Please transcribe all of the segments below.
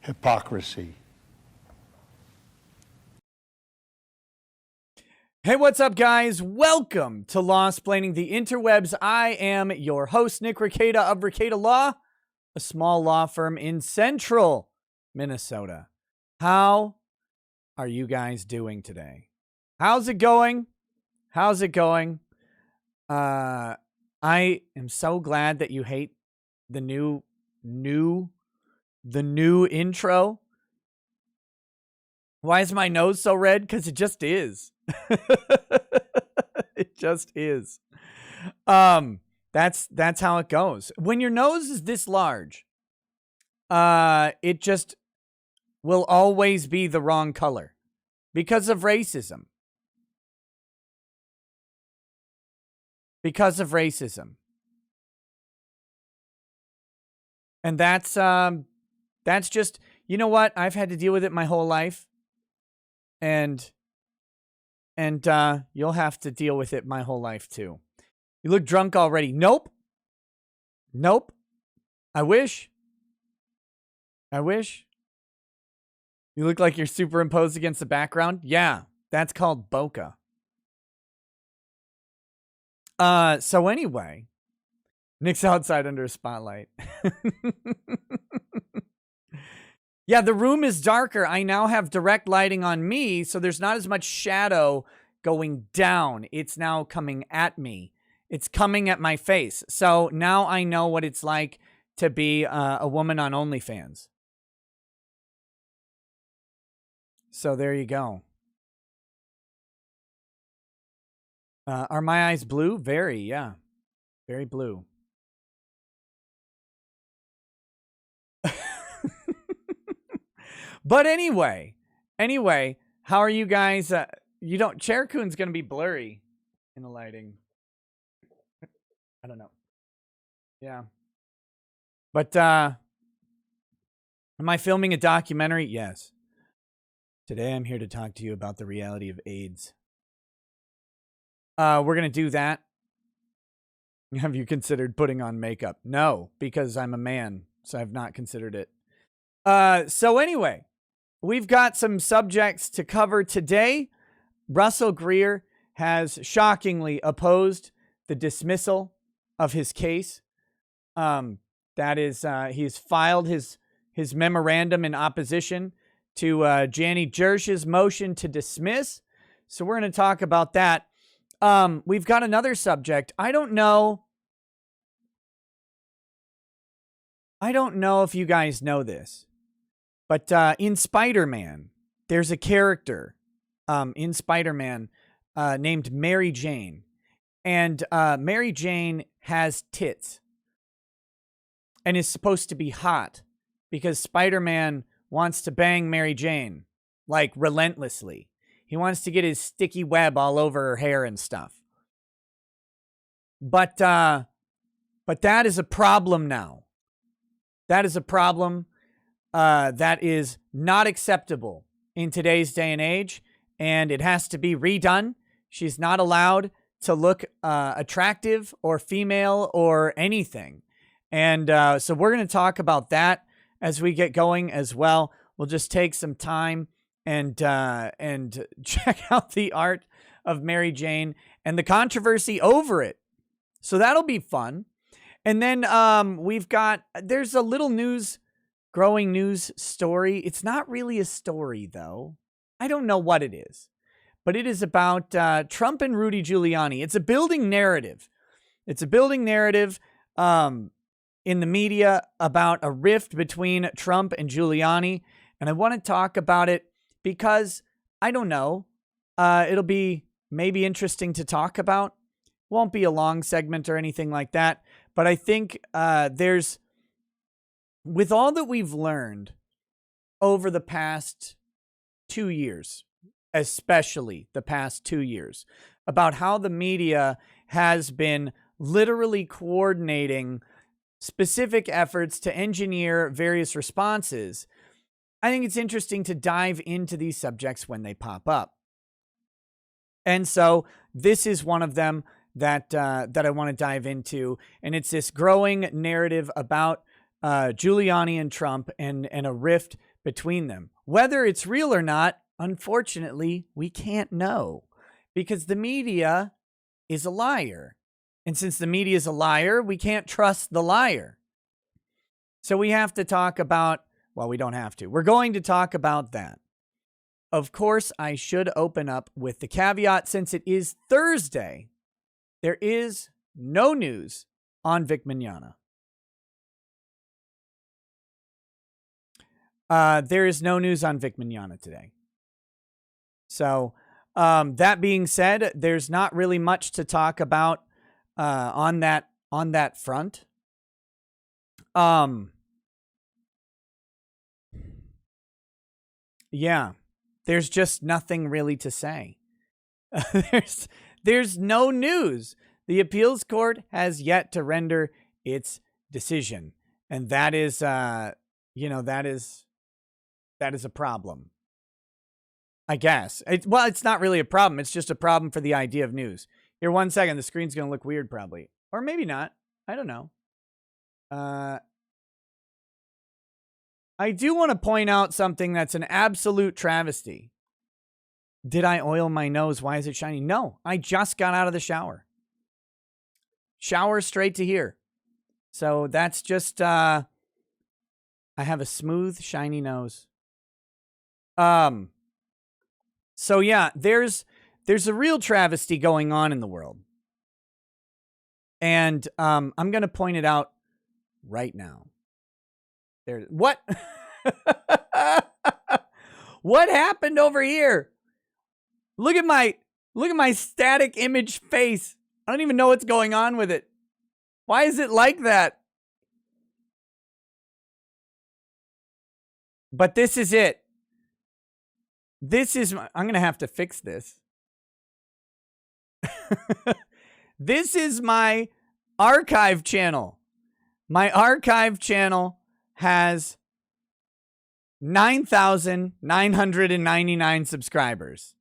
Hypocrisy. Hey, what's up, guys? Welcome to Law-Splaining the Interwebs. I am your host, Nick Rekieta of Rekieta Law, a small law firm in central Minnesota. How are you guys doing today? How's it going? How's it going? I am so glad that you hate the new intro. Why is my nose so red? Because it just is. It just is. That's how it goes. When your nose is this large, it just will always be the wrong color because of racism. Because of racism. And that's just, you know what? I've had to deal with it my whole life. And you'll have to deal with it my whole life too. You look drunk already. Nope. I wish. You look like you're superimposed against the background. Yeah, that's called bokeh. So anyway, Nick's outside under a spotlight. Yeah, the room is darker. I now have direct lighting on me, so there's not as much shadow going down. It's now coming at me. It's coming at my face. So now I know what it's like to be a woman on OnlyFans. So there you go. Are my eyes blue? Very, yeah. Very blue. But anyway, how are you guys? Chercoon's going to be blurry in the lighting. I don't know. Yeah. But, am I filming a documentary? Yes. Today I'm here to talk to you about the reality of AIDS. We're going to do that. Have you considered putting on makeup? No, because I'm a man, so I've not considered it. So anyway, we've got some subjects to cover today. Russell Greer has shockingly opposed the dismissal of his case. That is, he's filed his memorandum in opposition to Jani Jersh's motion to dismiss. So we're going to talk about that. We've got another subject. I don't know if you guys know this, but in Spider-Man, there's a character in Spider-Man named Mary Jane. And Mary Jane has tits and is supposed to be hot because Spider-Man wants to bang Mary Jane, like, relentlessly. He wants to get his sticky web all over her hair and stuff. But that is a problem now. That is a problem that is not acceptable in today's day and age, and it has to be redone. She's not allowed to look attractive or female or anything. And so we're going to talk about that as we get going as well. We'll just take some time and check out the art of Mary Jane and the controversy over it. So that'll be fun. And then there's a little growing news story. It's not really a story, though. I don't know what it is. But it is about Trump and Rudy Giuliani. It's a building narrative. It's a building narrative in the media about a rift between Trump and Giuliani. And I want to talk about it because, I don't know, it'll be maybe interesting to talk about. Won't be a long segment or anything like that. But I think with all that we've learned over the past 2 years, especially the past 2 years, about how the media has been literally coordinating specific efforts to engineer various responses, I think it's interesting to dive into these subjects when they pop up. And so this is one of them. that I want to dive into, and it's this growing narrative about Giuliani and Trump and a rift between them. Whether it's real or not, unfortunately, we can't know because the media is a liar. And since the media is a liar, we can't trust the liar. So we have to talk about, well, we don't have to. We're going to talk about that. Of course, I should open up with the caveat, since it is Thursday, there is no news on Vic Mignogna. There is no news on Vic Mignogna today. So that being said, there's not really much to talk about on that front. Yeah, there's just nothing really to say. There's no news. The appeals court has yet to render its decision, and that is that is a problem. I guess. It's not really a problem. It's just a problem for the idea of news. Here, 1 second. The screen's going to look weird probably. Or maybe not. I don't know. I do want to point out something that's an absolute travesty. Did I oil my nose? Why is it shiny? No, I just got out of the shower. Shower straight to here. So that's just, I have a smooth, shiny nose. So yeah, there's a real travesty going on in the world. And I'm going to point it out right now. What? What happened over here? Look at my static image face. I don't even know what's going on with it. Why is it like that? But this is it. I'm going to have to fix this. This is my archive channel. My archive channel has 9,999 subscribers.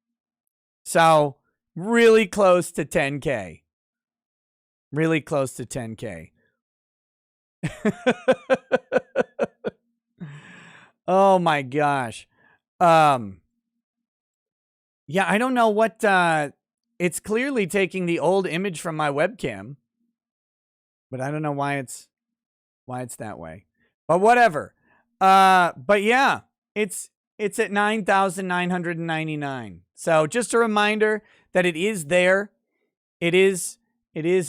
So really close to 10K. Really close to 10K. Oh my gosh. Yeah, I don't know what, it's clearly taking the old image from my webcam, but I don't know why it's that way, but whatever. But yeah, it's at 9,999. So just a reminder that it is there. It is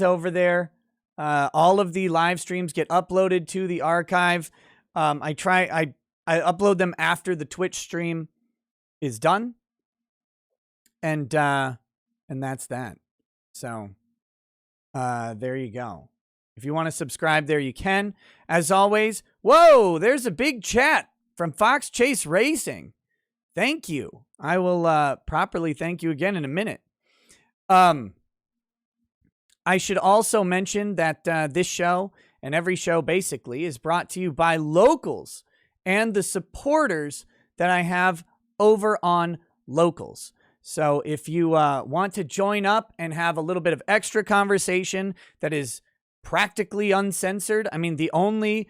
over there. All of the live streams get uploaded to the archive. I upload them after the Twitch stream is done. And that's that. So, there you go. If you want to subscribe there, you can. As always, whoa, there's a big chat from Fox Chase Racing. Thank you. I will properly thank you again in a minute. I should also mention that this show and every show basically is brought to you by locals and the supporters that I have over on Locals. So if you want to join up and have a little bit of extra conversation that is practically uncensored, I mean, the only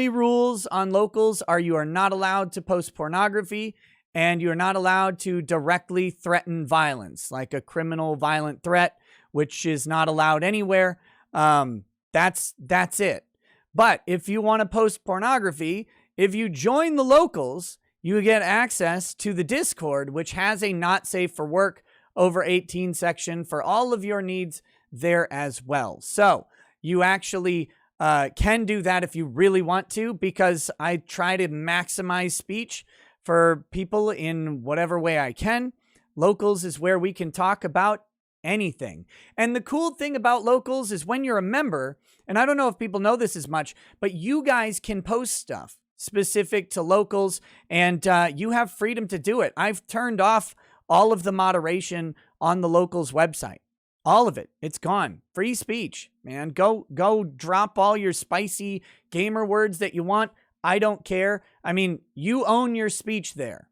rules on Locals are you are not allowed to post pornography and you're not allowed to directly threaten violence, like a criminal violent threat, which is not allowed anywhere. That's it. But if you want to post pornography, if you join the Locals, you get access to the Discord, which has a not safe for work over 18 section for all of your needs there as well. So you actually can do that if you really want to, because I try to maximize speech for people in whatever way I can. Locals is where we can talk about anything. And the cool thing about Locals is when you're a member, and I don't know if people know this as much, but you guys can post stuff specific to Locals, and you have freedom to do it. I've turned off all of the moderation on the Locals website. All of it. It's gone. Free speech, man. Go drop all your spicy gamer words that you want. I don't care. I mean, you own your speech there.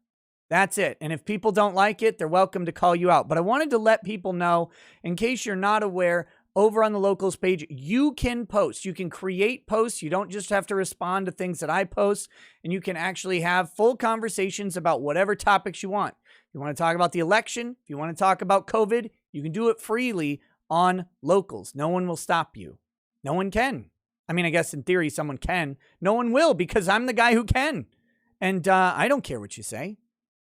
That's it. And if people don't like it, they're welcome to call you out. But I wanted to let people know, in case you're not aware, over on the locals page, you can post. You can create posts. You don't just have to respond to things that I post. And you can actually have full conversations about whatever topics you want. If you want to talk about the election, if you want to talk about COVID, you can do it freely on locals. No one will stop you. No one can. I mean, I guess in theory, someone can. No one will, because I'm the guy who can. And I don't care what you say.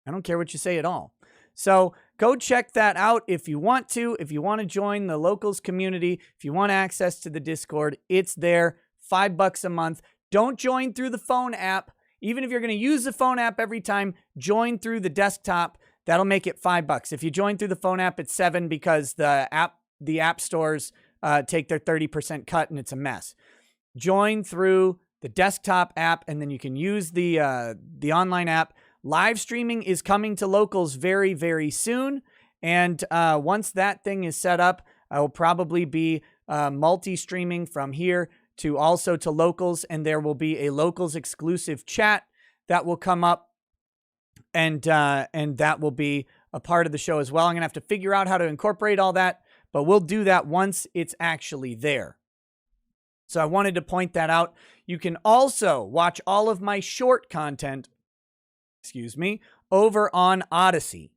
I don't care what you say at all. So go check that out if you want to. If you want to join the locals community, if you want access to the Discord, it's there. $5 a month. Don't join through the phone app. Even if you're going to use the phone app every time, join through the desktop. That'll make it $5. If you join through the phone app, it's $7 because the app stores take their 30% cut and it's a mess. Join through the desktop app, and then you can use the online app. Live streaming is coming to locals very, very soon. And once that thing is set up, I will probably be multi-streaming from here to also to locals. And there will be a locals exclusive chat that will come up. And that will be a part of the show as well. I'm going to have to figure out how to incorporate all that, but we'll do that once it's actually there. So I wanted to point that out. You can also watch all of my short content, over on Odyssey.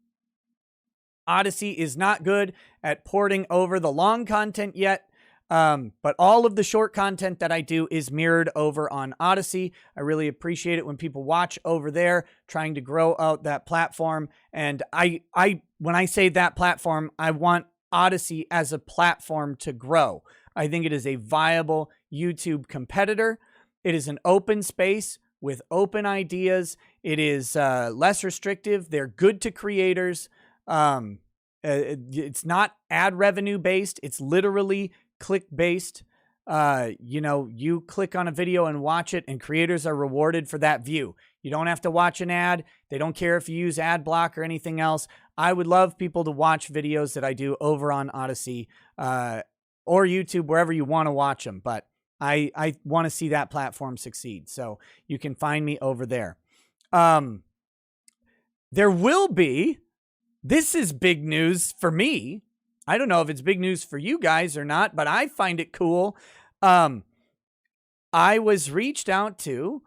Odyssey is not good at porting over the long content yet, but all of the short content that I do is mirrored over on Odyssey. I really appreciate it when people watch over there, trying to grow out that platform. And when I say that platform, I want Odyssey as a platform to grow. I think it is a viable YouTube competitor. It is an open space with open ideas. It is less restrictive. They're good to creators. It's not ad revenue based. It's literally click based. You click on a video and watch it, and creators are rewarded for that view. You don't have to watch an ad. They don't care if you use ad block or anything else. I would love people to watch videos that I do over on Odyssey or YouTube, wherever you want to watch them. But I want to see that platform succeed. So you can find me over there. There will be, this is big news for me. I don't know if it's big news for you guys or not, but I find it cool. I was reached out to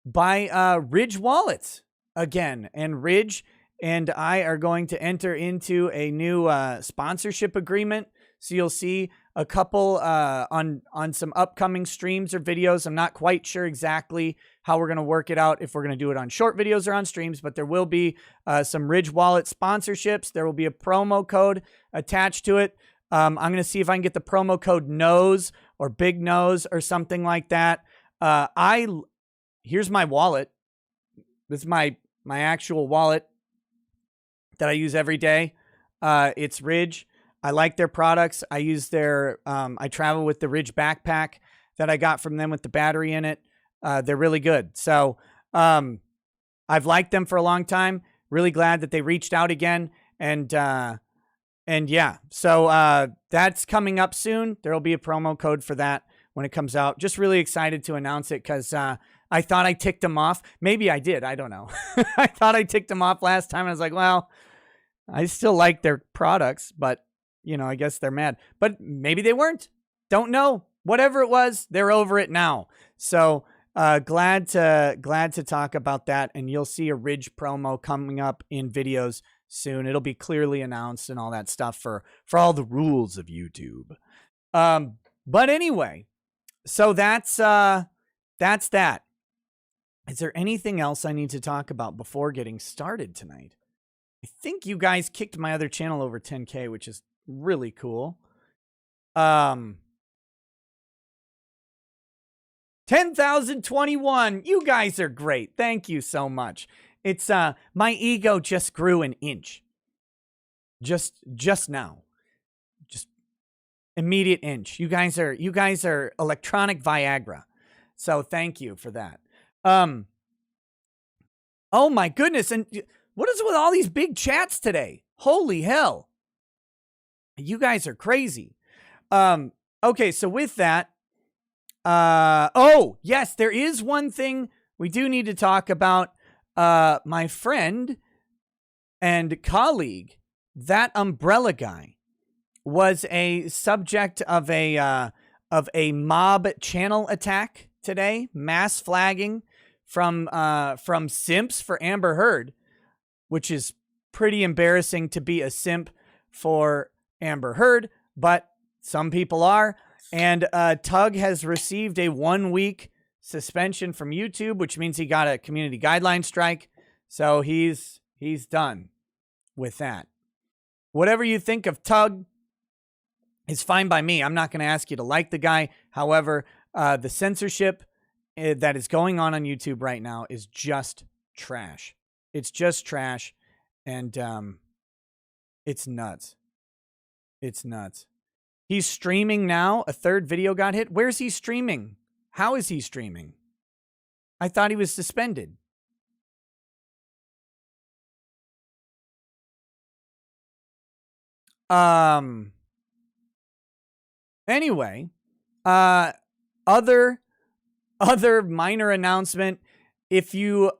by Ridge Wallets again, and Ridge and I are going to enter into a new sponsorship agreement. So you'll see a couple on some upcoming streams or videos. I'm not quite sure exactly how we're going to work it out, if we're going to do it on short videos or on streams, but there will be some Ridge Wallet sponsorships. There will be a promo code attached to it. I'm going to see if I can get the promo code NOSE or Big Nose or something like that. Here's my wallet. This is my actual wallet that I use every day. It's Ridge. I like their products. I use their, I travel with the Ridge backpack that I got from them with the battery in it. They're really good. So I've liked them for a long time. Really glad that they reached out again. And yeah, so that's coming up soon. There will be a promo code for that when it comes out. Just really excited to announce it because I thought I ticked them off. Maybe I did. I don't know. I thought I ticked them off last time. I was like, well, I still like their products, but I guess they're mad. But maybe they weren't. Don't know. Whatever it was, they're over it now. So glad to talk about that. And you'll see a Ridge promo coming up in videos soon. It'll be clearly announced and all that stuff for all the rules of YouTube. But anyway, so that's that. Is there anything else I need to talk about before getting started tonight? I think you guys kicked my other channel over 10K, which is really cool. 10,021. You guys are great. Thank you so much. It's my ego just grew an inch. Just now. Just immediate inch. You guys are electronic Viagra. So thank you for that. Oh my goodness. And what is with all these big chats today? Holy hell. You guys are crazy. Okay, so with that, oh, yes, there is one thing we do need to talk about. my friend and colleague, that umbrella guy, was a subject of a mob channel attack today, mass flagging from simps for Amber Heard, which is pretty embarrassing to be a simp for Amber Heard, but some people are. And Tug has received a 1-week suspension from YouTube, which means he got a community guideline strike. So he's done with that. Whatever you think of Tug is fine by me. I'm not going to ask you to like the guy. However, the censorship that is going on YouTube right now is just trash. It's just trash. And it's nuts. It's nuts. He's streaming now. A third video got hit. Where's he streaming? How is he streaming? I thought he was suspended. Anyway, other minor announcement. If you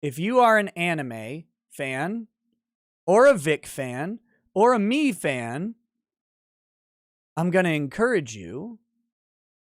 are an anime fan or a Vic fan or a me fan, I'm going to encourage you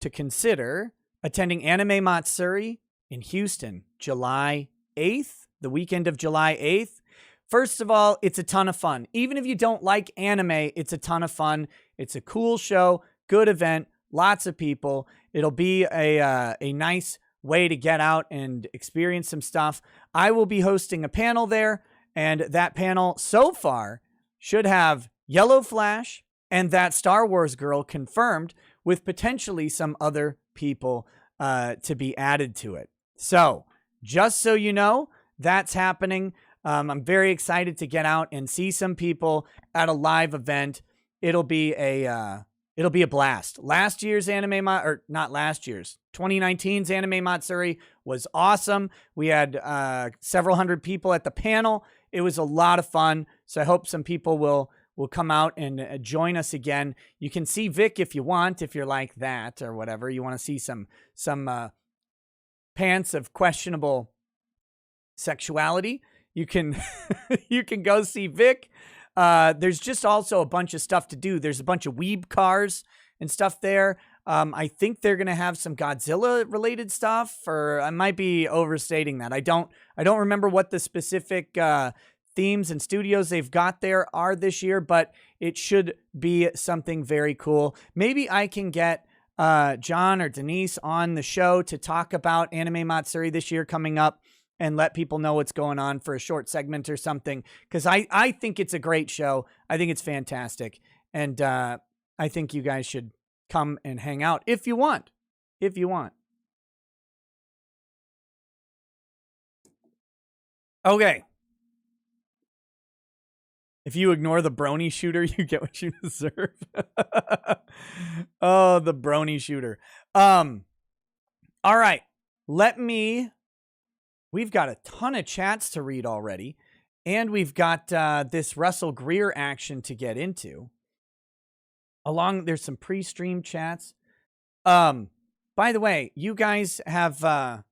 to consider attending Anime Matsuri in Houston, July 8th, the weekend of July 8th. First of all, it's a ton of fun. Even if you don't like anime, it's a ton of fun. It's a cool show, good event, lots of people. It'll be a nice way to get out and experience some stuff. I will be hosting a panel there, and that panel so far should have Yellow Flash and that Star Wars girl confirmed, with potentially some other people to be added to it. So just so you know, that's happening. I'm very excited to get out and see some people at a live event. It'll be a blast. Last year's or not last year's, 2019's Anime Matsuri was awesome. We had several hundred people at the panel. It was a lot of fun. So I hope some people will come out and join us again. You can see Vic if you want, if you're like that or whatever. You want to see some pants of questionable sexuality. You can you can go see Vic. There's just also a bunch of stuff to do. There's a bunch of weeb cars and stuff there. I think they're going to have some Godzilla related stuff, or I might be overstating that. I don't remember what the specific themes and studios they've got there are this year, but it should be something very cool. Maybe I can get John or Denise on the show to talk about Anime Matsuri this year coming up and let people know what's going on for a short segment or something. Because I think it's a great show. I think it's fantastic. And I think you guys should come and hang out if you want. If you want. Okay. If you ignore the brony shooter, you get what you deserve. Oh, the brony shooter. All right. We've got a ton of chats to read already, and we've got this Russell Greer action to get into. There's some pre-stream chats. By the way, you guys have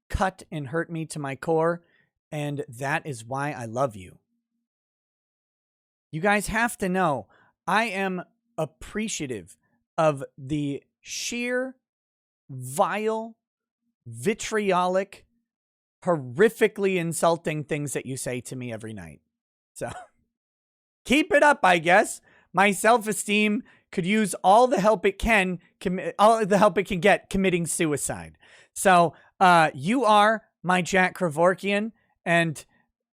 cut and hurt me to my core, and that is why I love you. You guys have to know, I am appreciative of the sheer, vile, vitriolic, horrifically insulting things that you say to me every night. So keep it up, I guess. My self-esteem could use all the help it can get committing suicide. So you are my Jack Kevorkian, and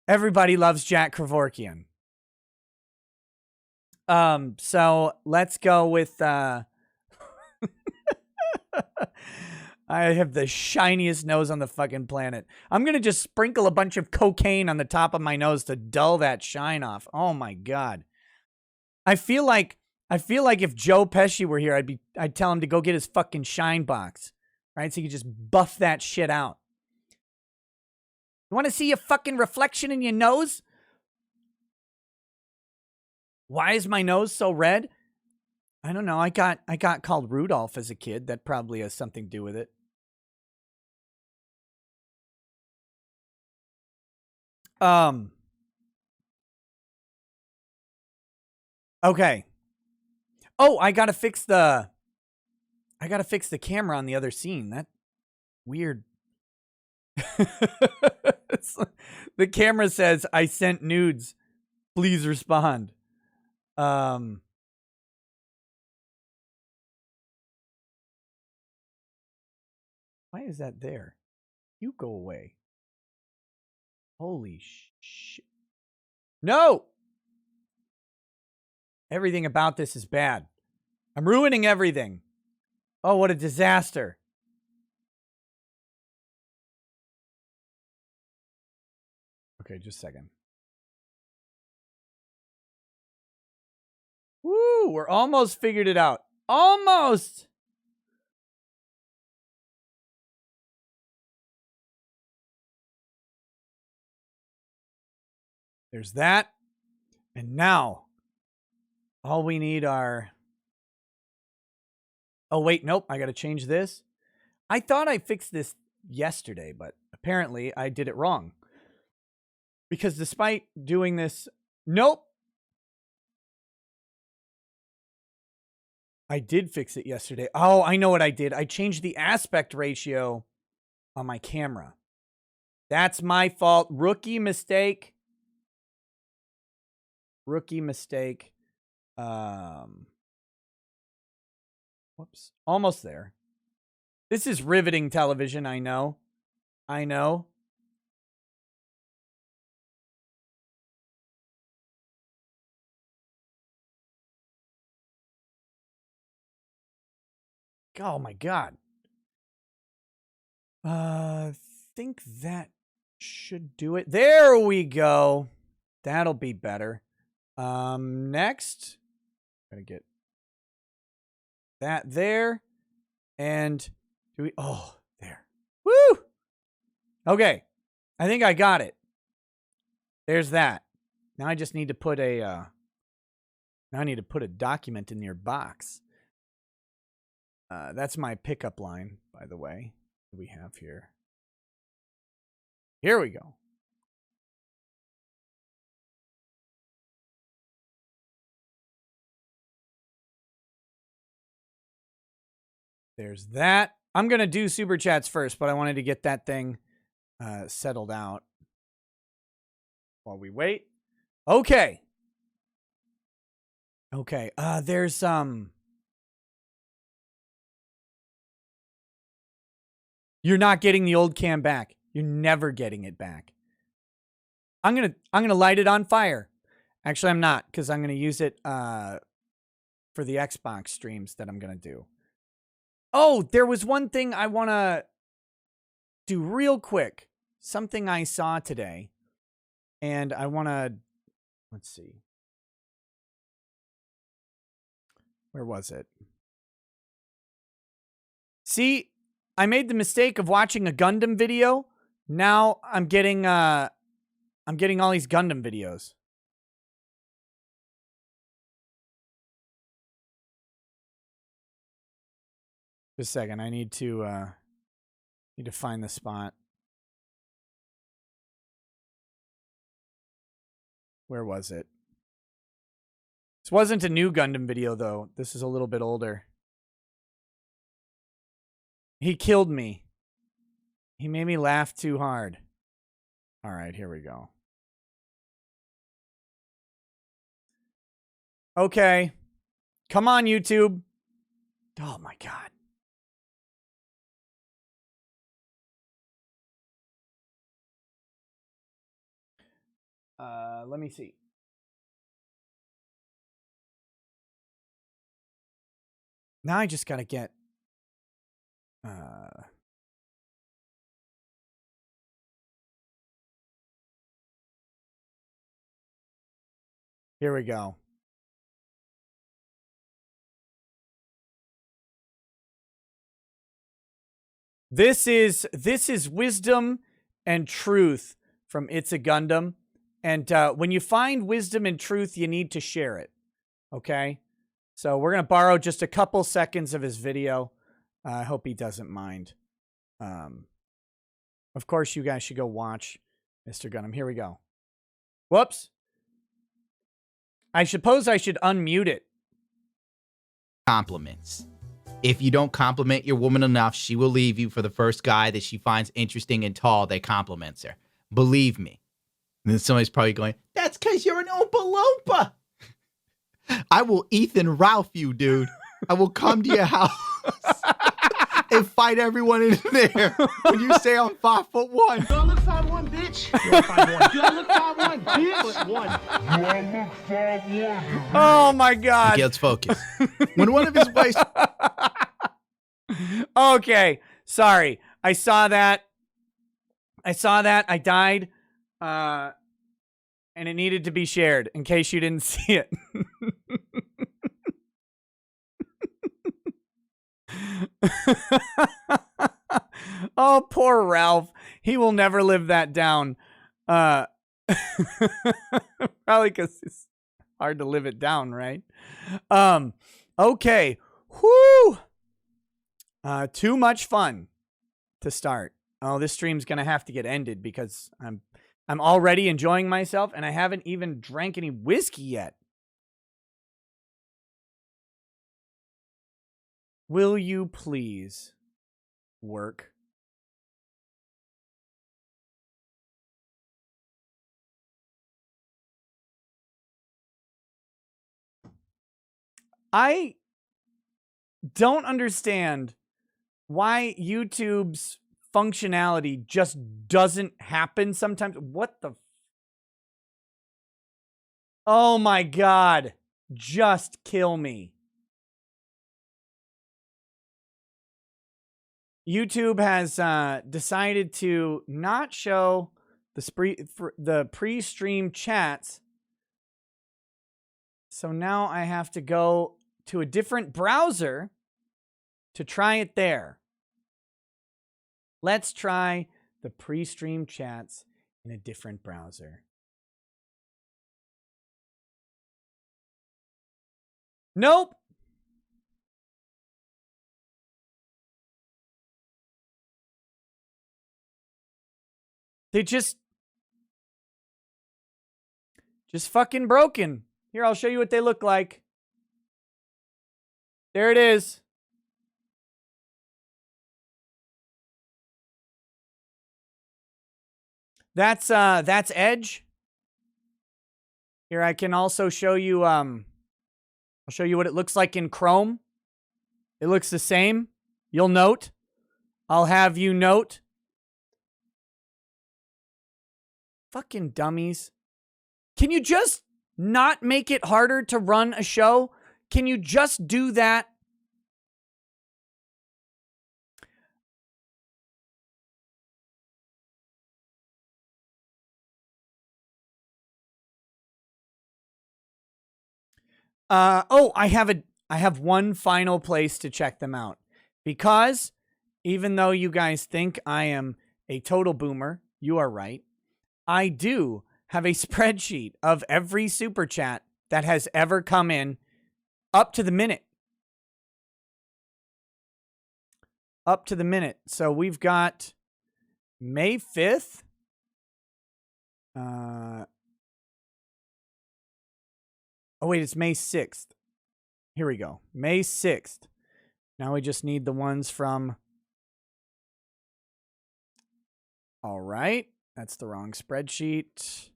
everybody loves Jack Kevorkian. So let's go with I have the shiniest nose on the fucking planet. I'm going to just sprinkle a bunch of cocaine on the top of my nose to dull that shine off. Oh my God. I feel like if Joe Pesci were here, I'd tell him to go get his fucking shine box, right? So you could just buff that shit out. You want to see your fucking reflection in your nose? Why is my nose so red? I don't know. I got called Rudolph as a kid. That probably has something to do with it. Okay. Oh, I gotta fix the camera on the other scene. That weird. The camera says, "I sent nudes. Please respond." Why is that there? You go away. Holy shit. No! Everything about this is bad. I'm ruining everything. Oh, what a disaster. Okay, just a second. Woo! We're almost figured it out. Almost! There's that. And now, all we need are... Oh, wait, nope. I got to change this. I thought I fixed this yesterday, but apparently I did it wrong. Because despite doing this... Nope. I did fix it yesterday. Oh, I know what I did. I changed the aspect ratio on my camera. That's my fault. Rookie mistake. Rookie mistake. Whoops. Almost there. This is riveting television, I know. I know. Oh my God. Think that should do it. There we go. That'll be better. Next. Gotta get that there. And do we, oh, there. Woo! Okay. I think I got it. There's that. Now I just need to put a, now I need to put a document in your box. That's my pickup line, by the way. What do we have here? Here we go. There's that. I'm going to do super chats first, but I wanted to get that thing settled out while we wait. Okay. Okay. There's You're not getting the old cam back. You're never getting it back. I'm gonna light it on fire. Actually, I'm not, because I'm gonna use it for the Xbox streams that I'm gonna do. Oh, there was one thing I wanna do real quick. Something I saw today, and I wanna, let's see. Where was it? See, I made the mistake of watching a Gundam video. Now I'm getting all these Gundam videos. Just a second. I need to find the spot. Where was it? This wasn't a new Gundam video though. This is a little bit older. He killed me. He made me laugh too hard. All right, here we go. Okay. Come on, YouTube. Oh my God. Let me see. Now I just gotta get here we go. This is wisdom and truth from It's a Gundam. And when you find wisdom and truth, you need to share it. Okay? So we're going to borrow just a couple seconds of his video. I hope he doesn't mind. Of course, you guys should go watch Mr. Gundam. Here we go. Whoops. I suppose I should unmute it. Compliments. If you don't compliment your woman enough, she will leave you for the first guy that she finds interesting and tall that compliments her. Believe me. And then somebody's probably going, that's because you're an Oompa Loompa. I will Ethan Ralph you, dude. I will come to your house and fight everyone in there when you say I'm 5'1". Do I look 5'1", bitch? You're 5'1". Do I look 5'1", bitch? 5'1". Oh my God. Okay, let's focus. When one of his wives... Okay. Sorry. I saw that. I died. And it needed to be shared in case you didn't see it. Oh, poor Ralph. He will never live that down. Probably because it's hard to live it down, right? Okay. Whoo! Too much fun to start. Oh, this stream's gonna have to get ended because I'm already enjoying myself and I haven't even drank any whiskey yet. Will you please work? I don't understand why YouTube's functionality just doesn't happen sometimes. What the? Oh my God. Just kill me. YouTube has decided to not show the pre-stream chats. So now I have to go to a different browser to try it there. Let's try the pre-stream chats in a different browser. Nope. They just fucking broken. Here, I'll show you what they look like. There it is. That's Edge. Here, I can also show you I'll show you what it looks like in Chrome. It looks the same. You'll note. I'll have you note. Fucking dummies. Can you just not make it harder to run a show? Can you just do that? I have one final place to check them out. Because even though you guys think I am a total boomer, you are right. I do have a spreadsheet of every super chat that has ever come in up to the minute. Up to the minute. So we've got May 5th. Oh, wait, it's May 6th. Here we go. May 6th. Now we just need the ones from... All right. That's the wrong spreadsheet.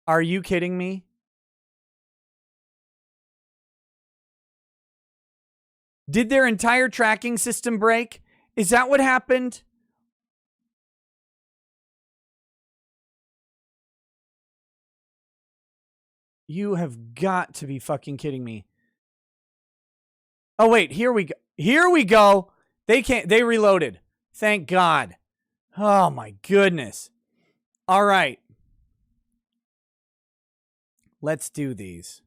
Are you kidding me? Did their entire tracking system break? Is that what happened? You have got to be fucking kidding me. Oh, wait. Here we go. Here we go. They reloaded. Thank God. Oh, my goodness. All right. Let's do these.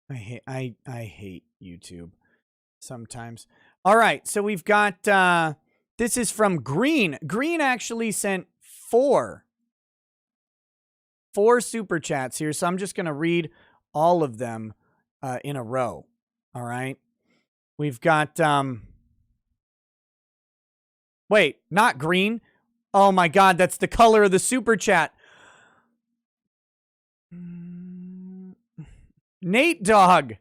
I hate YouTube sometimes. All right. So we've got, this is from Green. Green actually sent four super chats here. So I'm just going to read all of them in a row. All right. We've got, wait, not green. Oh my God, that's the color of the super chat. Nate Dog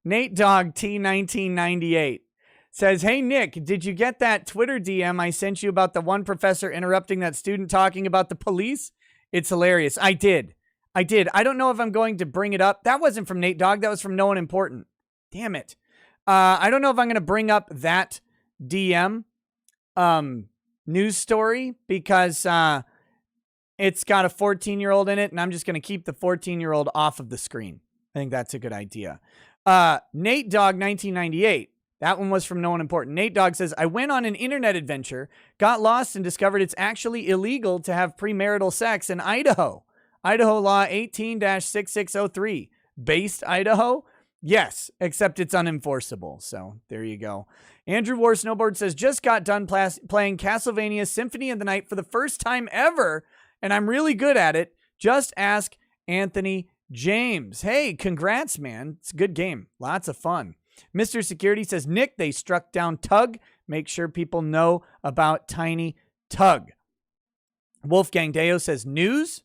T1998 says, "Hey Nick, did you get that Twitter DM I sent you about the one professor interrupting that student talking about the police? It's hilarious." I did. I don't know if I'm going to bring it up. That wasn't from Nate Dogg. That was from No One Important. Damn it. I don't know if I'm going to bring up that DM news story because it's got a 14-year-old in it, and I'm just going to keep the 14-year-old off of the screen. I think that's a good idea. Nate Dogg 1998. That one was from No One Important. Nate Dogg says, "I went on an internet adventure, got lost, and discovered it's actually illegal to have premarital sex in Idaho. Idaho law 18-6603. Based Idaho? Yes, except it's unenforceable." So there you go. Andrew War Snowboard says, "Just got done playing Castlevania Symphony of the Night for the first time ever, and I'm really good at it. Just ask Anthony James." Hey, congrats, man. It's a good game. Lots of fun. Mr. Security says, "Nick, they struck down Tug. Make sure people know about Tiny Tug." Wolfgang Deo says, "News."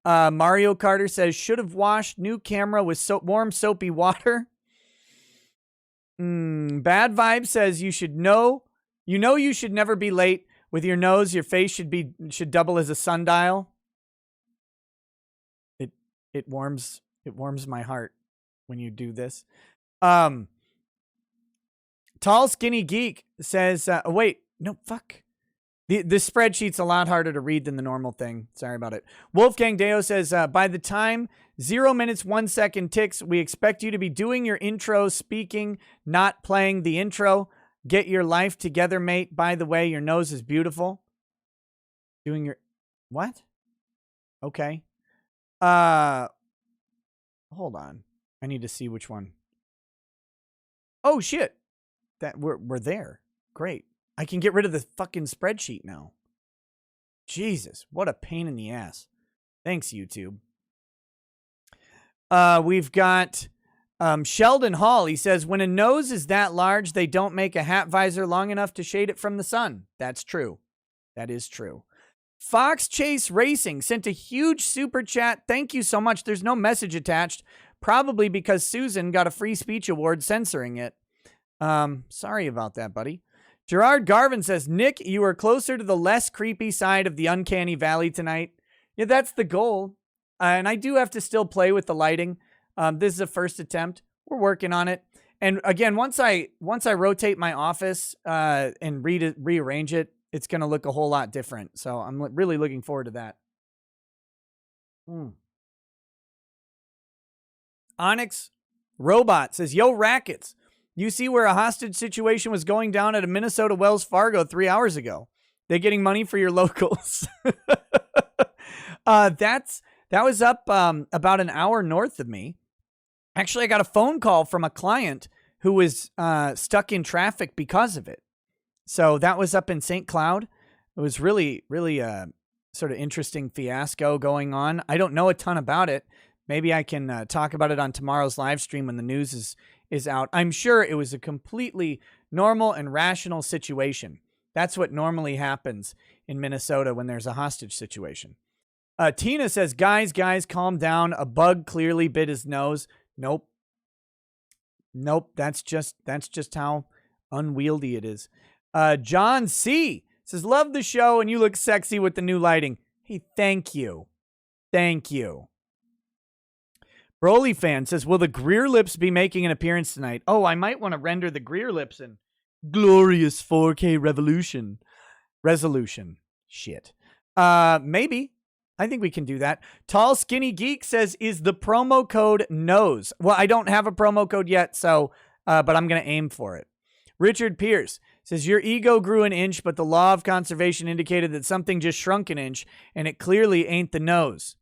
Mario Carter says, "Should have washed new camera with warm soapy water." Bad Vibe says, you should never be late. With your nose, your face should double as a sundial." It warms my heart when you do this. Tall Skinny Geek says, oh wait, no, fuck. The spreadsheet's a lot harder to read than the normal thing. Sorry about it. Wolfgang Deo says, "By the time 0 minutes 1 second ticks, we expect you to be doing your intro, speaking, not playing the intro. Get your life together, mate. By the way, your nose is beautiful." Doing your what? Okay. Hold on. I need to see which one. Oh shit. That we're there. Great. I can get rid of the fucking spreadsheet now. Jesus, what a pain in the ass. Thanks, YouTube. We've got Sheldon Hall. He says, "When a nose is that large, they don't make a hat visor long enough to shade it from the sun." That's true. That is true. Fox Chase Racing sent a huge super chat. Thank you so much. There's no message attached. Probably because Susan got a free speech award censoring it. Sorry about that, buddy. Gerard Garvin says, "Nick, you are closer to the less creepy side of the uncanny valley tonight." Yeah, that's the goal. And I do have to still play with the lighting. This is a first attempt. We're working on it. And again, once I rotate my office and rearrange it, it's going to look a whole lot different. So I'm really looking forward to that. Onyx Robot says, "Yo, Rackets. You see where a hostage situation was going down at a Minnesota Wells Fargo 3 hours ago. They're getting money for your locals." That was up about an hour north of me. Actually, I got a phone call from a client who was stuck in traffic because of it. So that was up in St. Cloud. It was really, really sort of interesting fiasco going on. I don't know a ton about it. Maybe I can talk about it on tomorrow's live stream when the news is out. I'm sure it was a completely normal and rational situation. That's what normally happens in Minnesota when there's a hostage situation. Tina says, guys, calm down. A bug clearly bit his nose." Nope. That's just how unwieldy it is. John C says, "Love the show and you look sexy with the new lighting." Hey, thank you. Broly fan says, "Will the Greer lips be making an appearance tonight?" Oh, I might want to render the Greer lips in glorious 4K resolution. Shit. Maybe. I think we can do that. Tall Skinny Geek says, "Is the promo code NOSE?" Well, I don't have a promo code yet, so but I'm going to aim for it. Richard Pierce says, "Your ego grew an inch, but the law of conservation indicated that something just shrunk an inch, and it clearly ain't the nose."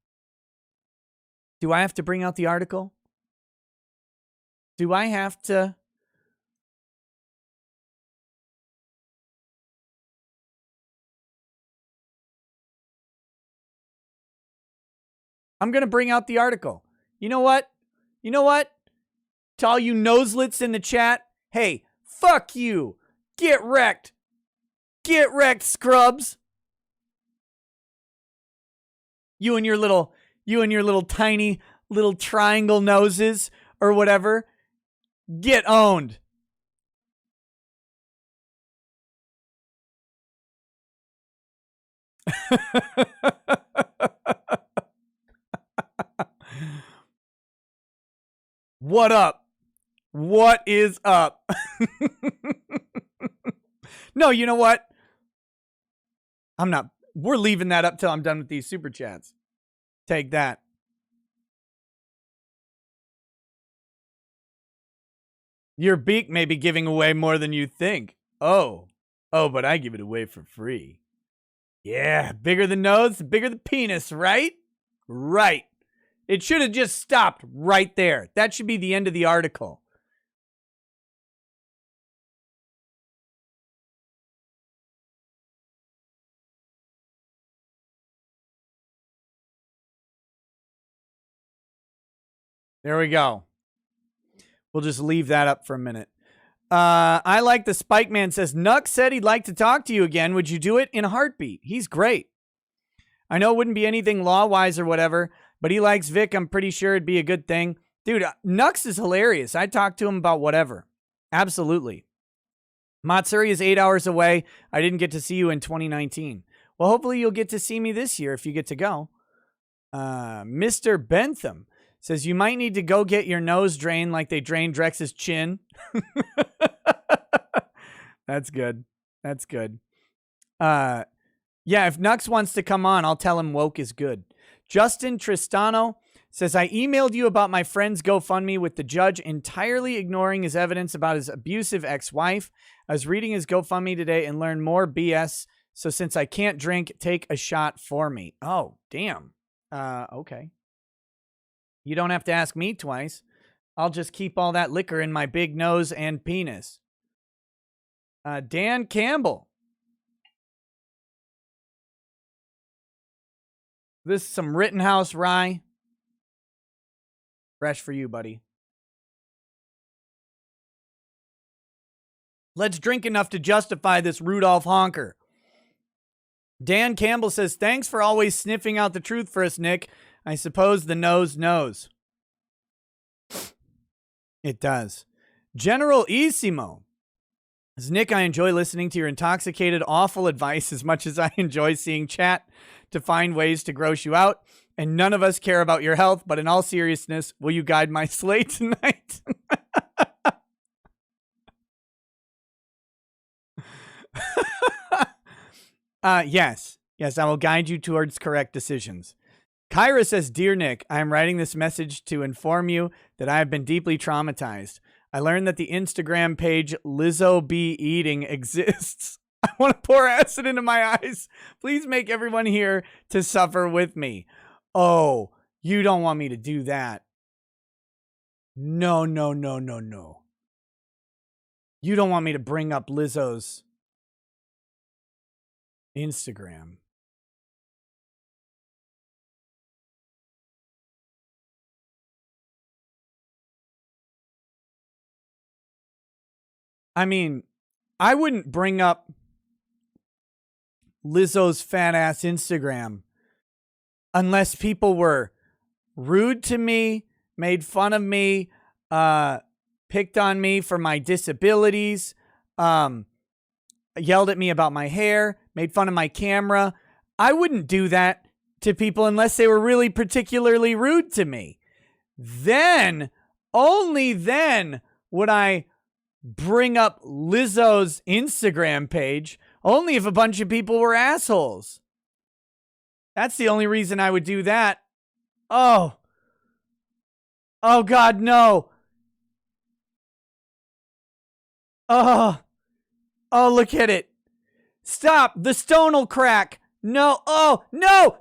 Do I have to bring out the article? Do I have to? I'm going to bring out the article. You know what? To all you noselets in the chat, hey, fuck you. Get wrecked. Get wrecked, scrubs. You and your little tiny little triangle noses or whatever. Get owned. What up? What is up? No, you know what? I'm not. We're leaving that up till I'm done with these super chats. Take that. Your beak may be giving away more than you think. Oh, but I give it away for free. Yeah, bigger the nose, the bigger the penis, right? Right. It should have just stopped right there. That should be the end of the article. There we go. We'll just leave that up for a minute. I like the Spike Man says, Nuck said he'd like to talk to you again. Would you do it? In a heartbeat. He's great. I know it wouldn't be anything law-wise or whatever, but he likes Vic. I'm pretty sure it'd be a good thing. Dude, Nux is hilarious. I talk to him about whatever. Absolutely. Matsuri is 8 hours away. I didn't get to see you in 2019. Well, hopefully you'll get to see me this year if you get to go. Mr. Bentham says, you might need to go get your nose drained like they drained Drex's chin. That's good. That's good. Yeah, if Nux wants to come on, I'll tell him woke is good. Justin Tristano says, I emailed you about my friend's GoFundMe with the judge entirely ignoring his evidence about his abusive ex-wife. I was reading his GoFundMe today and learned more BS. So since I can't drink, take a shot for me. Oh, damn. Okay. You don't have to ask me twice. I'll just keep all that liquor in my big nose and penis. Dan Campbell. This is some Rittenhouse rye. Fresh for you, buddy. Let's drink enough to justify this Rudolph honker. Dan Campbell says, thanks for always sniffing out the truth for us, Nick. I suppose the nose knows. It does. General Isimo. Says, Nick, I enjoy listening to your intoxicated, awful advice as much as I enjoy seeing chat to find ways to gross you out. And none of us care about your health, but in all seriousness, will you guide my slate tonight? Yes. Yes, I will guide you towards correct decisions. Kyra says, Dear Nick, I am writing this message to inform you that I have been deeply traumatized. I learned that the Instagram page Lizzo B Eating exists. I want to pour acid into my eyes. Please make everyone here to suffer with me. Oh, you don't want me to do that. No. You don't want me to bring up Lizzo's Instagram. I mean, I wouldn't bring up Lizzo's fat ass Instagram unless people were rude to me, made fun of me, picked on me for my disabilities, yelled at me about my hair, made fun of my camera. I wouldn't do that to people unless they were really particularly rude to me. Then, only then, would I bring up Lizzo's Instagram page, only if a bunch of people were assholes. That's the only reason I would do that. Oh God, no. Oh, look at it. Stop. The stone will crack. No. Oh, no.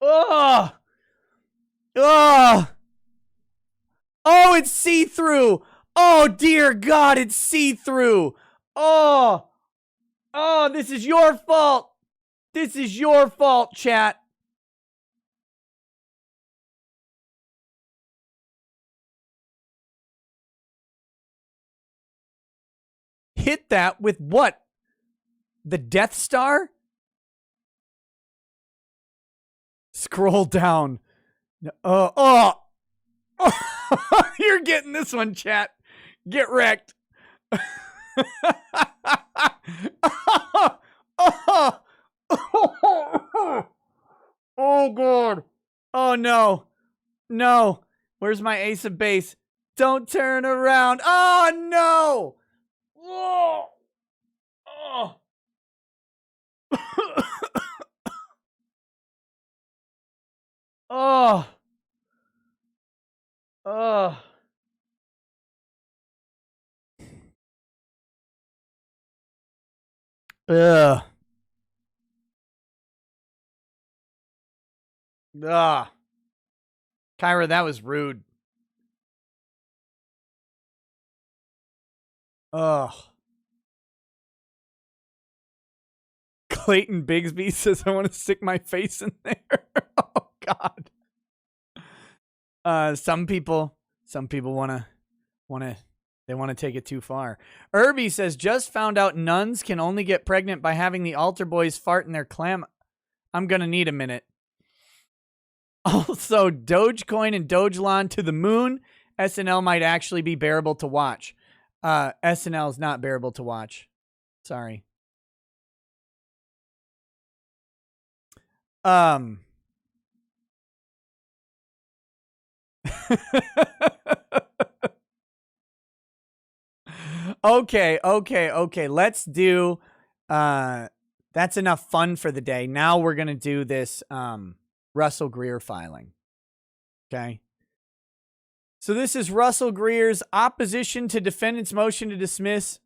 Oh. Oh, it's see-through. Oh, dear God, it's see-through. Oh, this is your fault. This is your fault, chat. Hit that with what? The Death Star? Scroll down. Oh. You're getting this one, chat. Get wrecked. Oh, God. Oh, no. No. Where's my ace of base? Don't turn around. Oh, no. Oh. Oh. Oh. Oh. Ugh. Ugh. Kyra, that was rude. Ugh. Clayton Bigsby says, I want to stick my face in there. Oh, God. Some people want to take it too far. Irby says, just found out nuns can only get pregnant by having the altar boys fart in their clam. I'm going to need a minute. Also, Dogecoin and Dogelon to the moon. SNL might actually be bearable to watch. SNL is not bearable to watch. Sorry. Okay. Let's do that's enough fun for the day. Now we're going to do this Russell Greer filing. Okay. So this is Russell Greer's opposition to defendant's motion to dismiss.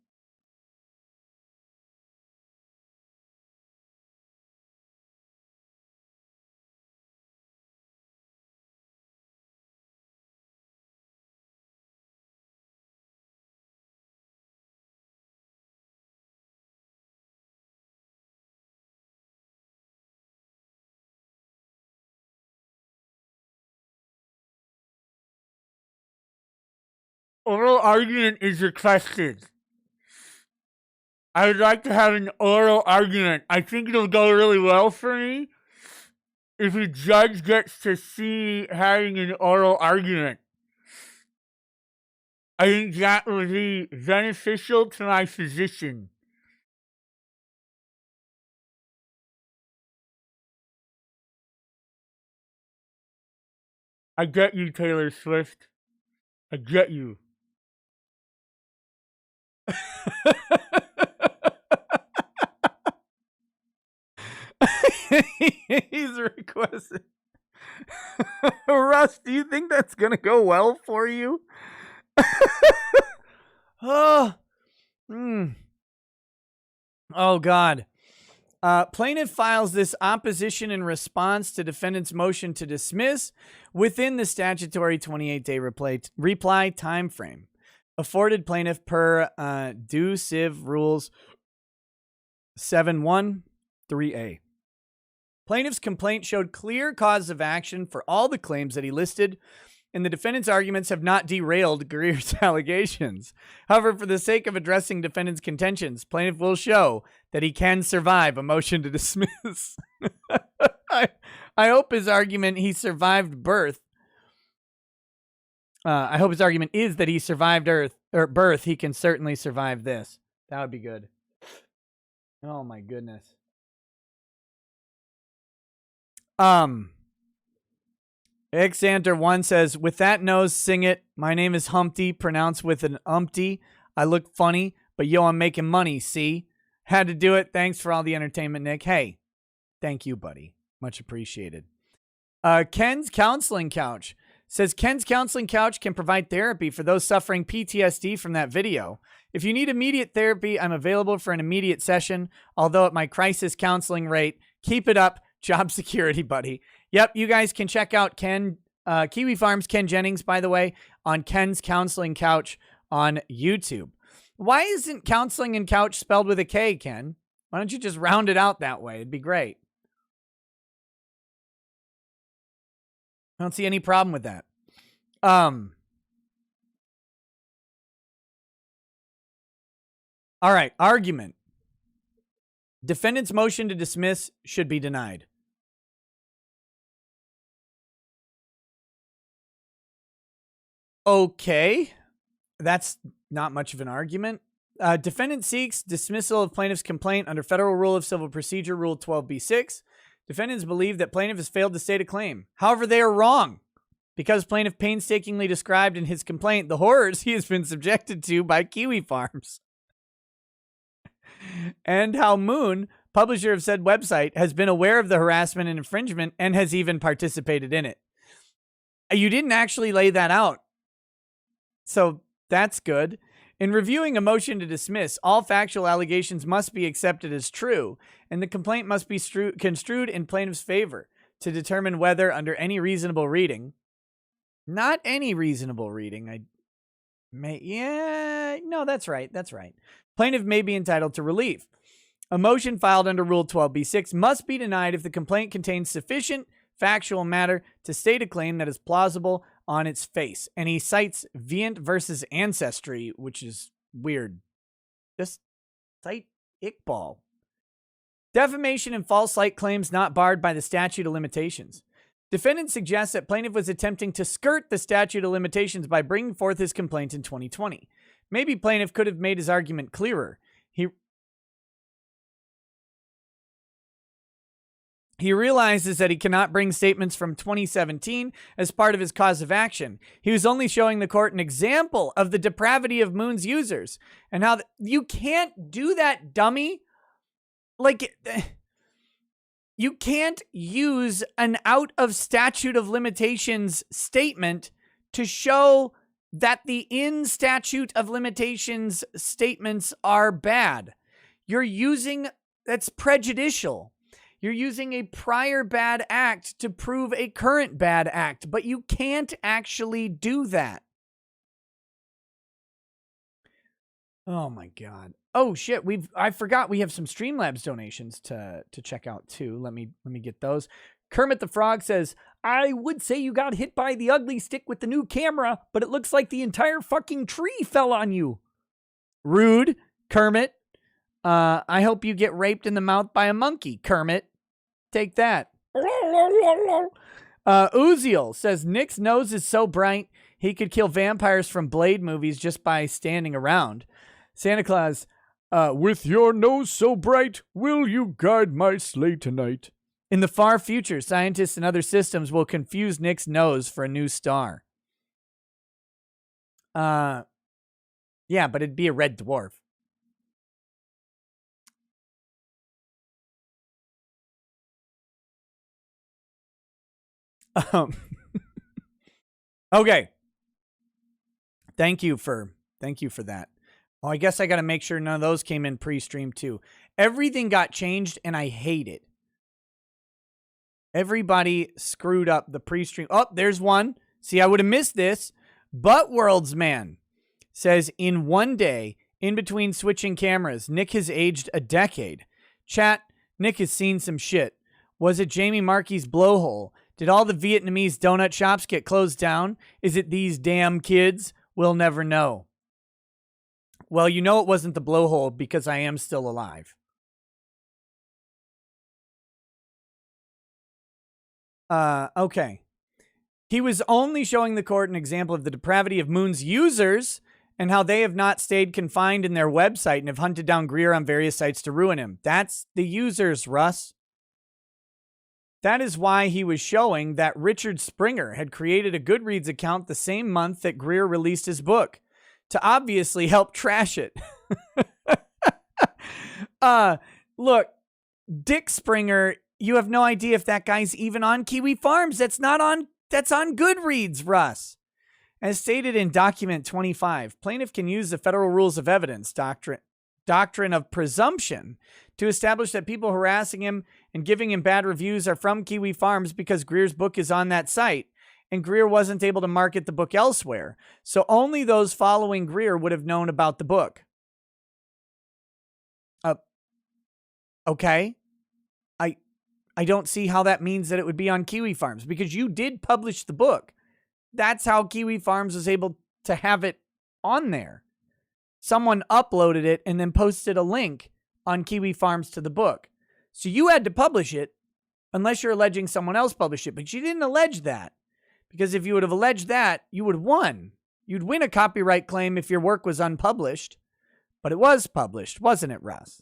Oral argument is requested. I would like to have an oral argument. I think it'll go really well for me if the judge gets to see having an oral argument. I think that would be beneficial to my physician. I get you, Taylor Swift. I get you. He's requested. Russ, do you think that's going to go well for you? Oh, Oh, God. Plaintiff files this opposition in response to defendant's motion to dismiss within the statutory 28-day reply time frame afforded plaintiff per due civ rules 713A. Plaintiff's complaint showed clear cause of action for all the claims that he listed, and the defendant's arguments have not derailed Greer's allegations. However, for the sake of addressing defendant's contentions, plaintiff will show that he can survive a motion to dismiss. I hope his argument he survived birth. I hope his argument is that he survived birth. He can certainly survive this. That would be good. Oh my goodness. Xander1 says, with that nose, sing it. My name is Humpty, pronounced with an umpty. I look funny, but yo, I'm making money, see? Had to do it. Thanks for all the entertainment, Nick. Hey, thank you, buddy. Much appreciated. Ken's Counseling Couch says, Ken's Counseling Couch can provide therapy for those suffering PTSD from that video. If you need immediate therapy, I'm available for an immediate session, although at my crisis counseling rate, keep it up. Job security, buddy. Yep, you guys can check out Ken, Kiwi Farms, Ken Jennings, by the way, on Ken's Counseling Couch on YouTube. Why isn't counseling and couch spelled with a K, Ken? Why don't you just round it out that way? It'd be great. I don't see any problem with that. All right, argument. Defendant's motion to dismiss should be denied. Okay, that's not much of an argument. Defendant seeks dismissal of plaintiff's complaint under Federal Rule of Civil Procedure, Rule 12b-6. Defendants believe that plaintiff has failed to state a claim. However, they are wrong, because plaintiff painstakingly described in his complaint the horrors he has been subjected to by Kiwi Farms, and how Moon, publisher of said website, has been aware of the harassment and infringement and has even participated in it. You didn't actually lay that out, so that's good. In reviewing a motion to dismiss, all factual allegations must be accepted as true, and the complaint must be construed in plaintiff's favor to determine whether, under any reasonable reading, not any reasonable reading, that's right. Plaintiff may be entitled to relief. A motion filed under Rule 12b-6 must be denied if the complaint contains sufficient factual matter to state a claim that is plausible on its face. And he cites Viant versus Ancestry, which is weird. Just cite Iqbal. Defamation and false light claims not barred by the statute of limitations. Defendant suggests that plaintiff was attempting to skirt the statute of limitations by bringing forth his complaint in 2020. Maybe plaintiff could have made his argument clearer. He realizes that he cannot bring statements from 2017 as part of his cause of action. He was only showing the court an example of the depravity of Moon's users and how you can't do that, dummy. Like, you can't use an out of statute of limitations statement to show that the in statute of limitations statements are bad. That's prejudicial. You're using a prior bad act to prove a current bad act, but you can't actually do that. Oh my God. Oh shit, I forgot we have some Streamlabs donations to check out too. Let me get those. Kermit the Frog says, I would say you got hit by the ugly stick with the new camera, but it looks like the entire fucking tree fell on you. Rude, Kermit. I hope you get raped in the mouth by a monkey, Kermit. Take that. Uziel says, Nick's nose is so bright, he could kill vampires from Blade movies just by standing around. Santa Claus, with your nose so bright, will you guard my sleigh tonight? In the far future, scientists and other systems will confuse Nick's nose for a new star. Yeah, but it'd be a red dwarf. Okay. Thank you for that. Oh, I guess I got to make sure none of those came in pre-stream too. Everything got changed and I hate it. Everybody screwed up the pre-stream. Oh, there's one. See, I would have missed this. But Worlds Man says, in one day, in between switching cameras, Nick has aged a decade. Chat, Nick has seen some shit. Was it Jamie Markey's blowhole? Did all the Vietnamese donut shops get closed down? Is it these damn kids? We'll never know. Well, you know it wasn't the blowhole because I am still alive. Okay. He was only showing the court an example of the depravity of Moon's users and how they have not stayed confined in their website and have hunted down Greer on various sites to ruin him. That's the users, Russ. That is why he was showing that Richard Springer had created a Goodreads account the same month that Greer released his book to obviously help trash it. Look, Dick Springer, you have no idea if that guy's even on Kiwi Farms. That's on Goodreads, Russ. As stated in document 25, plaintiff can use the federal rules of evidence doctrine of presumption to establish that people harassing him and giving him bad reviews are from Kiwi Farms because Greer's book is on that site, and Greer wasn't able to market the book elsewhere. So only those following Greer would have known about the book. Okay? I don't see how that means that it would be on Kiwi Farms, because you did publish the book. That's how Kiwi Farms was able to have it on there. Someone uploaded it and then posted a link on Kiwi Farms to the book. So you had to publish it, unless you're alleging someone else published it. But you didn't allege that, because if you would have alleged that, you would have won. You'd win a copyright claim if your work was unpublished. But it was published, wasn't it, Russ?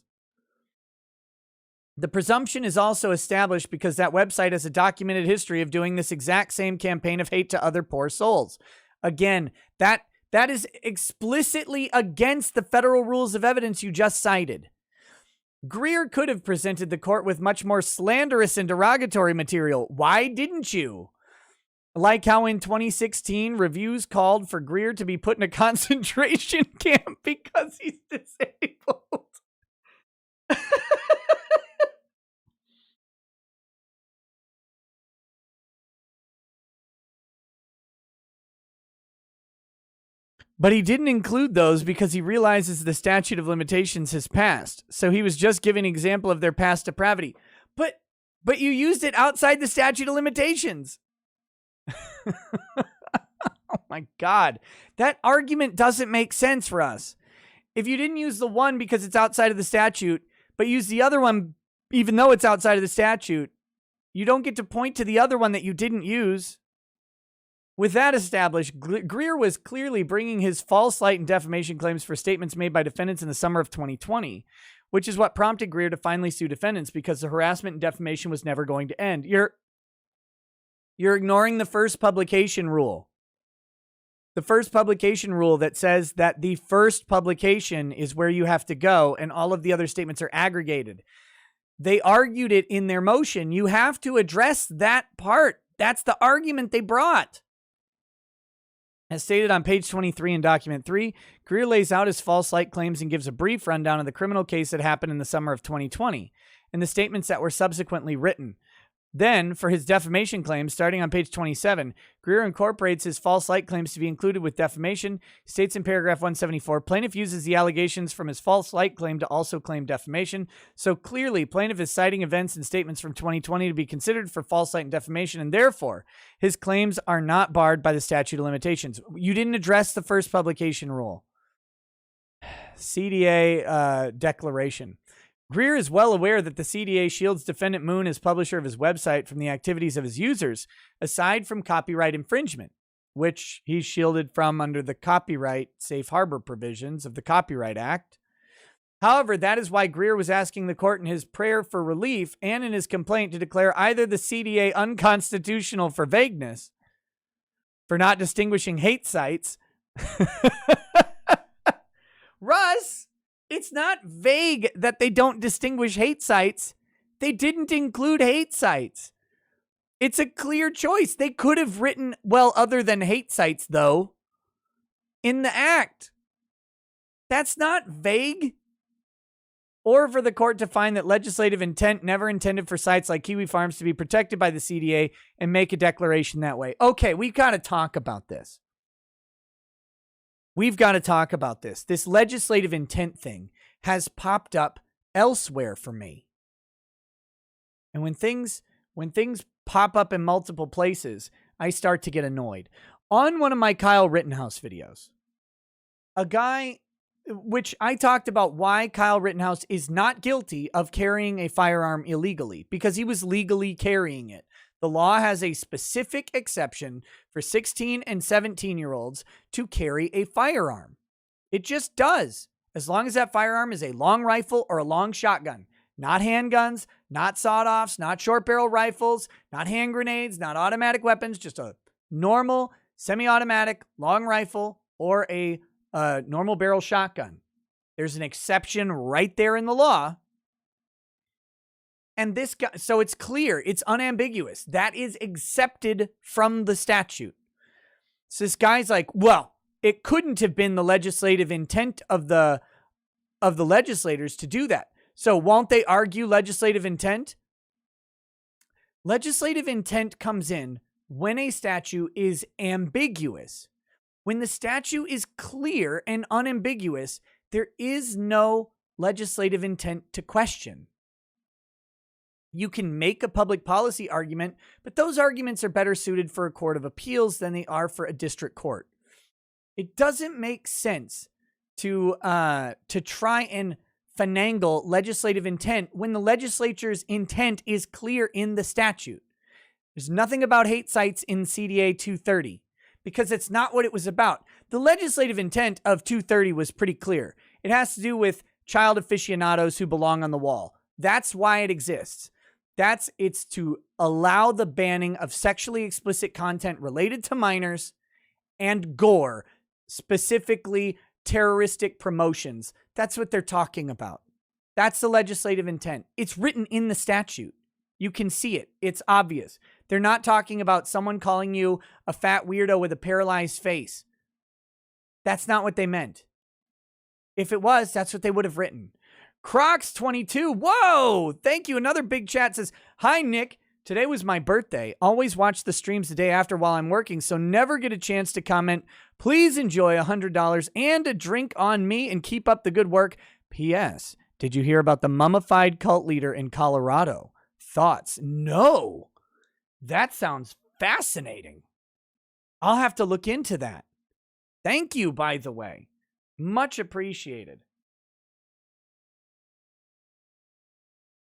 The presumption is also established because that website has a documented history of doing this exact same campaign of hate to other poor souls. Again, that is explicitly against the federal rules of evidence you just cited. Greer could have presented the court with much more slanderous and derogatory material. Why didn't you? Like how in 2016, reviews called for Greer to be put in a concentration camp because he's disabled. But he didn't include those because he realizes the statute of limitations has passed. So he was just giving an example of their past depravity. But you used it outside the statute of limitations. Oh my God. That argument doesn't make sense for us. If you didn't use the one because it's outside of the statute, but use the other one even though it's outside of the statute, you don't get to point to the other one that you didn't use. With that established, Greer was clearly bringing his false light and defamation claims for statements made by defendants in the summer of 2020, which is what prompted Greer to finally sue defendants, because the harassment and defamation was never going to end. You're ignoring the first publication rule. The first publication rule that says that the first publication is where you have to go and all of the other statements are aggregated. They argued it in their motion. You have to address that part. That's the argument they brought. As stated on page 23 in document 3, Greer lays out his false light claims and gives a brief rundown of the criminal case that happened in the summer of 2020 and the statements that were subsequently written. Then, for his defamation claims, starting on page 27, Greer incorporates his false light claims to be included with defamation. He states in paragraph 174, plaintiff uses the allegations from his false light claim to also claim defamation. So clearly, plaintiff is citing events and statements from 2020 to be considered for false light and defamation, and therefore, his claims are not barred by the statute of limitations. You didn't address the first publication rule. CDA declaration. Greer is well aware that the CDA shields defendant Moon as publisher of his website from the activities of his users, aside from copyright infringement, which he's shielded from under the copyright safe harbor provisions of the Copyright Act. However, that is why Greer was asking the court in his prayer for relief and in his complaint to declare either the CDA unconstitutional for vagueness, for not distinguishing hate sites. Russ, it's not vague that they don't distinguish hate sites. They didn't include hate sites. It's a clear choice. They could have written, well, other than hate sites, though, in the act. That's not vague. Or for the court to find that legislative intent never intended for sites like Kiwi Farms to be protected by the CDA and make a declaration that way. Okay, we've got to talk about this. We've got to talk about this. This legislative intent thing has popped up elsewhere for me. And when things pop up in multiple places, I start to get annoyed. On one of my Kyle Rittenhouse videos, a guy, which I talked about why Kyle Rittenhouse is not guilty of carrying a firearm illegally, because he was legally carrying it. The law has a specific exception for 16 and 17-year-olds to carry a firearm. It just does, as long as that firearm is a long rifle or a long shotgun. Not handguns, not sawed-offs, not short-barrel rifles, not hand grenades, not automatic weapons, just a normal semi-automatic long rifle or a normal barrel shotgun. There's an exception right there in the law. And this guy, so it's clear, it's unambiguous. That is accepted from the statute. So this guy's like, well, it couldn't have been the legislative intent of the legislators to do that. So won't they argue legislative intent? Legislative intent comes in when a statute is ambiguous. When the statute is clear and unambiguous, there is no legislative intent to question. You can make a public policy argument, but those arguments are better suited for a court of appeals than they are for a district court. It doesn't make sense to try and finagle legislative intent when the legislature's intent is clear in the statute. There's nothing about hate sites in CDA 230 because it's not what it was about. The legislative intent of 230 was pretty clear. It has to do with child aficionados who belong on the wall. That's why it exists. It's to allow the banning of sexually explicit content related to minors and gore, specifically terroristic promotions. That's what they're talking about. That's the legislative intent. It's written in the statute. You can see it. It's obvious. They're not talking about someone calling you a fat weirdo with a paralyzed face. That's not what they meant. If it was, that's what they would have written. Crocs22, whoa! Thank you. Another big chat says, hi, Nick. Today was my birthday. Always watch the streams the day after while I'm working, so never get a chance to comment. Please enjoy $100 and a drink on me and keep up the good work. P.S. Did you hear about the mummified cult leader in Colorado? Thoughts? No. That sounds fascinating. I'll have to look into that. Thank you, by the way. Much appreciated.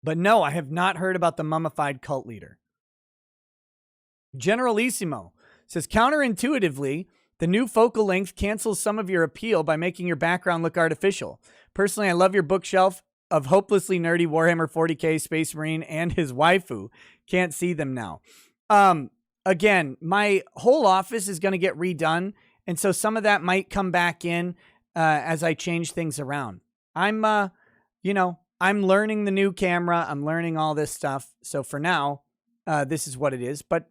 But no, I have not heard about the mummified cult leader. Generalissimo says, counterintuitively, the new focal length cancels some of your appeal by making your background look artificial. Personally, I love your bookshelf of hopelessly nerdy Warhammer 40k, Space Marine, and his waifu. Can't see them now. Again, my whole office is going to get redone, and so some of that might come back in as I change things around. I'm learning the new camera. I'm learning all this stuff. So for now, this is what it is. But,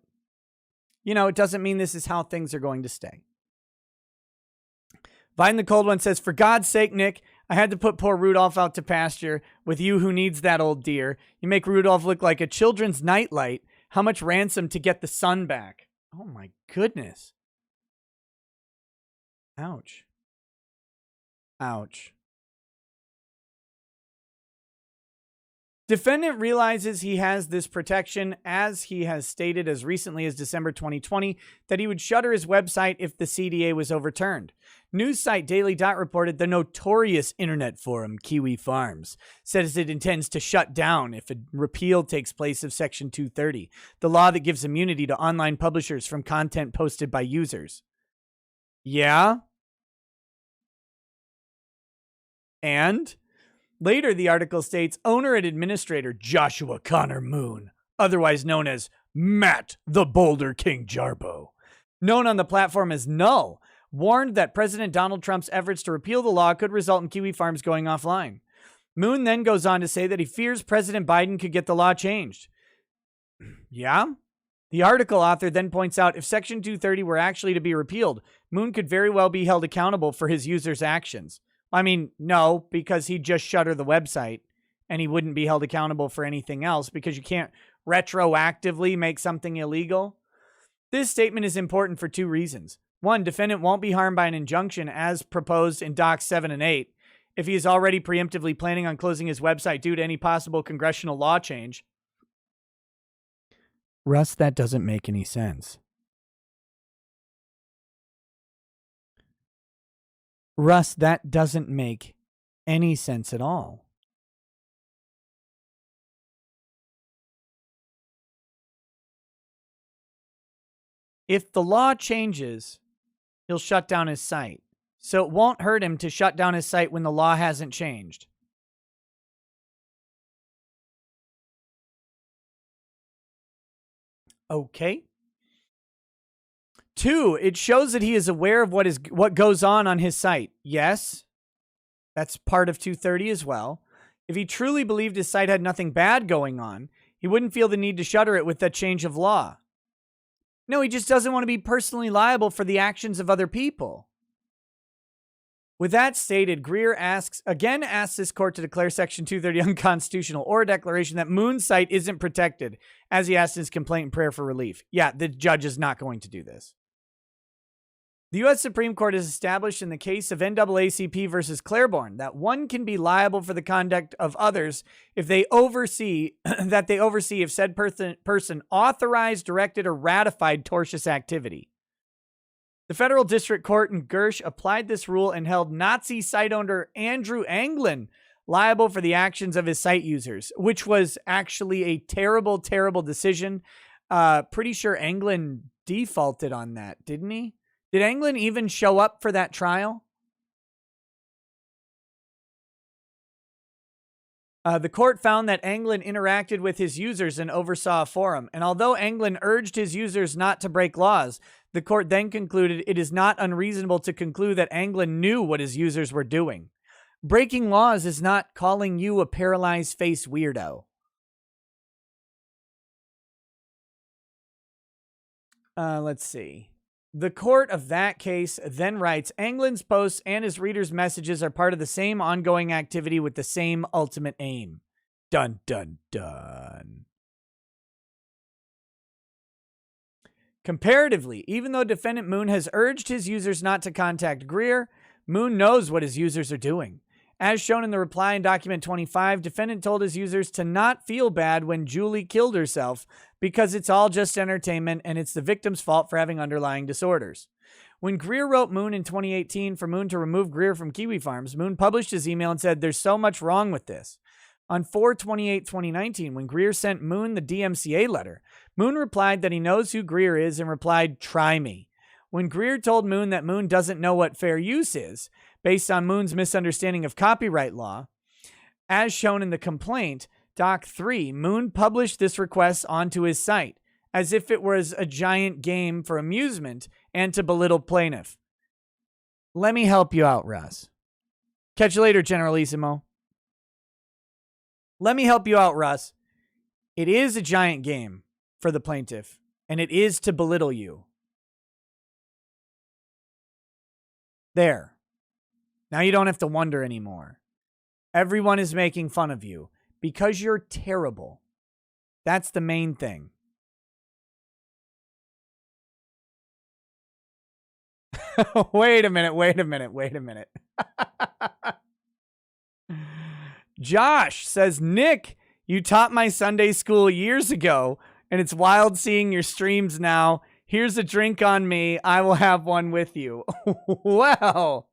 it doesn't mean this is how things are going to stay. Vine the Cold One says, for God's sake, Nick, I had to put poor Rudolph out to pasture with you who needs that old deer. You make Rudolph look like a children's nightlight. How much ransom to get the sun back? Oh, my goodness. Ouch. Ouch. Defendant realizes he has this protection as he has stated as recently as December 2020 that he would shutter his website if the CDA was overturned. News site Daily Dot reported the notorious internet forum Kiwi Farms says it intends to shut down if a repeal takes place of Section 230, the law that gives immunity to online publishers from content posted by users. Yeah? And later, the article states, owner and administrator Joshua Connor Moon, otherwise known as Matt the Boulder King Jarbo, known on the platform as Null, warned that President Donald Trump's efforts to repeal the law could result in Kiwi Farms going offline. Moon then goes on to say that he fears President Biden could get the law changed. Yeah? The article author then points out if Section 230 were actually to be repealed, Moon could very well be held accountable for his users' actions. I mean, no, because he'd just shutter the website and he wouldn't be held accountable for anything else because you can't retroactively make something illegal. This statement is important for two reasons. One, defendant won't be harmed by an injunction as proposed in Docs 7 and 8 if he is already preemptively planning on closing his website due to any possible congressional law change. Russ, that doesn't make any sense. Russ, that doesn't make any sense at all. If the law changes, he'll shut down his site. So it won't hurt him to shut down his site when the law hasn't changed. Okay. 2, it shows that he is aware of what goes on his site. Yes, that's part of 230 as well. If he truly believed his site had nothing bad going on, he wouldn't feel the need to shutter it with that change of law. No, he just doesn't want to be personally liable for the actions of other people. With that stated, Greer asks this court to declare Section 230 unconstitutional or a declaration that Moon's site isn't protected, as he asked in his complaint and prayer for relief. Yeah, the judge is not going to do this. The U.S. Supreme Court has established in the case of NAACP versus Claiborne that one can be liable for the conduct of others if they oversee if said person authorized, directed, or ratified tortious activity. The federal district court in Gersh applied this rule and held Nazi site owner Andrew Anglin liable for the actions of his site users, which was actually a terrible, terrible decision. Pretty sure Anglin defaulted on that, didn't he? Did Anglin even show up for that trial? The court found that Anglin interacted with his users and oversaw a forum. And although Anglin urged his users not to break laws, the court then concluded it is not unreasonable to conclude that Anglin knew what his users were doing. Breaking laws is not calling you a paralyzed face weirdo. Let's see. The court of that case then writes, Anglin's posts and his readers' messages are part of the same ongoing activity with the same ultimate aim. Dun, dun, dun. Comparatively, even though defendant Moon has urged his users not to contact Greer, Moon knows what his users are doing. As shown in the reply in document 25, defendant told his users to not feel bad when Julie killed herself because it's all just entertainment and it's the victim's fault for having underlying disorders. When Greer wrote Moon in 2018 for Moon to remove Greer from Kiwi Farms, Moon published his email and said, there's so much wrong with this. On 4/28/2019, when Greer sent Moon the DMCA letter, Moon replied that he knows who Greer is and replied, try me. When Greer told Moon that Moon doesn't know what fair use is, based on Moon's misunderstanding of copyright law, as shown in the complaint, Doc 3, Moon published this request onto his site, as if it was a giant game for amusement and to belittle plaintiff. Let me help you out, Russ. Catch you later, Generalissimo. Let me help you out, Russ. It is a giant game for the plaintiff, and it is to belittle you. There. Now you don't have to wonder anymore. Everyone is making fun of you because you're terrible. That's the main thing. Wait a minute. Josh says, Nick, you taught my Sunday school years ago, and it's wild seeing your streams now. Here's a drink on me. I will have one with you. Wow.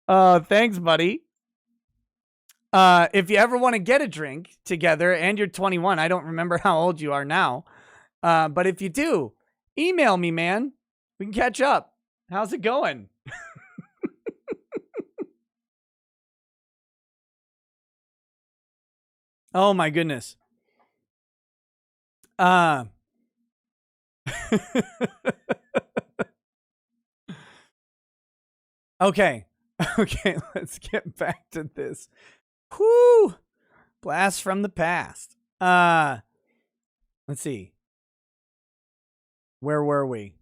Thanks, buddy. If you ever want to get a drink together and you're 21, I don't remember how old you are now. But if you do, email me, man. We can catch up. How's it going? Oh my goodness. Okay, let's get back to this. Whoo! Blast from the past. Let's see. Where were we?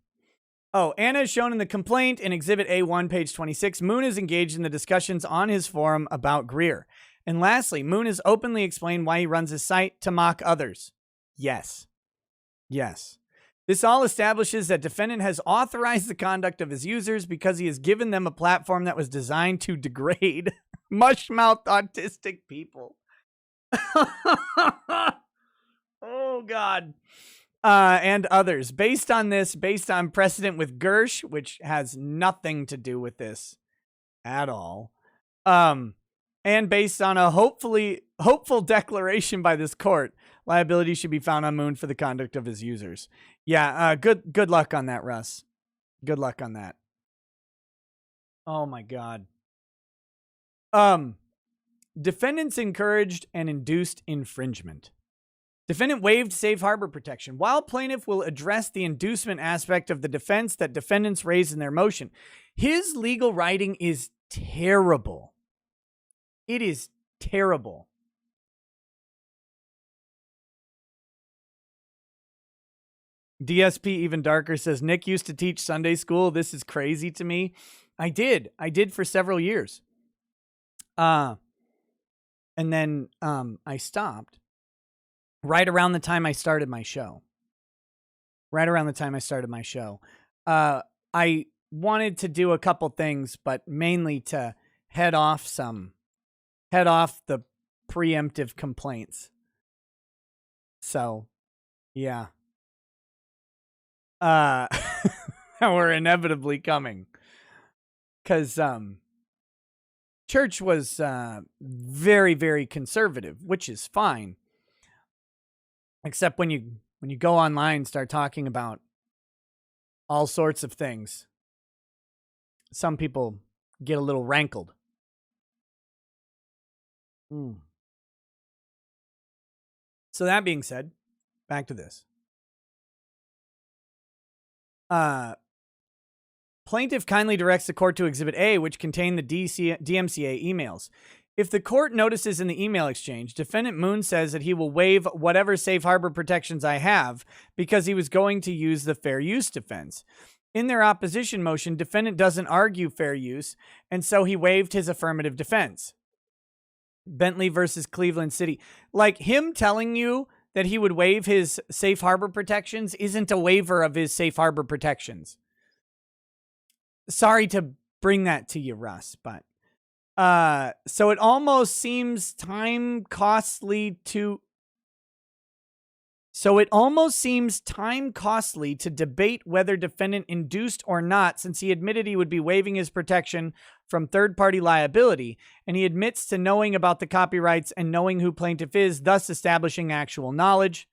Oh, Anna is shown in the complaint in Exhibit A1, page 26. Moon is engaged in the discussions on his forum about Greer. And lastly, Moon has openly explained why he runs his site to mock others. Yes. This all establishes that defendant has authorized the conduct of his users because he has given them a platform that was designed to degrade mush-mouthed autistic people. Oh, God. And others. Based on precedent with Gersh, which has nothing to do with this at all, and based on a hopeful declaration by this court, liability should be found on Moon for the conduct of his users. Yeah, good luck on that, Russ. Good luck on that. Oh my God. Defendants encouraged and induced infringement. Defendant waived safe harbor protection. While plaintiff will address the inducement aspect of the defense that defendants raised in their motion, his legal writing is terrible. It is terrible. DSP Even Darker says, Nick used to teach Sunday school. This is crazy to me. I did for several years. And then I stopped right around the time I started my show. right around the time I started my show. I wanted to do a couple things, but mainly to head off the preemptive complaints. So, yeah. That were inevitably coming. Because church was very, very conservative, which is fine. Except when you go online and start talking about all sorts of things, some people get a little rankled. So that being said, back to this. Plaintiff kindly directs the court to Exhibit A, which contained the DMCA emails. If the court notices in the email exchange, defendant Moon says that he will waive whatever safe harbor protections I have because he was going to use the fair use defense. In their opposition motion, defendant doesn't argue fair use, and so he waived his affirmative defense. Bentley versus Cleveland City. Like, him telling you that he would waive his safe harbor protections isn't a waiver of his safe harbor protections. Sorry to bring that to you, Russ, but so it almost seems time costly to debate whether defendant induced or not, since he admitted he would be waiving his protection from third-party liability, and he admits to knowing about the copyrights and knowing who plaintiff is, thus establishing actual knowledge.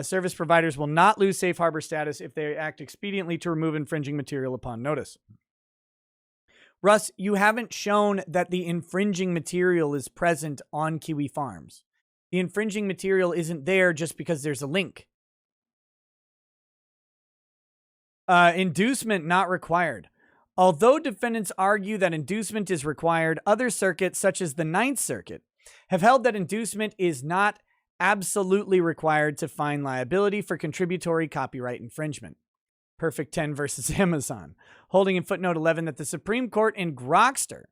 Service providers will not lose safe harbor status if they act expediently to remove infringing material upon notice. Russ, you haven't shown that the infringing material is present on Kiwi Farms. The infringing material isn't there just because there's a link. Inducement not required. Although defendants argue that inducement is required, other circuits, such as the Ninth Circuit, have held that inducement is not absolutely required to find liability for contributory copyright infringement. Perfect 10 versus Amazon, holding in footnote 11 that the Supreme Court in Grokster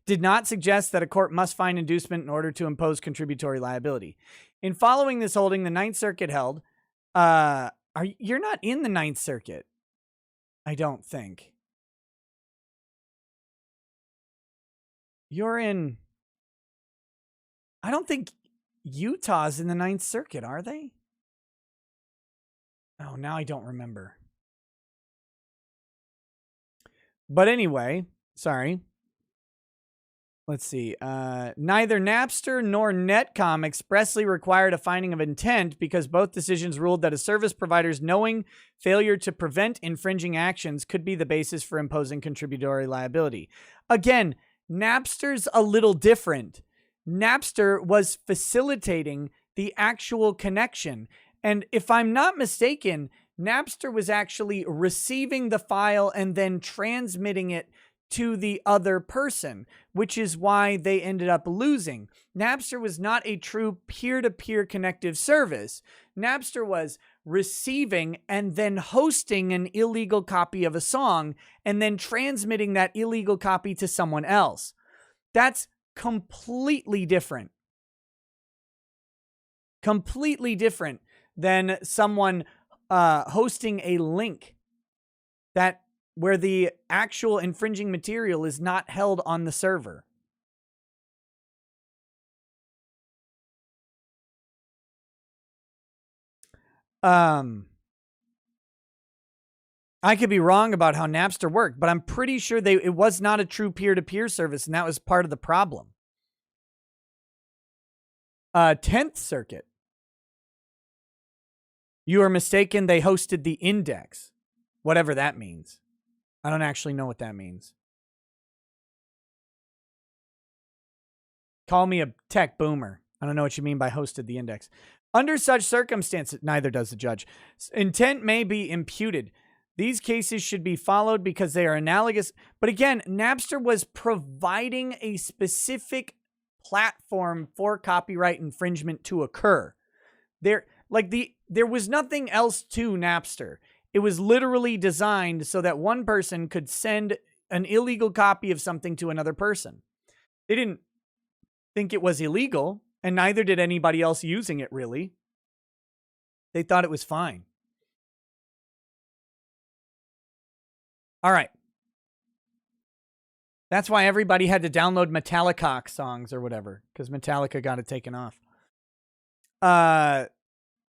did not suggest that a court must find inducement in order to impose contributory liability. In following this holding, the Ninth Circuit held, you're not in the Ninth Circuit, I don't think. You're in, I don't think Utah's in the Ninth Circuit, are they? Oh, now I don't remember. But anyway, sorry. Let's see. Neither Napster nor Netcom expressly required a finding of intent because both decisions ruled that a service provider's knowing failure to prevent infringing actions could be the basis for imposing contributory liability. Again, Napster's a little different. Napster was facilitating the actual connection. And if I'm not mistaken, Napster was actually receiving the file and then transmitting it to the other person, which is why they ended up losing. Napster was not a true peer-to-peer connective service. Napster was receiving and then hosting an illegal copy of a song and then transmitting that illegal copy to someone else. That's completely different. Completely different than someone hosting a link that where the actual infringing material is not held on the server. I could be wrong about how Napster worked, but I'm pretty sure it was not a true peer-to-peer service, and that was part of the problem. 10th Circuit. You are mistaken. They hosted the index, whatever that means. I don't actually know what that means. Call me a tech boomer. I don't know what you mean by hosted the index. Under such circumstances, neither does the judge. Intent may be imputed. These cases should be followed because they are analogous. But again, Napster was providing a specific platform for copyright infringement to occur. There was nothing else to Napster. It was literally designed so that one person could send an illegal copy of something to another person. They didn't think it was illegal, and neither did anybody else using it, really. They thought it was fine. All right. That's why everybody had to download Metallica songs or whatever, because Metallica got it taken off.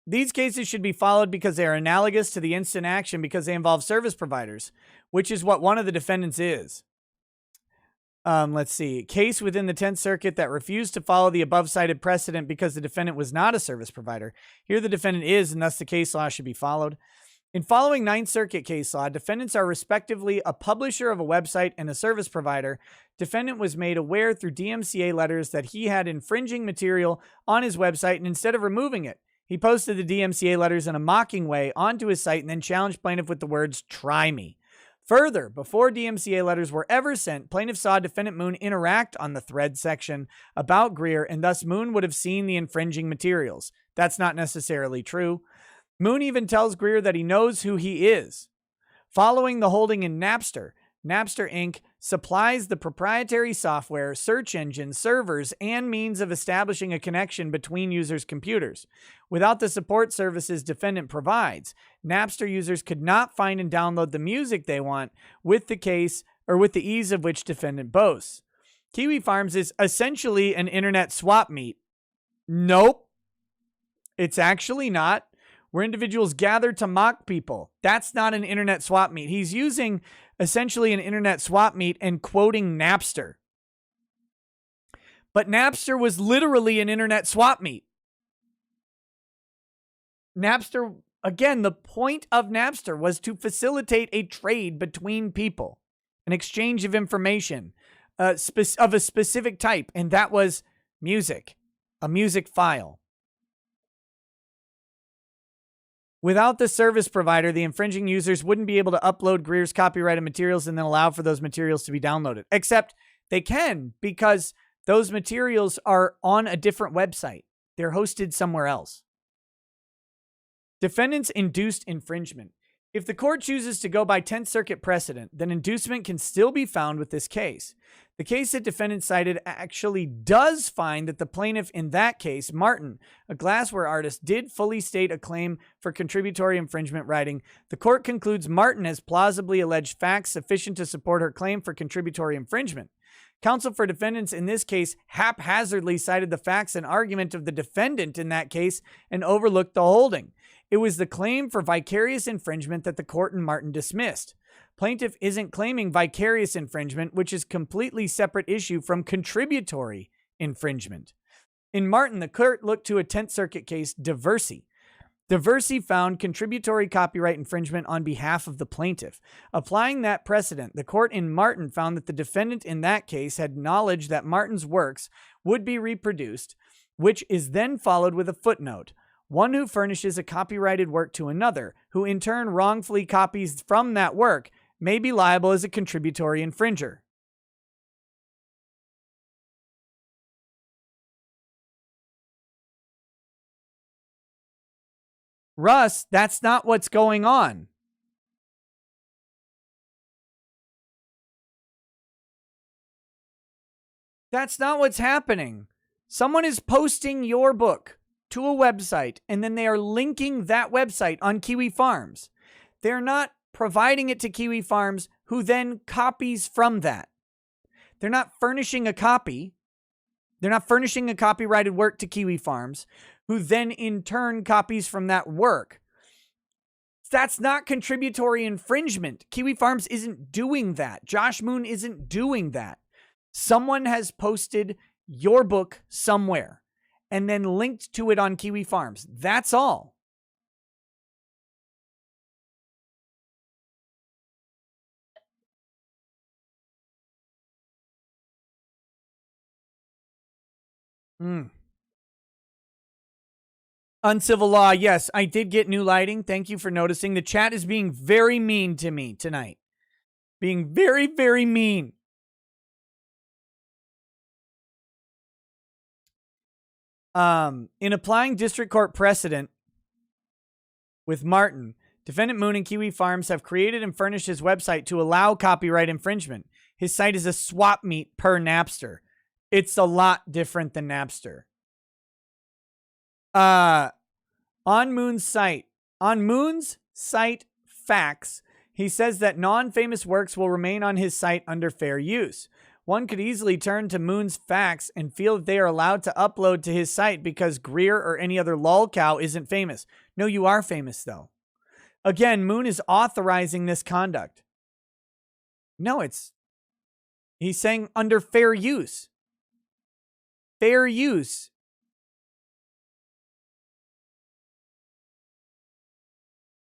These cases should be followed because they are analogous to the instant action because they involve service providers, which is what one of the defendants is. Let's see. Case within the 10th Circuit that refused to follow the above cited precedent because the defendant was not a service provider. Here the defendant is, and thus the case law should be followed. In following 9th Circuit case law, defendants are respectively a publisher of a website and a service provider. Defendant was made aware through DMCA letters that he had infringing material on his website, and instead of removing it, he posted the DMCA letters in a mocking way onto his site and then challenged plaintiff with the words, "Try me." Further, before DMCA letters were ever sent, plaintiff saw defendant Moon interact on the thread section about Greer, and thus Moon would have seen the infringing materials. That's not necessarily true. Moon even tells Greer that he knows who he is. Following the holding in Napster, Napster Inc. supplies the proprietary software, search engine, servers, and means of establishing a connection between users' computers. Without the support services defendant provides, Napster users could not find and download the music they want with the case or with the ease of which defendant boasts. Kiwi Farms is essentially an internet swap meet. Nope. It's actually not. Where individuals gather to mock people. That's not an internet swap meet. He's using essentially an internet swap meet and quoting Napster. But Napster was literally an internet swap meet. Napster, again, the point of Napster was to facilitate a trade between people, an exchange of information of a specific type, and that was music, a music file. Without the service provider, the infringing users wouldn't be able to upload Greer's copyrighted materials and then allow for those materials to be downloaded. Except they can, because those materials are on a different website. They're hosted somewhere else. Defendants induced infringement. If the court chooses to go by 10th Circuit precedent, then inducement can still be found with this case. The case that defendant cited actually does find that the plaintiff in that case, Martin, a glassware artist, did fully state a claim for contributory infringement, writing, "The court concludes Martin has plausibly alleged facts sufficient to support her claim for contributory infringement." Counsel for defendants in this case haphazardly cited the facts and argument of the defendant in that case and overlooked the holding. It was the claim for vicarious infringement that the court in Martin dismissed. Plaintiff isn't claiming vicarious infringement, which is a completely separate issue from contributory infringement. In Martin, the court looked to a 10th Circuit case, Diversi. Diversi found contributory copyright infringement on behalf of the plaintiff. Applying that precedent, the court in Martin found that the defendant in that case had knowledge that Martin's works would be reproduced, which is then followed with a footnote. One who furnishes a copyrighted work to another, who in turn wrongfully copies from that work, may be liable as a contributory infringer. Russ, that's not what's going on. That's not what's happening. Someone is posting your book to a website, and then they are linking that website on Kiwi Farms. They're not providing it to Kiwi Farms, who then copies from that. They're not furnishing a copy. They're not furnishing a copyrighted work to Kiwi Farms, who then in turn copies from that work. That's not contributory infringement. Kiwi Farms isn't doing that. Josh Moon isn't doing that. Someone has posted your book somewhere and then linked to it on Kiwi Farms. That's all. Uncivil law. Yes, I did get new lighting. Thank you for noticing. The chat is being very mean to me tonight. Being very, very mean. In applying district court precedent with Martin, defendant Moon and Kiwi Farms have created and furnished his website to allow copyright infringement. His site is a swap meet per Napster. It's a lot different than Napster. On Moon's site facts, He says that non-famous works will remain on his site under fair use. One could easily turn to Moon's facts and feel that they are allowed to upload to his site because Greer or any other lolcow isn't famous. No, you are famous, though. Again, Moon is authorizing this conduct. No, he's saying under fair use. Fair use.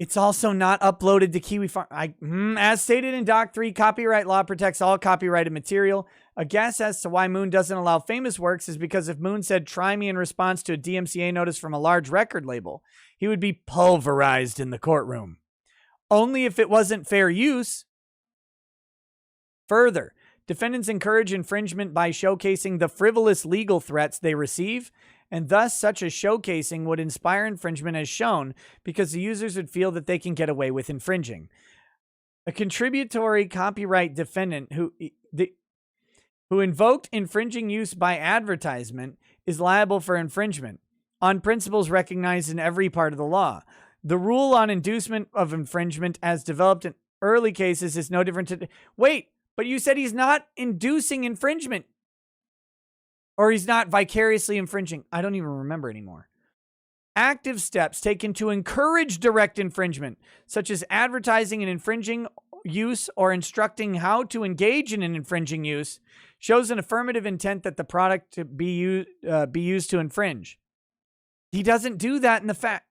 It's also not uploaded to Kiwi Farm. As stated in Doc 3, copyright law protects all copyrighted material. A guess as to why Moon doesn't allow famous works is because if Moon said, "Try me," in response to a DMCA notice from a large record label, he would be pulverized in the courtroom. Only if it wasn't fair use. Further, defendants encourage infringement by showcasing the frivolous legal threats they receive, and thus such a showcasing would inspire infringement as shown because the users would feel that they can get away with infringing. A contributory copyright defendant who invoked infringing use by advertisement is liable for infringement on principles recognized in every part of the law. The rule on inducement of infringement as developed in early cases is no different to... Wait, but you said he's not inducing infringement. Or he's not vicariously infringing. I don't even remember anymore. Active steps taken to encourage direct infringement, such as advertising an infringing use or instructing how to engage in an infringing use, shows an affirmative intent that the product to be used to infringe. He doesn't do that in the fact,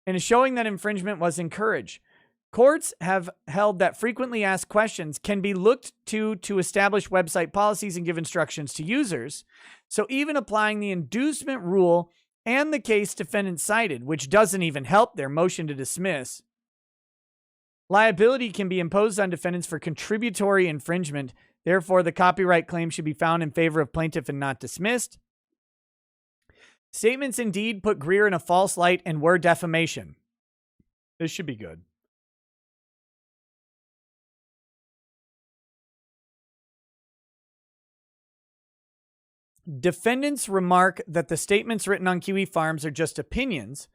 and is showing that infringement was encouraged. Courts have held that frequently asked questions can be looked to establish website policies and give instructions to users. So even applying the inducement rule and the case defendant cited, which doesn't even help their motion to dismiss, liability can be imposed on defendants for contributory infringement. Therefore, the copyright claim should be found in favor of plaintiff and not dismissed. Statements indeed put Greer in a false light and were defamation. This should be good. Defendants remark that the statements written on Kiwi Farms are just opinions.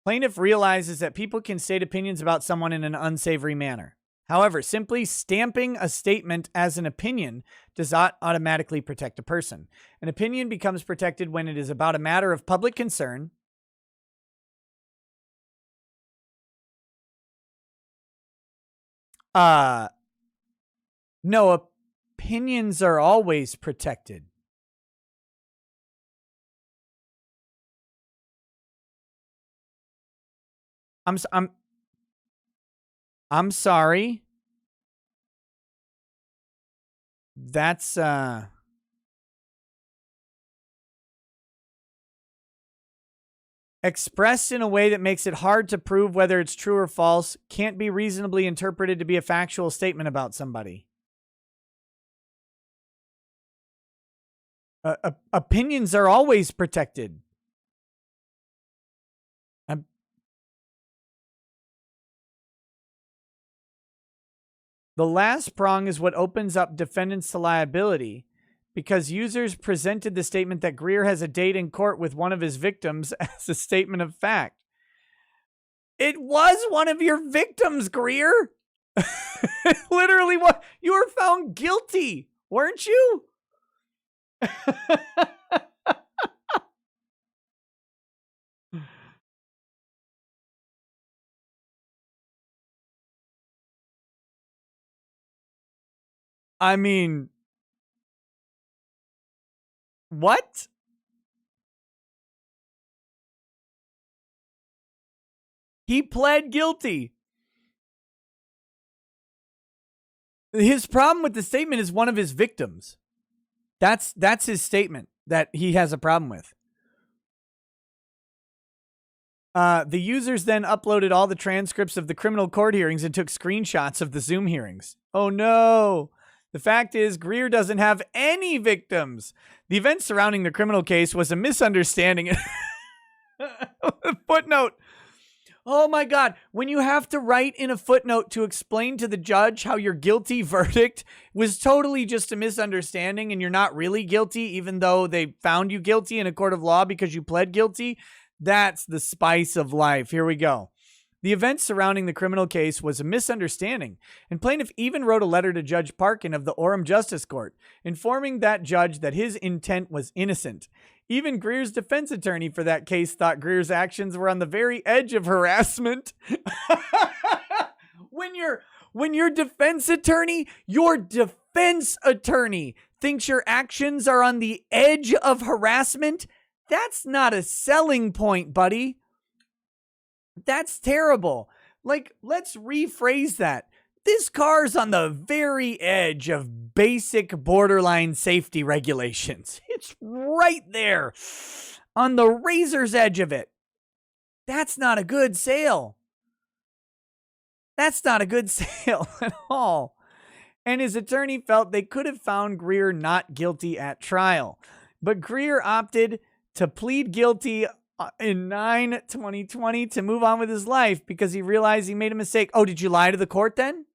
Plaintiff realizes that people can state opinions about someone in an unsavory manner. However, simply stamping a statement as an opinion does not automatically protect a person. An opinion becomes protected when it is about a matter of public concern. No, opinions are always protected. I'm sorry. That's expressed in a way that makes it hard to prove whether it's true or false, can't be reasonably interpreted to be a factual statement about somebody. Opinions are always protected. The last prong is what opens up defendants to liability because users presented the statement that Greer has a date in court with one of his victims as a statement of fact. It was one of your victims, Greer. Literally, what? You were found guilty, weren't you? I mean, what? He pled guilty. His problem with the statement is one of his victims. That's his statement that he has a problem with. The users then uploaded all the transcripts of the criminal court hearings and took screenshots of the Zoom hearings. Oh no. The fact is, Greer doesn't have any victims. The event surrounding the criminal case was a misunderstanding. Footnote. Oh my God. When you have to write in a footnote to explain to the judge how your guilty verdict was totally just a misunderstanding and you're not really guilty, even though they found you guilty in a court of law because you pled guilty, that's the spice of life. Here we go. The events surrounding the criminal case was a misunderstanding, and plaintiff even wrote a letter to Judge Parkin of the Orem Justice Court, informing that judge that his intent was innocent. Even Greer's defense attorney for that case thought Greer's actions were on the very edge of harassment. When your defense attorney thinks your actions are on the edge of harassment, that's not a selling point, buddy. That's terrible. Like, let's rephrase that. This car's on the very edge of basic borderline safety regulations. It's right there on the razor's edge of it. That's not a good sale. That's not a good sale at all. And his attorney felt they could have found Greer not guilty at trial. But Greer opted to plead guilty in 9/2020 to move on with his life because he realized he made a mistake. Oh, did you lie to the court then?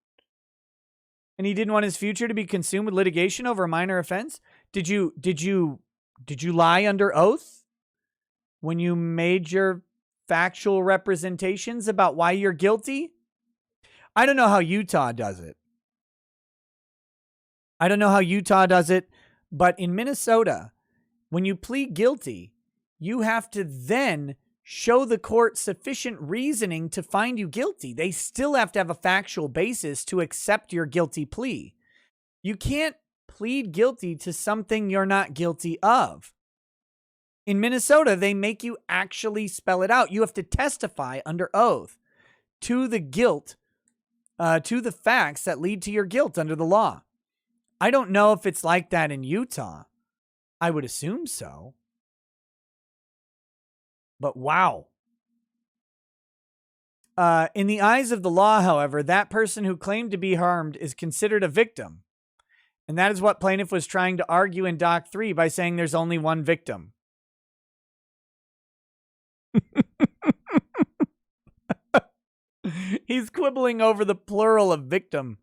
And he didn't want his future to be consumed with litigation over a minor offense? Did you lie under oath when you made your factual representations about why you're guilty? I don't know how Utah does it. But in Minnesota, when you plead guilty, you have to then show the court sufficient reasoning to find you guilty. They still have to have a factual basis to accept your guilty plea. You can't plead guilty to something you're not guilty of. In Minnesota, they make you actually spell it out. You have to testify under oath to the guilt, to the facts that lead to your guilt under the law. I don't know if it's like that in Utah. I would assume so. But wow. In the eyes of the law, however, that person who claimed to be harmed is considered a victim. And that is what plaintiff was trying to argue in Doc 3 by saying there's only one victim. He's quibbling over the plural of victim.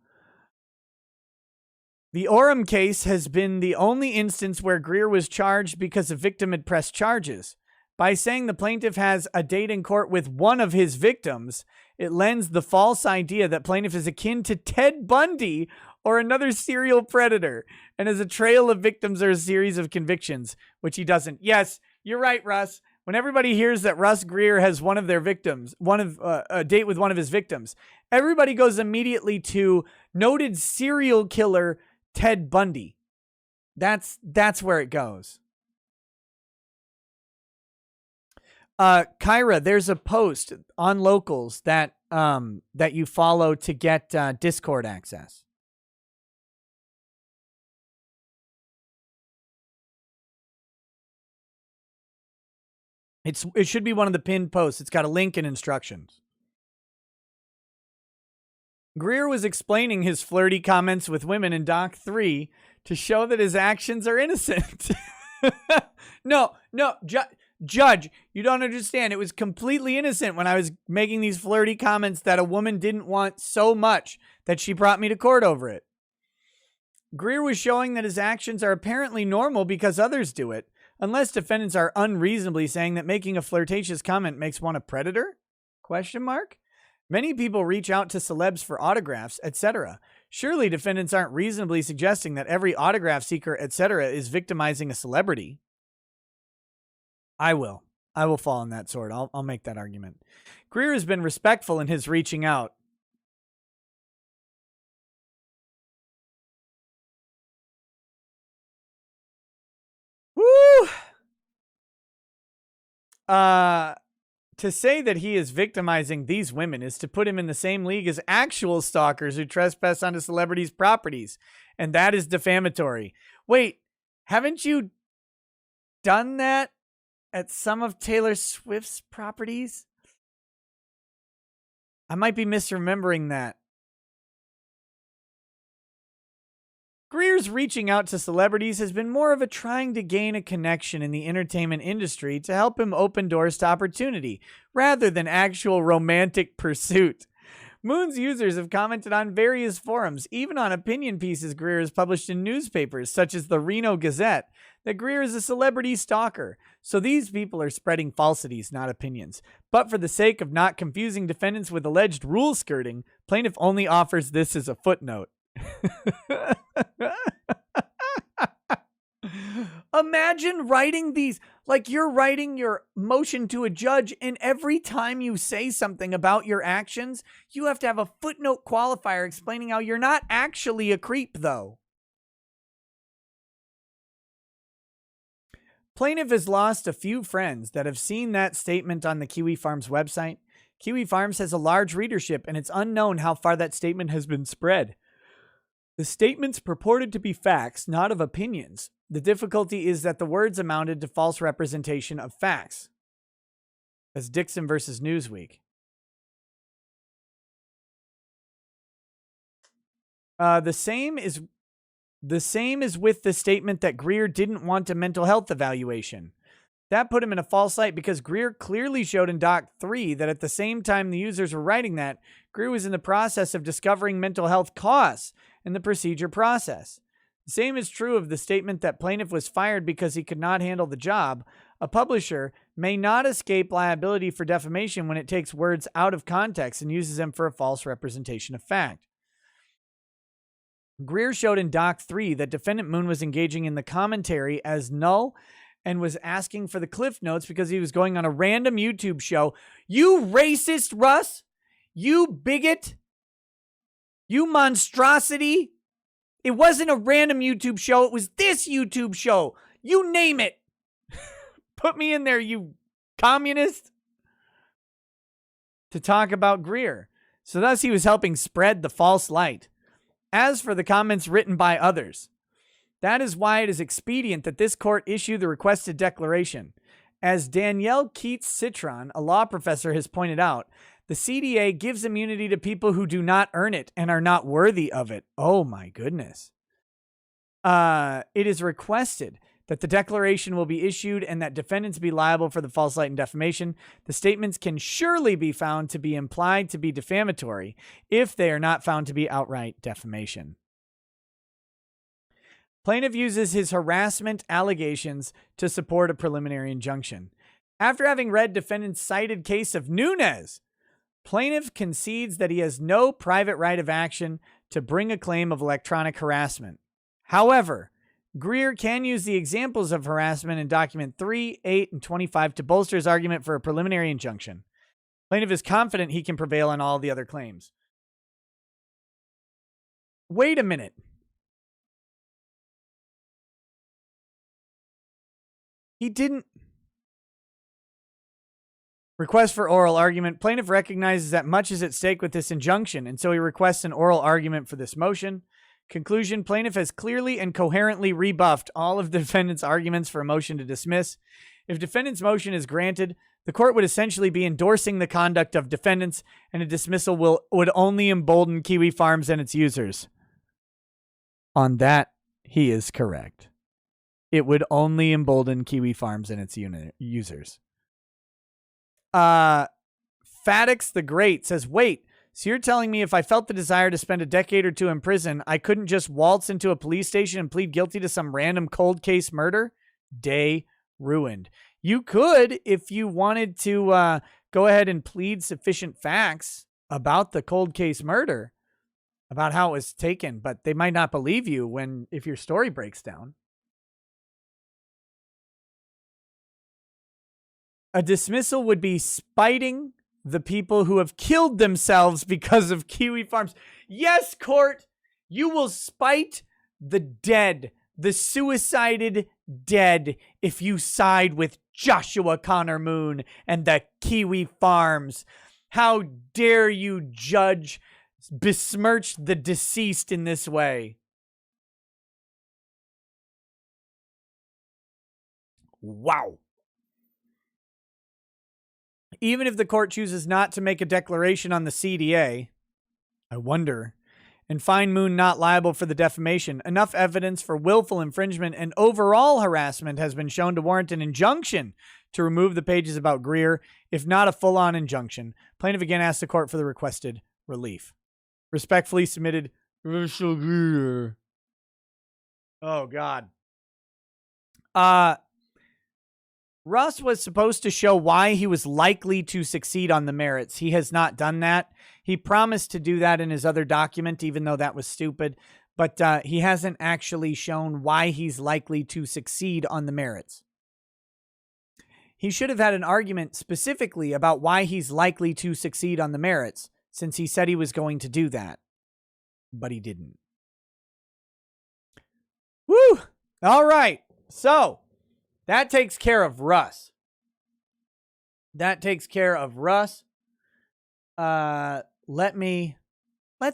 The Orem case has been the only instance where Greer was charged because a victim had pressed charges. By saying the plaintiff has a date in court with one of his victims, it lends the false idea that plaintiff is akin to Ted Bundy or another serial predator and has a trail of victims or a series of convictions, which he doesn't. Yes, you're right, Russ. When everybody hears that Russ Greer has one of their victims, a date with one of his victims, everybody goes immediately to noted serial killer Ted Bundy. That's where it goes. Kyra, there's a post on Locals that you follow to get Discord access. It should be one of the pinned posts. It's got a link and instructions. Greer was explaining his flirty comments with women in Doc 3 to show that his actions are innocent. No, Judge, you don't understand. It was completely innocent when I was making these flirty comments that a woman didn't want so much that she brought me to court over it. Greer was showing that his actions are apparently normal because others do it, unless defendants are unreasonably saying that making a flirtatious comment makes one a predator? ? Many people reach out to celebs for autographs, etc. Surely defendants aren't reasonably suggesting that every autograph seeker, etc. is victimizing a celebrity. I will fall on that sword. I'll make that argument. Greer has been respectful in his reaching out. Woo! To say that he is victimizing these women is to put him in the same league as actual stalkers who trespass onto celebrities' properties, and that is defamatory. Wait, haven't you done that at some of Taylor Swift's properties? I might be misremembering that. Greer's reaching out to celebrities has been more of a trying to gain a connection in the entertainment industry to help him open doors to opportunity, rather than actual romantic pursuit. Moon's users have commented on various forums, even on opinion pieces Greer has published in newspapers, such as the Reno Gazette, that Greer is a celebrity stalker. So these people are spreading falsities, not opinions. But for the sake of not confusing defendants with alleged rule skirting, plaintiff only offers this as a footnote. Imagine writing these, like you're writing your motion to a judge, and every time you say something about your actions, you have to have a footnote qualifier explaining how you're not actually a creep, though. Plaintiff has lost a few friends that have seen that statement on the Kiwi Farms website. Kiwi Farms has a large readership, and it's unknown how far that statement has been spread. The statements purported to be facts, not of opinions. The difficulty is that the words amounted to false representation of facts. As Dixon versus Newsweek. The same is with the statement that Greer didn't want a mental health evaluation. That put him in a false light because Greer clearly showed in Doc 3 that at the same time the users were writing that, Greer was in the process of discovering mental health costs in the procedure process. The same is true of the statement that plaintiff was fired because he could not handle the job. A publisher may not escape liability for defamation when it takes words out of context and uses them for a false representation of fact. Greer showed in Doc 3 that defendant Moon was engaging in the commentary as null and was asking for the cliff notes because he was going on a random YouTube show. You racist, Russ! You bigot! You monstrosity! It wasn't a random YouTube show. It was this YouTube show. You name it. Put me in there, you communist. To talk about Greer. So thus he was helping spread the false light. As for the comments written by others, that is why it is expedient that this court issue the requested declaration. As Danielle Keats-Citron, a law professor, has pointed out, the CDA gives immunity to people who do not earn it and are not worthy of it. Oh my goodness. It is requested that the declaration will be issued and that defendants be liable for the false light and defamation. The statements can surely be found to be implied to be defamatory if they are not found to be outright defamation. Plaintiff uses his harassment allegations to support a preliminary injunction. After having read defendant's cited case of Nunes, plaintiff concedes that he has no private right of action to bring a claim of electronic harassment. However, Greer can use the examples of harassment in document 3, 8, and 25 to bolster his argument for a preliminary injunction. Plaintiff is confident he can prevail on all the other claims. Wait a minute. He didn't. Request for oral argument. Plaintiff recognizes that much is at stake with this injunction, and so he requests an oral argument for this motion. Conclusion, plaintiff has clearly and coherently rebuffed all of the defendant's arguments for a motion to dismiss. If defendant's motion is granted, the court would essentially be endorsing the conduct of defendants, and a dismissal would only embolden Kiwi Farms and its users. On that, he is correct. It would only embolden Kiwi Farms and its users. Fadix the Great says, wait, so you're telling me if I felt the desire to spend a decade or two in prison, I couldn't just waltz into a police station and plead guilty to some random cold case murder? Day ruined. You could if you wanted to go ahead and plead sufficient facts about the cold case murder, about how it was taken, but they might not believe you if your story breaks down. A dismissal would be spiting the people who have killed themselves because of Kiwi Farms. Yes, court, you will spite the dead, the suicided dead, if you side with Joshua Connor Moon and the Kiwi Farms. How dare you, judge, besmirch the deceased in this way? Wow. Even if the court chooses not to make a declaration on the CDA, I wonder, and find Moon not liable for the defamation, enough evidence for willful infringement and overall harassment has been shown to warrant an injunction to remove the pages about Greer, if not a full-on injunction. Plaintiff again asks the court for the requested relief. Respectfully submitted, Russell Greer. Oh, God. Russ was supposed to show why he was likely to succeed on the merits. He has not done that. He promised to do that in his other document, even though that was stupid. But he hasn't actually shown why he's likely to succeed on the merits. He should have had an argument specifically about why he's likely to succeed on the merits, since he said he was going to do that. But he didn't. Woo! All right. So, that takes care of Russ. Let's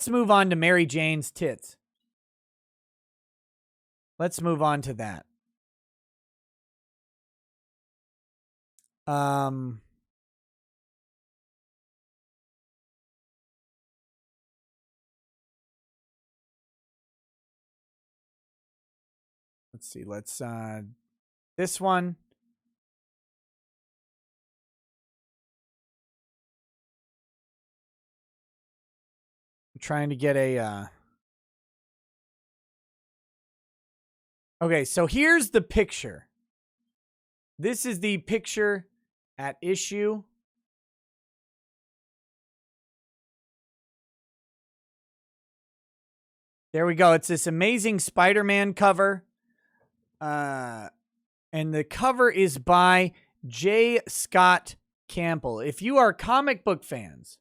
move on to Mary Jane's tits. Let's move on to that. Let's see. This one. I'm trying to get a, okay, so here's the picture. This is the picture at issue. There we go. It's this amazing Spider-Man cover. And the cover is by J. Scott Campbell. If you are comic book fans,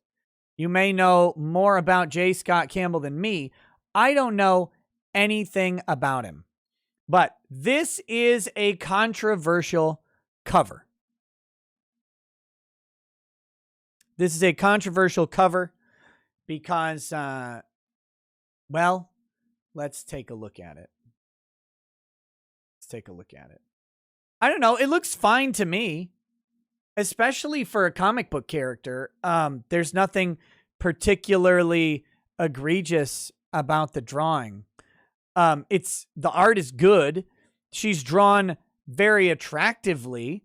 you may know more about J. Scott Campbell than me. I don't know anything about him. But this is a controversial cover. This is a controversial cover because, well, let's take a look at it. I don't know. It looks fine to me, especially for a comic book character. There's nothing particularly egregious about the drawing. The art is good. She's drawn very attractively.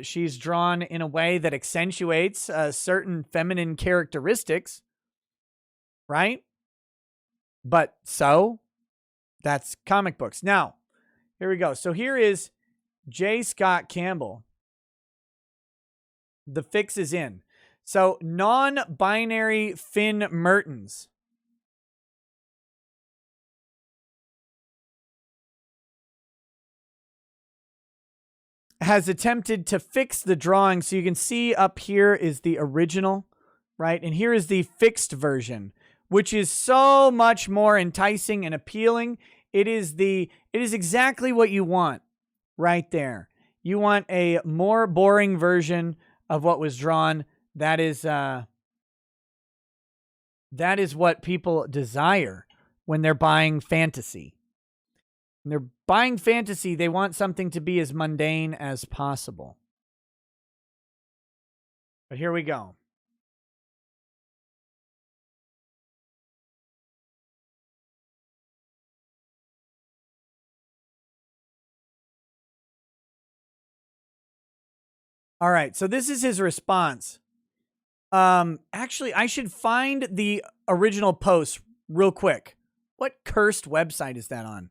She's drawn in a way that accentuates certain feminine characteristics, right? But so that's comic books. Now, here we go. So here is J. Scott Campbell. The fix is in. So non-binary Finn Mertens has attempted to fix the drawing. So you can see up here is the original, right? And here is the fixed version, which is so much more enticing and appealing. It is exactly what you want right there. You want a more boring version of what was drawn. That is what people desire when they're buying fantasy. When they're buying fantasy, they want something to be as mundane as possible. But here we go. All right, so this is his response. Actually, I should find the original post real quick. What cursed website is that on?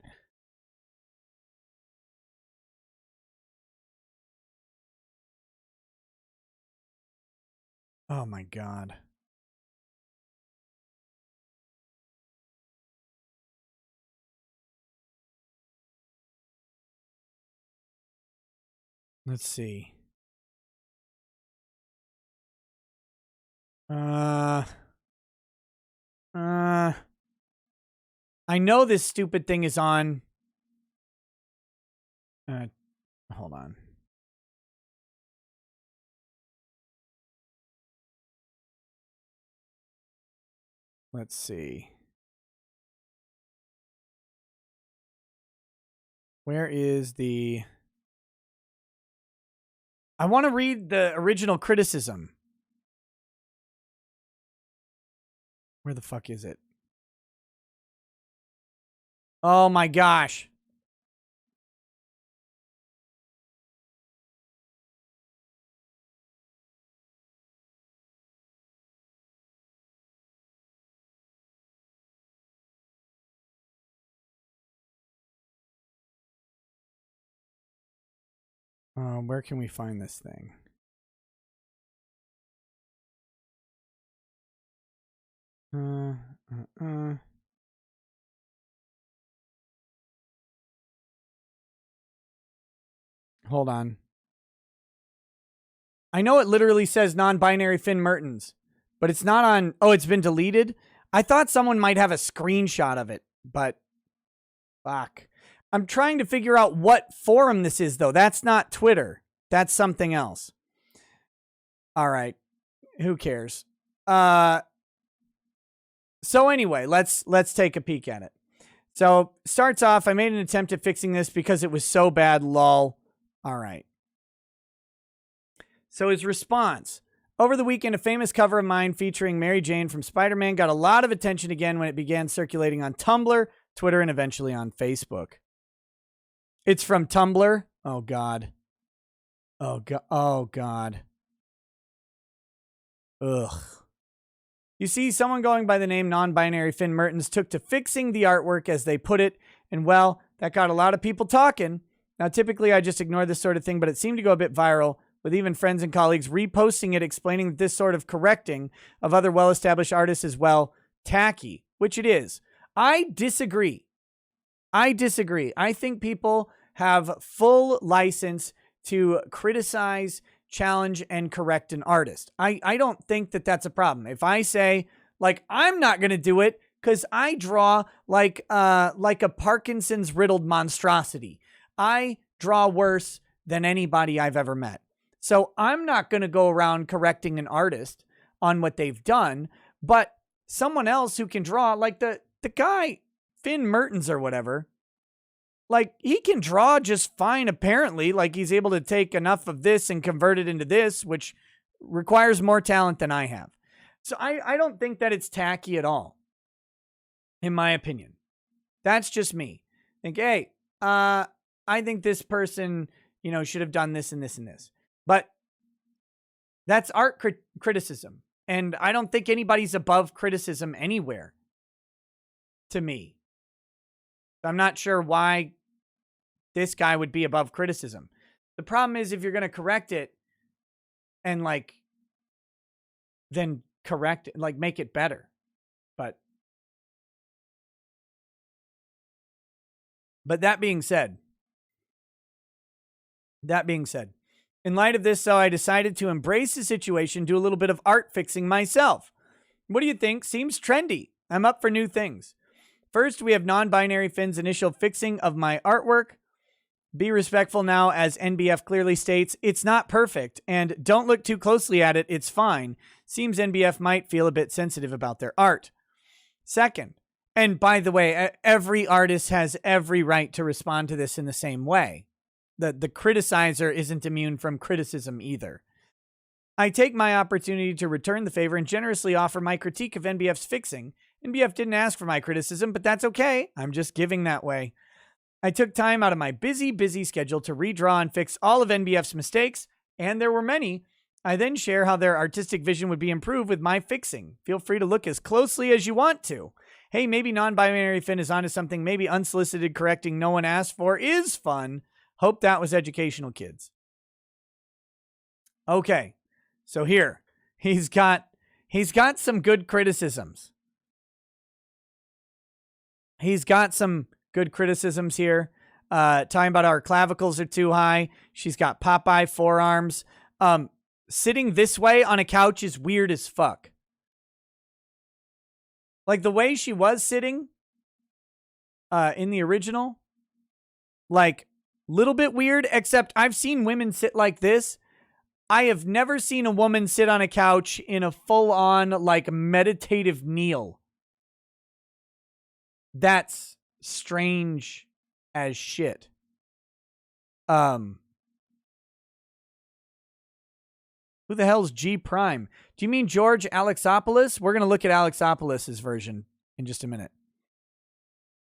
Oh my God. Let's see. I know this stupid thing is on. Hold on. Let's see. Where is the... I want to read the original criticism. Where the fuck is it? Oh my gosh. Where can we find this thing? Hold on. I know it literally says non-binary Finn Mertens, but it's not on. Oh, it's been deleted. I thought someone might have a screenshot of it, but fuck. I'm trying to figure out what forum this is, though. That's not Twitter. That's something else. All right. Who cares? So anyway, let's take a peek at it. So starts off, I made an attempt at fixing this because it was so bad, lol. All right. So his response. Over the weekend, a famous cover of mine featuring Mary Jane from Spider-Man got a lot of attention again when it began circulating on Tumblr, Twitter, and eventually on Facebook. It's from Tumblr. Oh, God. Oh, God. Oh, God. Ugh. You see, someone going by the name non-binary Finn Mertens took to fixing the artwork, as they put it, and well, that got a lot of people talking. Now, typically, I just ignore this sort of thing, but it seemed to go a bit viral, with even friends and colleagues reposting it, explaining that this sort of correcting of other well-established artists is, well, tacky, which it is. I disagree. I think people have full license to criticize, challenge, and correct an artist. I don't think that that's a problem. If I say, like, I'm not going to do it because I draw like a Parkinson's riddled monstrosity. I draw worse than anybody I've ever met. So I'm not going to go around correcting an artist on what they've done, but someone else who can draw, like the guy, Finn Mertens or whatever, like, he can draw just fine, apparently. Like, he's able to take enough of this and convert it into this, which requires more talent than I have. So I don't think that it's tacky at all, in my opinion. That's just me. Think, hey, I think this person, should have done this and this and this. But that's art criticism. And I don't think anybody's above criticism anywhere, to me. I'm not sure why this guy would be above criticism. The problem is, if you're going to correct it and then correct it, make it better. But that being said, in light of this, so I decided to embrace the situation, do a little bit of art fixing myself. What do you think? Seems trendy. I'm up for new things. First, we have non-binary Finn's initial fixing of my artwork. Be respectful now, as NBF clearly states, it's not perfect, and don't look too closely at it, it's fine. Seems NBF might feel a bit sensitive about their art. Second, and by the way, every artist has every right to respond to this in the same way. The criticizer isn't immune from criticism either. I take my opportunity to return the favor and generously offer my critique of NBF's fixing. NBF didn't ask for my criticism, but that's okay. I'm just giving that way. I took time out of my busy schedule to redraw and fix all of NBF's mistakes, and there were many. I then share how their artistic vision would be improved with my fixing. Feel free to look as closely as you want to. Hey, maybe non-binary Finn is onto something. Maybe unsolicited correcting no one asked for is fun. Hope that was educational, kids. Okay, so here, he's got some good criticisms. He's got some good criticisms here. Talking about our clavicles are too high. She's got Popeye forearms. Sitting this way on a couch is weird as fuck. Like, the way she was sitting in the original, little bit weird, except I've seen women sit like this. I have never seen a woman sit on a couch in a full-on, meditative kneel. That's strange as shit. Who the hell's G Prime? Do you mean George Alexopoulos? We're going to look at Alexopoulos' version in just a minute.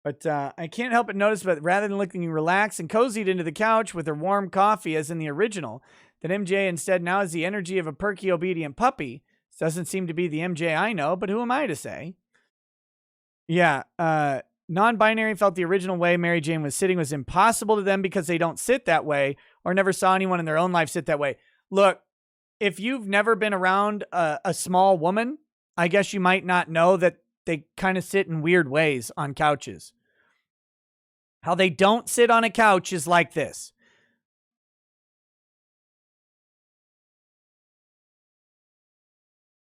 But I can't help but notice, but rather than looking relaxed and cozied into the couch with her warm coffee as in the original, that MJ instead now has the energy of a perky, obedient puppy. This doesn't seem to be the MJ I know, but who am I to say? Yeah, Non-binary felt the original way Mary Jane was sitting was impossible to them because they don't sit that way or never saw anyone in their own life sit that way. Look, if you've never been around a small woman, I guess you might not know that they kind of sit in weird ways on couches. How they don't sit on a couch is like this.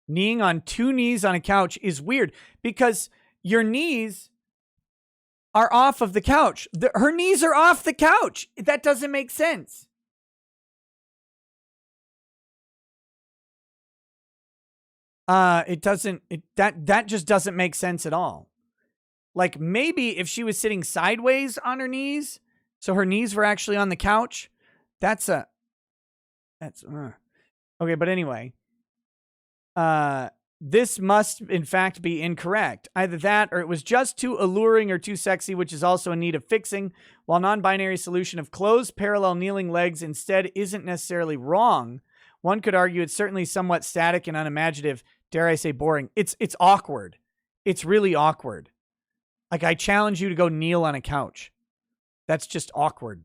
Kneeing on two knees on a couch is weird because your knees are off of the couch. Her knees are off the couch. That doesn't make sense. It doesn't. That just doesn't make sense at all. Like maybe if she was sitting sideways on her knees, so her knees were actually on the couch. That's okay. But anyway, this must in fact be incorrect. Either that, or it was just too alluring or too sexy, which is also in need of fixing. While non-binary solution of closed parallel kneeling legs instead isn't necessarily wrong, one could argue it's certainly somewhat static and unimaginative. Dare I say boring? It's awkward. It's really awkward. Like I challenge you to go kneel on a couch. That's just awkward.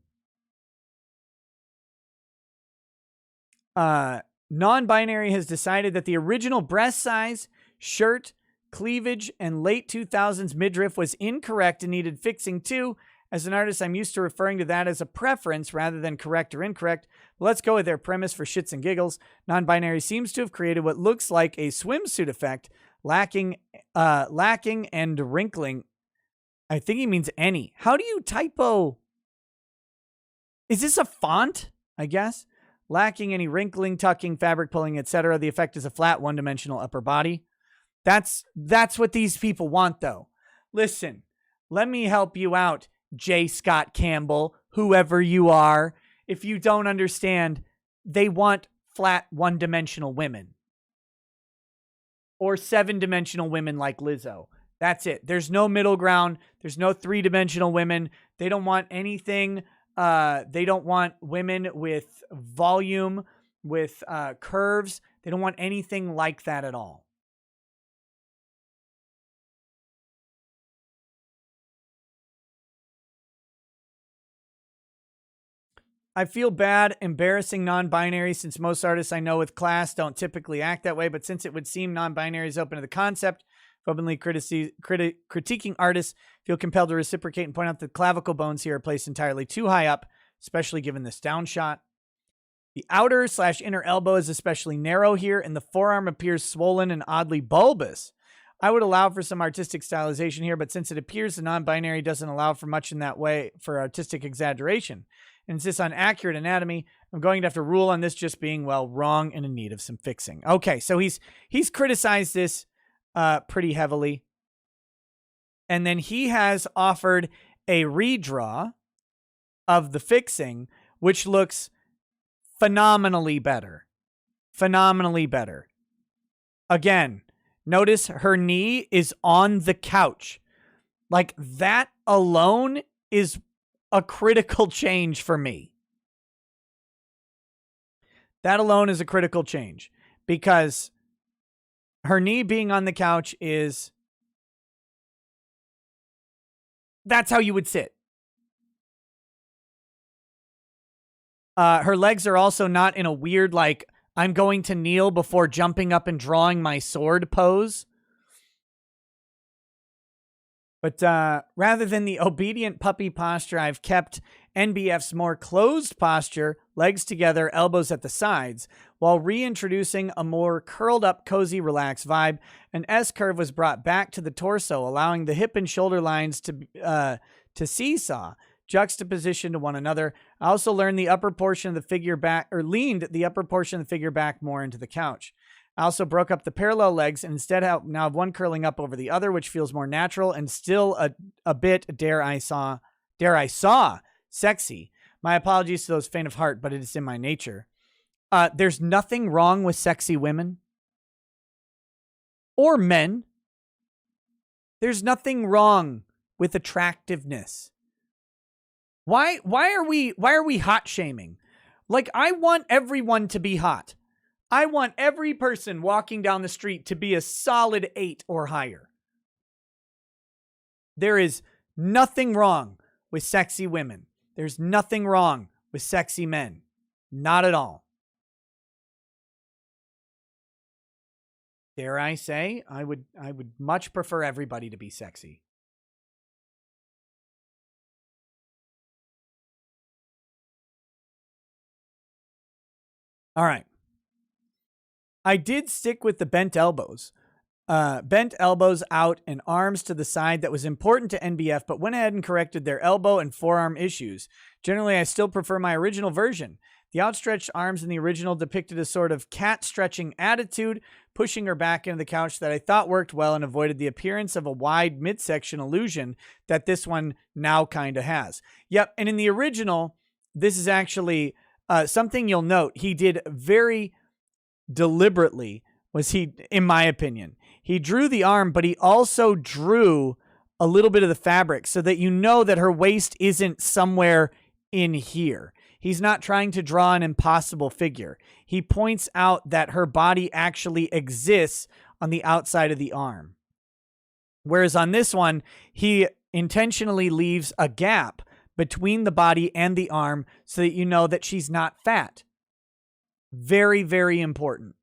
Non-binary has decided that the original breast size, shirt, cleavage, and late 2000s midriff was incorrect and needed fixing too. As an artist, I'm used to referring to that as a preference rather than correct or incorrect. But let's go with their premise for shits and giggles. Non-binary seems to have created what looks like a swimsuit effect, lacking and wrinkling. I think he means any. How do you typo? Is this a font? I guess. Lacking any wrinkling, tucking, fabric pulling, etc. The effect is a flat, one-dimensional upper body. That's what these people want, though. Listen, let me help you out, J. Scott Campbell, whoever you are. If you don't understand, they want flat, one-dimensional women. Or seven-dimensional women like Lizzo. That's it. There's no middle ground. There's no three-dimensional women. They don't want anything. They don't want women with volume, with curves. They don't want anything like that at all. I feel bad embarrassing non-binary since most artists I know with class don't typically act that way, but since it would seem non-binary is open to the concept, openly critiquing artists feel compelled to reciprocate and point out that clavicle bones here are placed entirely too high up, especially given this down shot. The outer/inner elbow is especially narrow here, and the forearm appears swollen and oddly bulbous. I would allow for some artistic stylization here, but since it appears the non-binary doesn't allow for much in that way for artistic exaggeration and insists on accurate anatomy, I'm going to have to rule on this just being, well, wrong and in need of some fixing. Okay, so he's criticized this pretty heavily. And then he has offered a redraw of the fixing, which looks phenomenally better. Phenomenally better. Again, notice her knee is on the couch. Like that alone is a critical change for me. That alone is a critical change because her knee being on the couch is, that's how you would sit. Her legs are also not in a weird, like, I'm going to kneel before jumping up and drawing my sword pose. But rather than the obedient puppy posture, I've kept NBF's more closed posture, legs together, elbows at the sides, while reintroducing a more curled up, cozy, relaxed vibe. An S-curve was brought back to the torso, allowing the hip and shoulder lines to seesaw, juxtaposition to one another. I also leaned the upper portion of the figure back more into the couch. I also broke up the parallel legs and instead now have one curling up over the other, which feels more natural and still a bit, dare I saw, sexy. My apologies to those faint of heart, but it is in my nature. There's nothing wrong with sexy women or men. There's nothing wrong with attractiveness. Why are we hot shaming? Like, I want everyone to be hot. I want every person walking down the street to be a solid 8 or higher. There is nothing wrong with sexy women. There's nothing wrong with sexy men. Not at all. Dare I say, I would much prefer everybody to be sexy. All right. I did stick with the bent elbows. Bent elbows out and arms to the side. That was important to NBF, but went ahead and corrected their elbow and forearm issues. Generally, I still prefer my original version. The outstretched arms in the original depicted a sort of cat stretching attitude, pushing her back into the couch that I thought worked well and avoided the appearance of a wide midsection illusion that this one now kind of has. Yep, and in the original, this is actually something you'll note. He did very deliberately, in my opinion, he drew the arm, but he also drew a little bit of the fabric so that you know that her waist isn't somewhere in here. He's not trying to draw an impossible figure. He points out that her body actually exists on the outside of the arm. Whereas on this one, he intentionally leaves a gap between the body and the arm so that you know that she's not fat. Very, very important.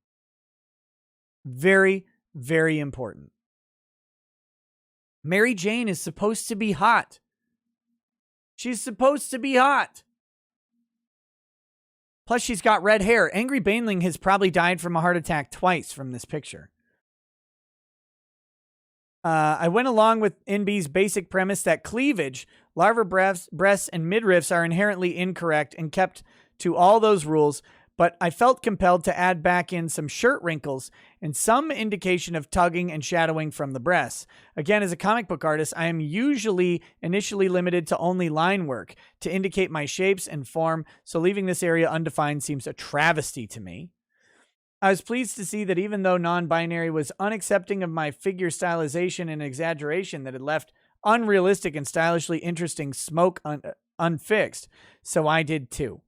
Very, very important. Mary Jane is supposed to be hot. She's supposed to be hot. Plus, she's got red hair. Angry Baneling has probably died from a heart attack twice from this picture. I went along with NB's basic premise that cleavage, larva breasts, and midriffs are inherently incorrect and kept to all those rules, but I felt compelled to add back in some shirt wrinkles and some indication of tugging and shadowing from the breasts. Again, as a comic book artist, I am usually initially limited to only line work to indicate my shapes and form, so leaving this area undefined seems a travesty to me. I was pleased to see that even though non-binary was unaccepting of my figure stylization and exaggeration, that it left unrealistic and stylishly interesting smoke unfixed, so I did too.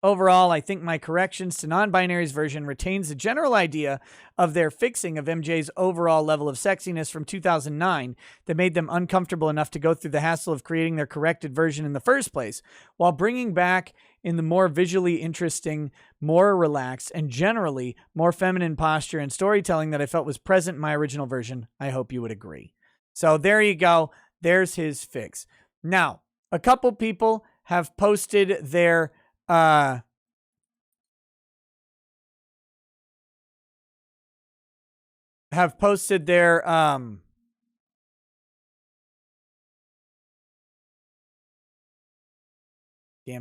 Overall, I think my corrections to non-binary's version retains the general idea of their fixing of MJ's overall level of sexiness from 2009 that made them uncomfortable enough to go through the hassle of creating their corrected version in the first place, while bringing back in the more visually interesting, more relaxed, and generally more feminine posture and storytelling that I felt was present in my original version. I hope you would agree. So there you go. There's his fix. Now, a couple people have posted their damn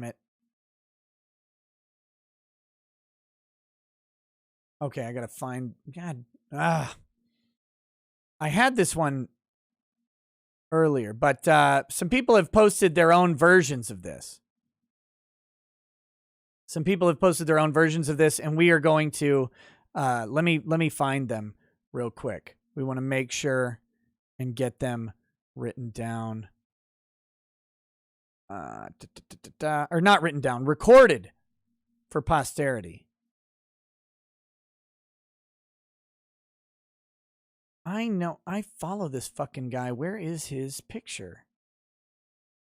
it. Okay, I gotta find, I had this one earlier, but some people have posted their own versions of this. And we are going to, let me find them real quick. We want to make sure and get them written down. Or not written down, recorded for posterity. I know, I follow this fucking guy. Where is his picture?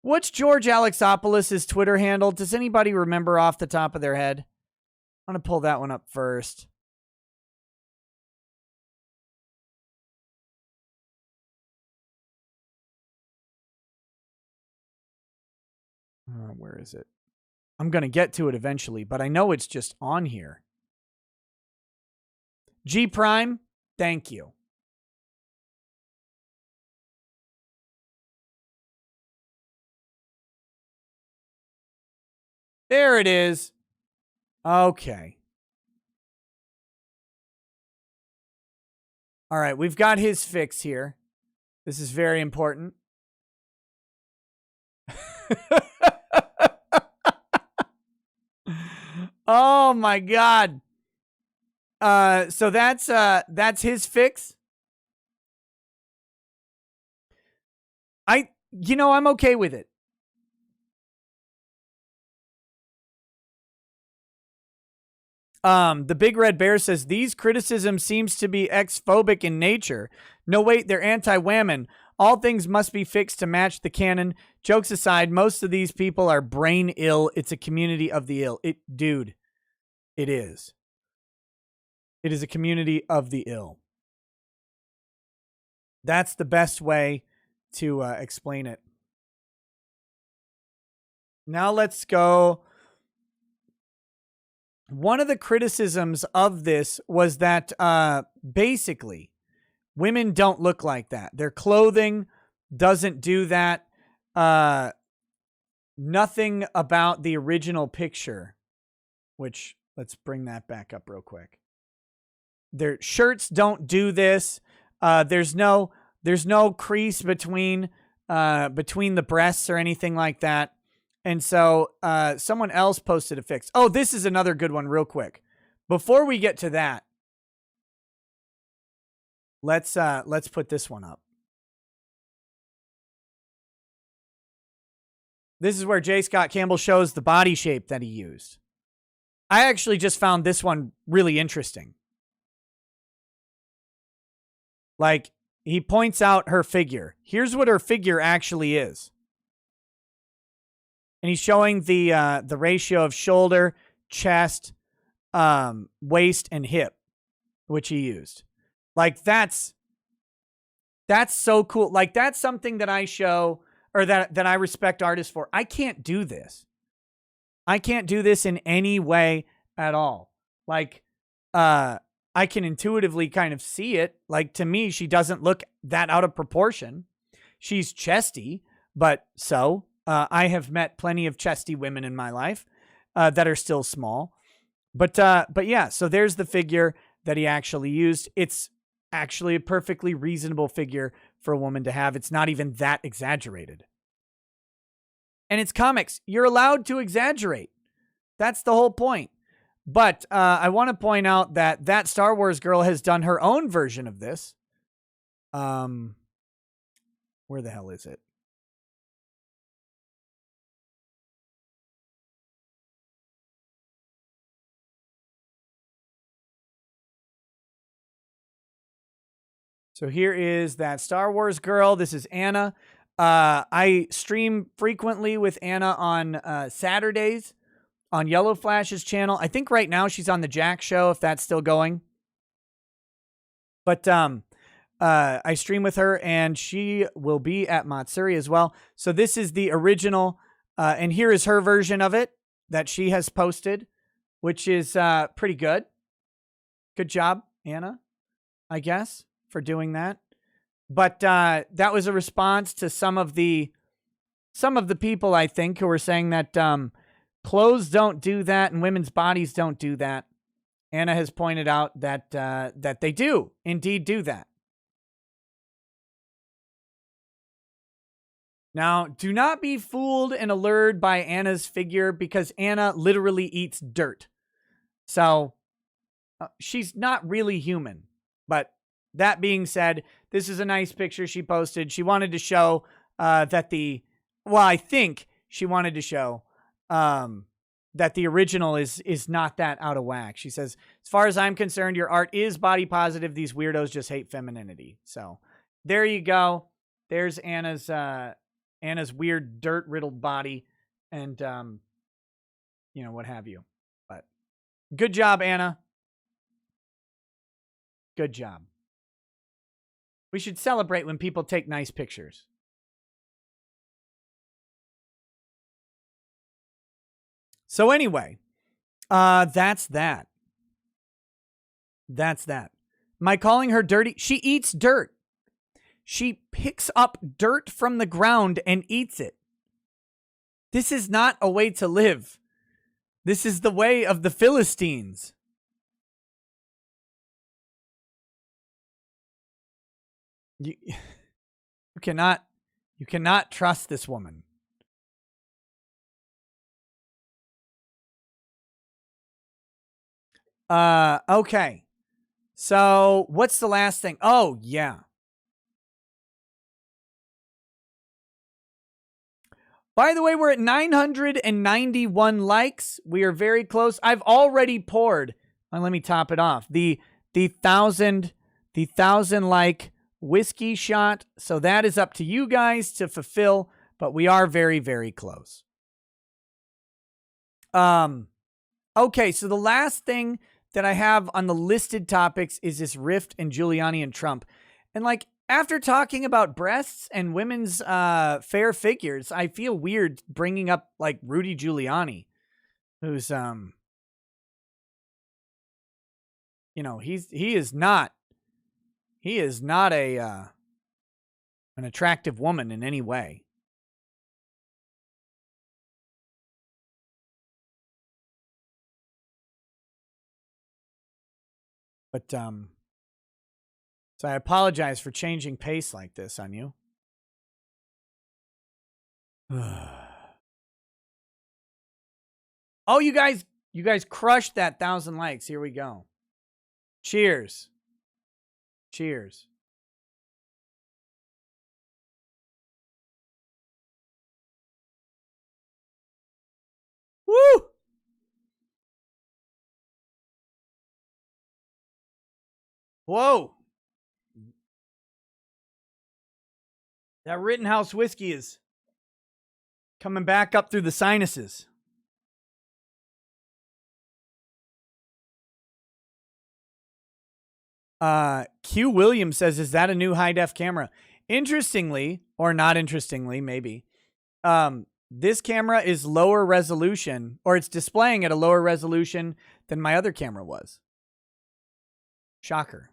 What's George Alexopoulos' Twitter handle? Does anybody remember off the top of their head? I'm going to pull that one up first. Where is it? I'm going to get to it eventually, but I know it's just on here. G Prime, thank you. There it is. Okay. All right, we've got his fix here. This is very important. Oh my God. So that's his fix. I'm okay with it. The Big Red Bear says, these criticisms seems to be ex-phobic in nature. No, wait, they're anti-women. All things must be fixed to match the canon. Jokes aside, most of these people are brain ill. It's a community of the ill. Dude, it is. It is a community of the ill. That's the best way to explain it. Now let's go. One of the criticisms of this was that basically women don't look like that. Their clothing doesn't do that. Nothing about the original picture, which let's bring that back up real quick. Their shirts don't do this. There's no crease between the breasts or anything like that. And so someone else posted a fix. Oh, this is another good one real quick. Before we get to that, let's put this one up. This is where J. Scott Campbell shows the body shape that he used. I actually just found this one really interesting. Like, he points out her figure. Here's what her figure actually is. And he's showing the ratio of shoulder, chest, waist, and hip, which he used. Like, that's so cool. Like, that's something that I show, or that I respect artists for. I can't do this. I can't do this in any way at all. Like, I can intuitively kind of see it. Like, to me, she doesn't look that out of proportion. She's chesty, but so I have met plenty of chesty women in my life that are still small. But yeah, so there's the figure that he actually used. It's actually a perfectly reasonable figure for a woman to have. It's not even that exaggerated. And it's comics. You're allowed to exaggerate. That's the whole point. But I want to point out that Star Wars girl has done her own version of this. Where the hell is it? So here is that Star Wars girl. This is Anna. I stream frequently with Anna on Saturdays on Yellow Flash's channel. I think right now she's on the Jack Show, if that's still going. But I stream with her, and she will be at Matsuri as well. So this is the original, and here is her version of it that she has posted, which is pretty good. Good job, Anna, I guess, for doing that. But that was a response to some of the people, I think, who were saying that clothes don't do that and women's bodies don't do that. Anna has pointed out that that they do indeed do that. Now, do not be fooled and allured by Anna's figure, because Anna literally eats dirt. So she's not really human. But that being said, this is a nice picture she posted. She wanted to show I think she wanted to show that the original is not that out of whack. She says, as far as I'm concerned, your art is body positive. These weirdos just hate femininity. So there you go. There's Anna's weird dirt riddled body and, what have you. But good job, Anna. Good job. We should celebrate when people take nice pictures. So anyway, that's that. That's that. Am I calling her dirty? She eats dirt. She picks up dirt from the ground and eats it. This is not a way to live. This is the way of the Philistines. You cannot trust this woman. Okay. So what's the last thing? Oh, yeah. By the way, we're at 991 likes. We are very close. I've already poured. Let me top it off. The 1,000 like whiskey shot. So that is up to you guys to fulfill, but we are very, very close. Okay, so the last thing that I have on the listed topics is this rift in Giuliani and Trump. And like, after talking about breasts and women's fair figures, I feel weird bringing up like Rudy Giuliani, who's you know, he is not a an attractive woman in any way. But so I apologize for changing pace like this on you. Oh, you guys crushed that 1,000 likes. Here we go. Cheers. Cheers. Woo! Whoa. That Rittenhouse whiskey is coming back up through the sinuses. Q Williams says, is that a new high-def camera? Interestingly, or not interestingly, maybe, this camera is lower resolution, or it's displaying at a lower resolution than my other camera was. Shocker.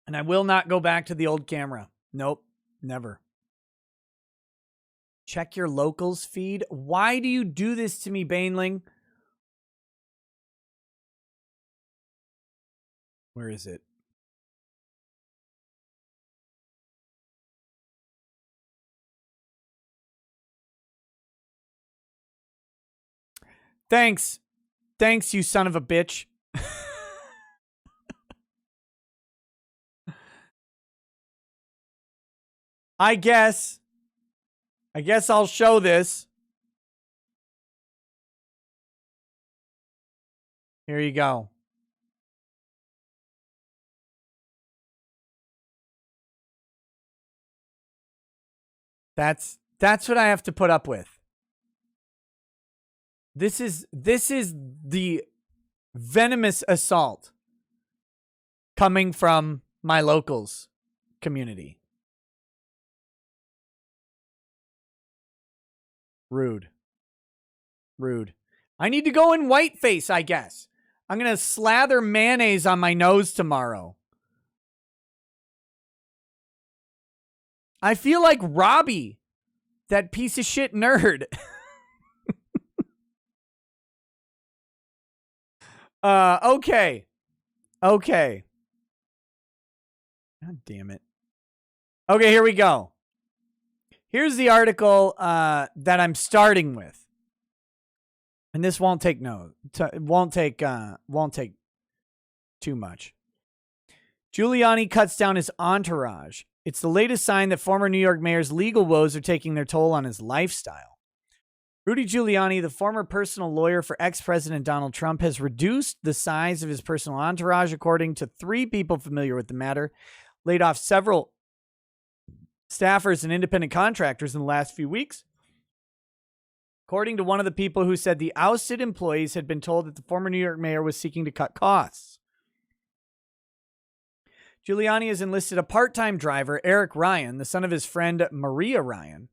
And I will not go back to the old camera. Nope, never. Check your locals feed. Why do you do this to me, Baneling? Where is it? Thanks. Thanks, you son of a bitch. I guess I'll show this. Here you go. That's what I have to put up with. This is the venomous assault coming from my locals community. Rude. I need to go in whiteface, I guess. I'm going to slather mayonnaise on my nose tomorrow. I feel like Robbie, that piece of shit nerd. Okay. God damn it. Okay, here we go. Here's the article that I'm starting with. And this won't take won't take too much. Giuliani cuts down his entourage. It's the latest sign that former New York mayor's legal woes are taking their toll on his lifestyle. Rudy Giuliani, the former personal lawyer for ex-President Donald Trump, has reduced the size of his personal entourage, according to 3 people familiar with the matter, laid off several staffers and independent contractors in the last few weeks. According to one of the people who said the ousted employees had been told that the former New York mayor was seeking to cut costs. Giuliani has enlisted a part-time driver, Eric Ryan, the son of his friend Maria Ryan,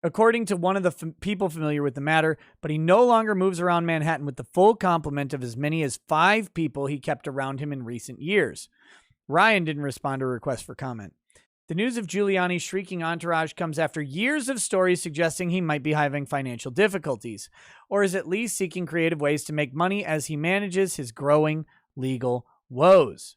according to one of the people familiar with the matter, but he no longer moves around Manhattan with the full complement of as many as 5 people he kept around him in recent years. Ryan didn't respond to a request for comment. The news of Giuliani's shrieking entourage comes after years of stories suggesting he might be having financial difficulties, or is at least seeking creative ways to make money as he manages his growing legal woes.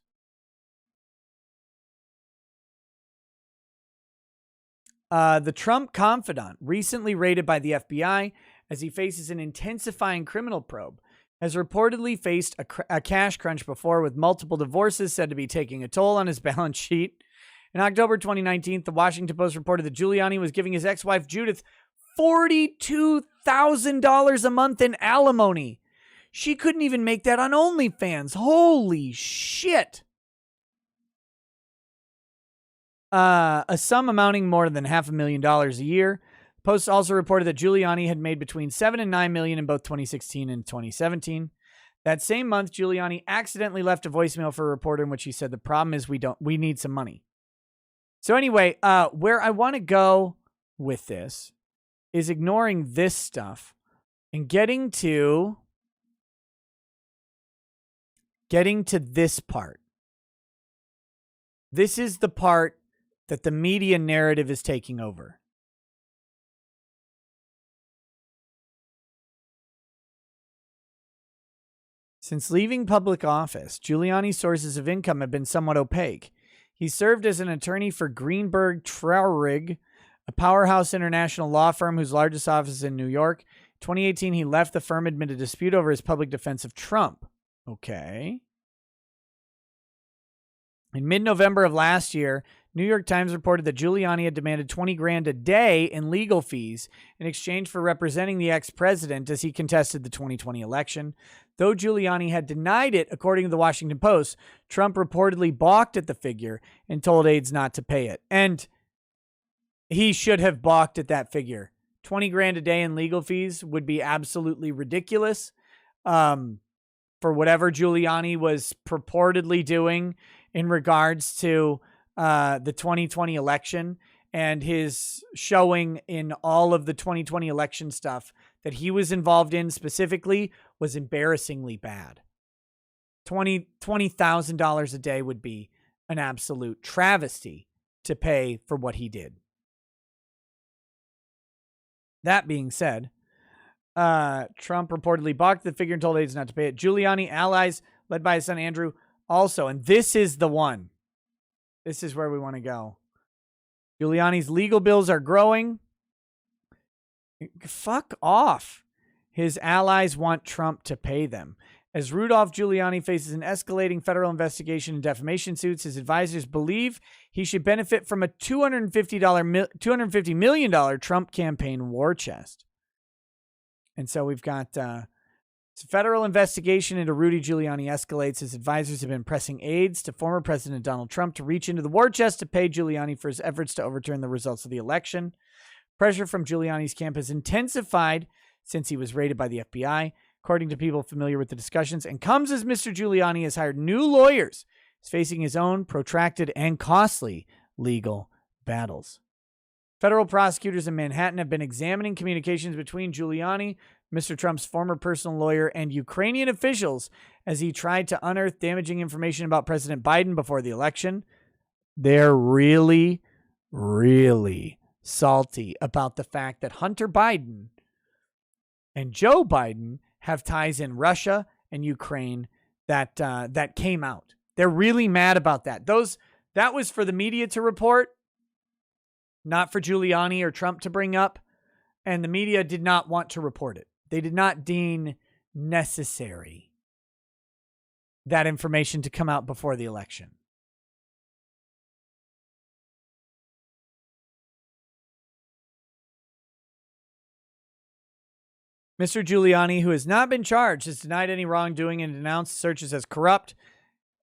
The Trump confidant, recently raided by the FBI as he faces an intensifying criminal probe, has reportedly faced a cash crunch before, with multiple divorces said to be taking a toll on his balance sheet. In October 2019, the Washington Post reported that Giuliani was giving his ex-wife Judith $42,000 a month in alimony. She couldn't even make that on OnlyFans. Holy shit. A sum amounting more than $500,000 a year. Post also reported that Giuliani had made between $7 and $9 million in both 2016 and 2017. That same month, Giuliani accidentally left a voicemail for a reporter in which he said, "The problem is we need some money." So anyway, where I want to go with this is ignoring this stuff and getting to this part. This is the part that the media narrative is taking over. Since leaving public office, Giuliani's sources of income have been somewhat opaque. He served as an attorney for Greenberg Traurig, a powerhouse international law firm whose largest office is in New York. In 2018, he left the firm amid a dispute over his public defense of Trump. Okay. In mid-November of last year, New York Times reported that Giuliani had demanded $20,000 a day in legal fees in exchange for representing the ex-president as he contested the 2020 election. Though Giuliani had denied it, according to the Washington Post, Trump reportedly balked at the figure and told aides not to pay it. And he should have balked at that figure. $20,000 a day in legal fees would be absolutely ridiculous for whatever Giuliani was purportedly doing in regards to the 2020 election and his showing in all of the 2020 election stuff that he was involved in specifically was embarrassingly bad. $20,000 a day would be an absolute travesty to pay for what he did. That being said, Trump reportedly balked the figure and told aides not to pay it. Giuliani allies, led by his son Andrew, also, and this is the one. This is where we want to go. Giuliani's legal bills are growing. Fuck off. His allies want Trump to pay them. As Rudolph Giuliani faces an escalating federal investigation and defamation suits, his advisors believe he should benefit from a $250 million Trump campaign war chest. And so we've got federal investigation into Rudy Giuliani escalates. His advisors have been pressing aides to former President Donald Trump to reach into the war chest to pay Giuliani for his efforts to overturn the results of the election. Pressure from Giuliani's camp has intensified since he was raided by the FBI, according to people familiar with the discussions, and comes as Mr. Giuliani has hired new lawyers. He's facing his own protracted and costly legal battles. Federal prosecutors in Manhattan have been examining communications between Giuliani, Mr. Trump's former personal lawyer, and Ukrainian officials as he tried to unearth damaging information about President Biden before the election. They're really, really salty about the fact that Hunter Biden and Joe Biden have ties in Russia and Ukraine that came out. They're really mad about that. That was for the media to report, not for Giuliani or Trump to bring up, and the media did not want to report it. They did not deem necessary that information to come out before the election. Mr. Giuliani, who has not been charged, has denied any wrongdoing and denounced searches as corrupt.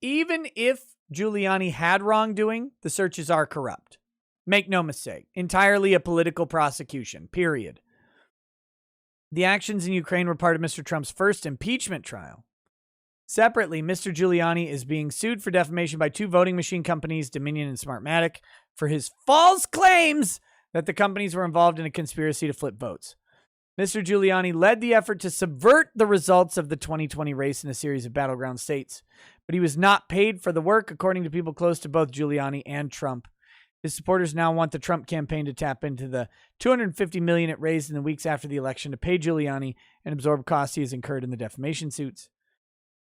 Even if Giuliani had wrongdoing, the searches are corrupt. Make no mistake. Entirely a political prosecution, period. The actions in Ukraine were part of Mr. Trump's first impeachment trial. Separately, Mr. Giuliani is being sued for defamation by two voting machine companies, Dominion and Smartmatic, for his false claims that the companies were involved in a conspiracy to flip votes. Mr. Giuliani led the effort to subvert the results of the 2020 race in a series of battleground states, but he was not paid for the work, according to people close to both Giuliani and Trump. His supporters now want the Trump campaign to tap into the $250 million it raised in the weeks after the election to pay Giuliani and absorb costs he has incurred in the defamation suits.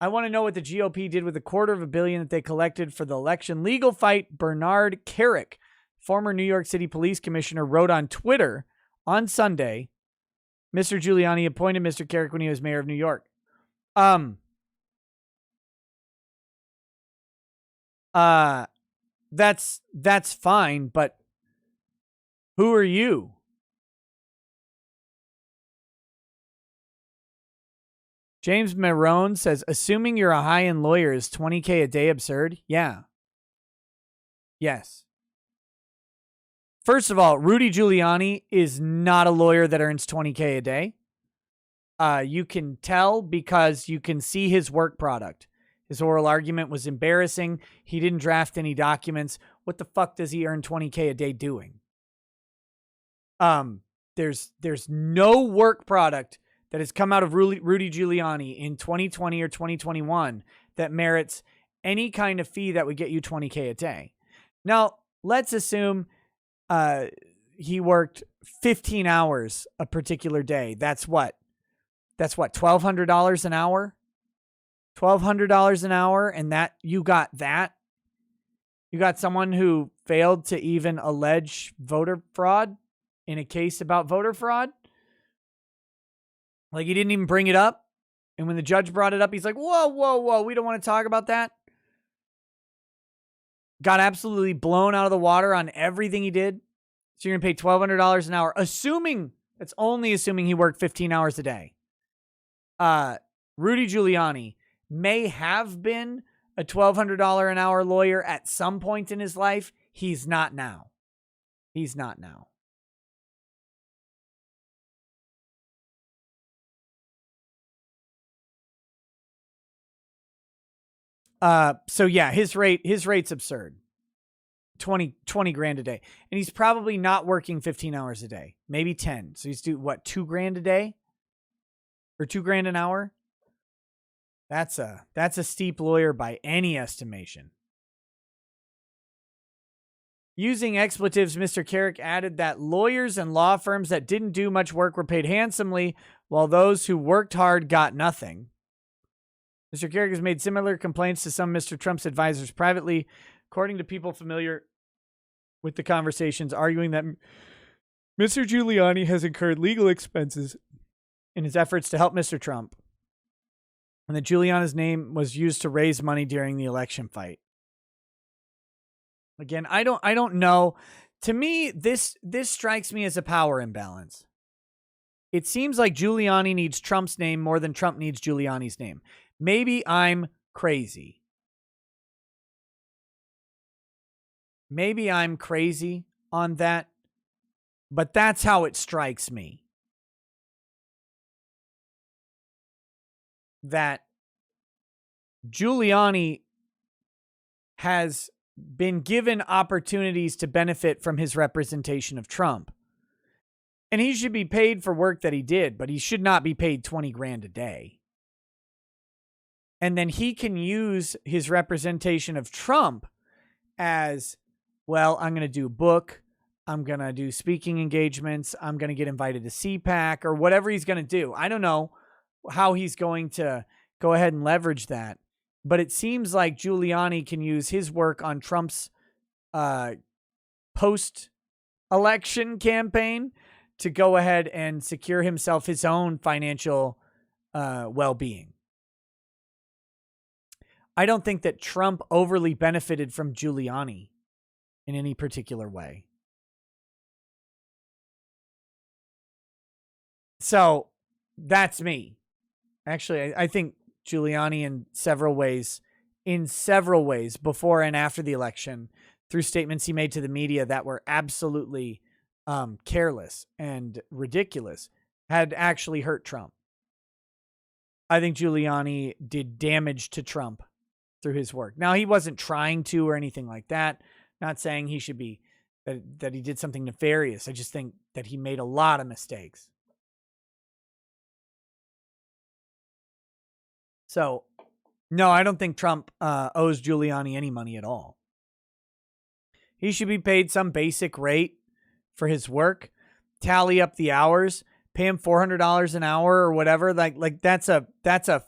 I want to know what the GOP did with the $250 million that they collected for the election legal fight. Bernard Carrick, former New York City Police Commissioner, wrote on Twitter on Sunday, Mr. Giuliani appointed Mr. Carrick when he was mayor of New York. That's fine, but who are you? James Marone says, assuming you're a high-end lawyer, is $20K a day absurd? Yeah. Yes. First of all, Rudy Giuliani is not a lawyer that earns $20K a day. You can tell because you can see his work product. His oral argument was embarrassing. He didn't draft any documents. What the fuck does he earn $20K a day doing? There's no work product that has come out of Rudy Giuliani in 2020 or 2021 that merits any kind of fee that would get you $20K a day. Now, let's assume he worked 15 hours a particular day. That's what, $1,200 an hour? $1,200 an hour, and that. You got someone who failed to even allege voter fraud in a case about voter fraud. Like, he didn't even bring it up. And when the judge brought it up, he's like, whoa, we don't want to talk about that. Got absolutely blown out of the water on everything he did. So you're going to pay $1,200 an hour, that's only assuming he worked 15 hours a day. Rudy Giuliani may have been a $1,200 an hour lawyer at some point in his life. He's not now. So yeah, his rate's absurd. 20 grand a day. And he's probably not working 15 hours a day, maybe 10. So he's $2 grand a day or $2 grand an hour. That's a steep lawyer by any estimation. Using expletives, Mr. Carrick added that lawyers and law firms that didn't do much work were paid handsomely, while those who worked hard got nothing. Mr. Carrick has made similar complaints to some of Mr. Trump's advisors privately, according to people familiar with the conversations, arguing that Mr. Giuliani has incurred legal expenses in his efforts to help Mr. Trump, and that Giuliani's name was used to raise money during the election fight. Again, I don't know. To me, this strikes me as a power imbalance. It seems like Giuliani needs Trump's name more than Trump needs Giuliani's name. Maybe I'm crazy. Maybe I'm crazy on that, but that's how it strikes me. That Giuliani has been given opportunities to benefit from his representation of Trump. And he should be paid for work that he did, but he should not be paid 20 grand a day. And then he can use his representation of Trump as, well, I'm going to do a book. I'm going to do speaking engagements. I'm going to get invited to CPAC or whatever he's going to do. I don't know how he's going to go ahead and leverage that. But it seems like Giuliani can use his work on Trump's post-election campaign to go ahead and secure himself his own financial well-being. I don't think that Trump overly benefited from Giuliani in any particular way. So that's me. Actually, I think Giuliani in several ways, before and after the election, through statements he made to the media that were absolutely careless and ridiculous, had actually hurt Trump. I think Giuliani did damage to Trump through his work. Now, he wasn't trying to or anything like that. Not saying he should be, that he did something nefarious. I just think that he made a lot of mistakes. So, no, I don't think Trump owes Giuliani any money at all. He should be paid some basic rate for his work, tally up the hours, pay him $400 an hour or whatever. Like that's a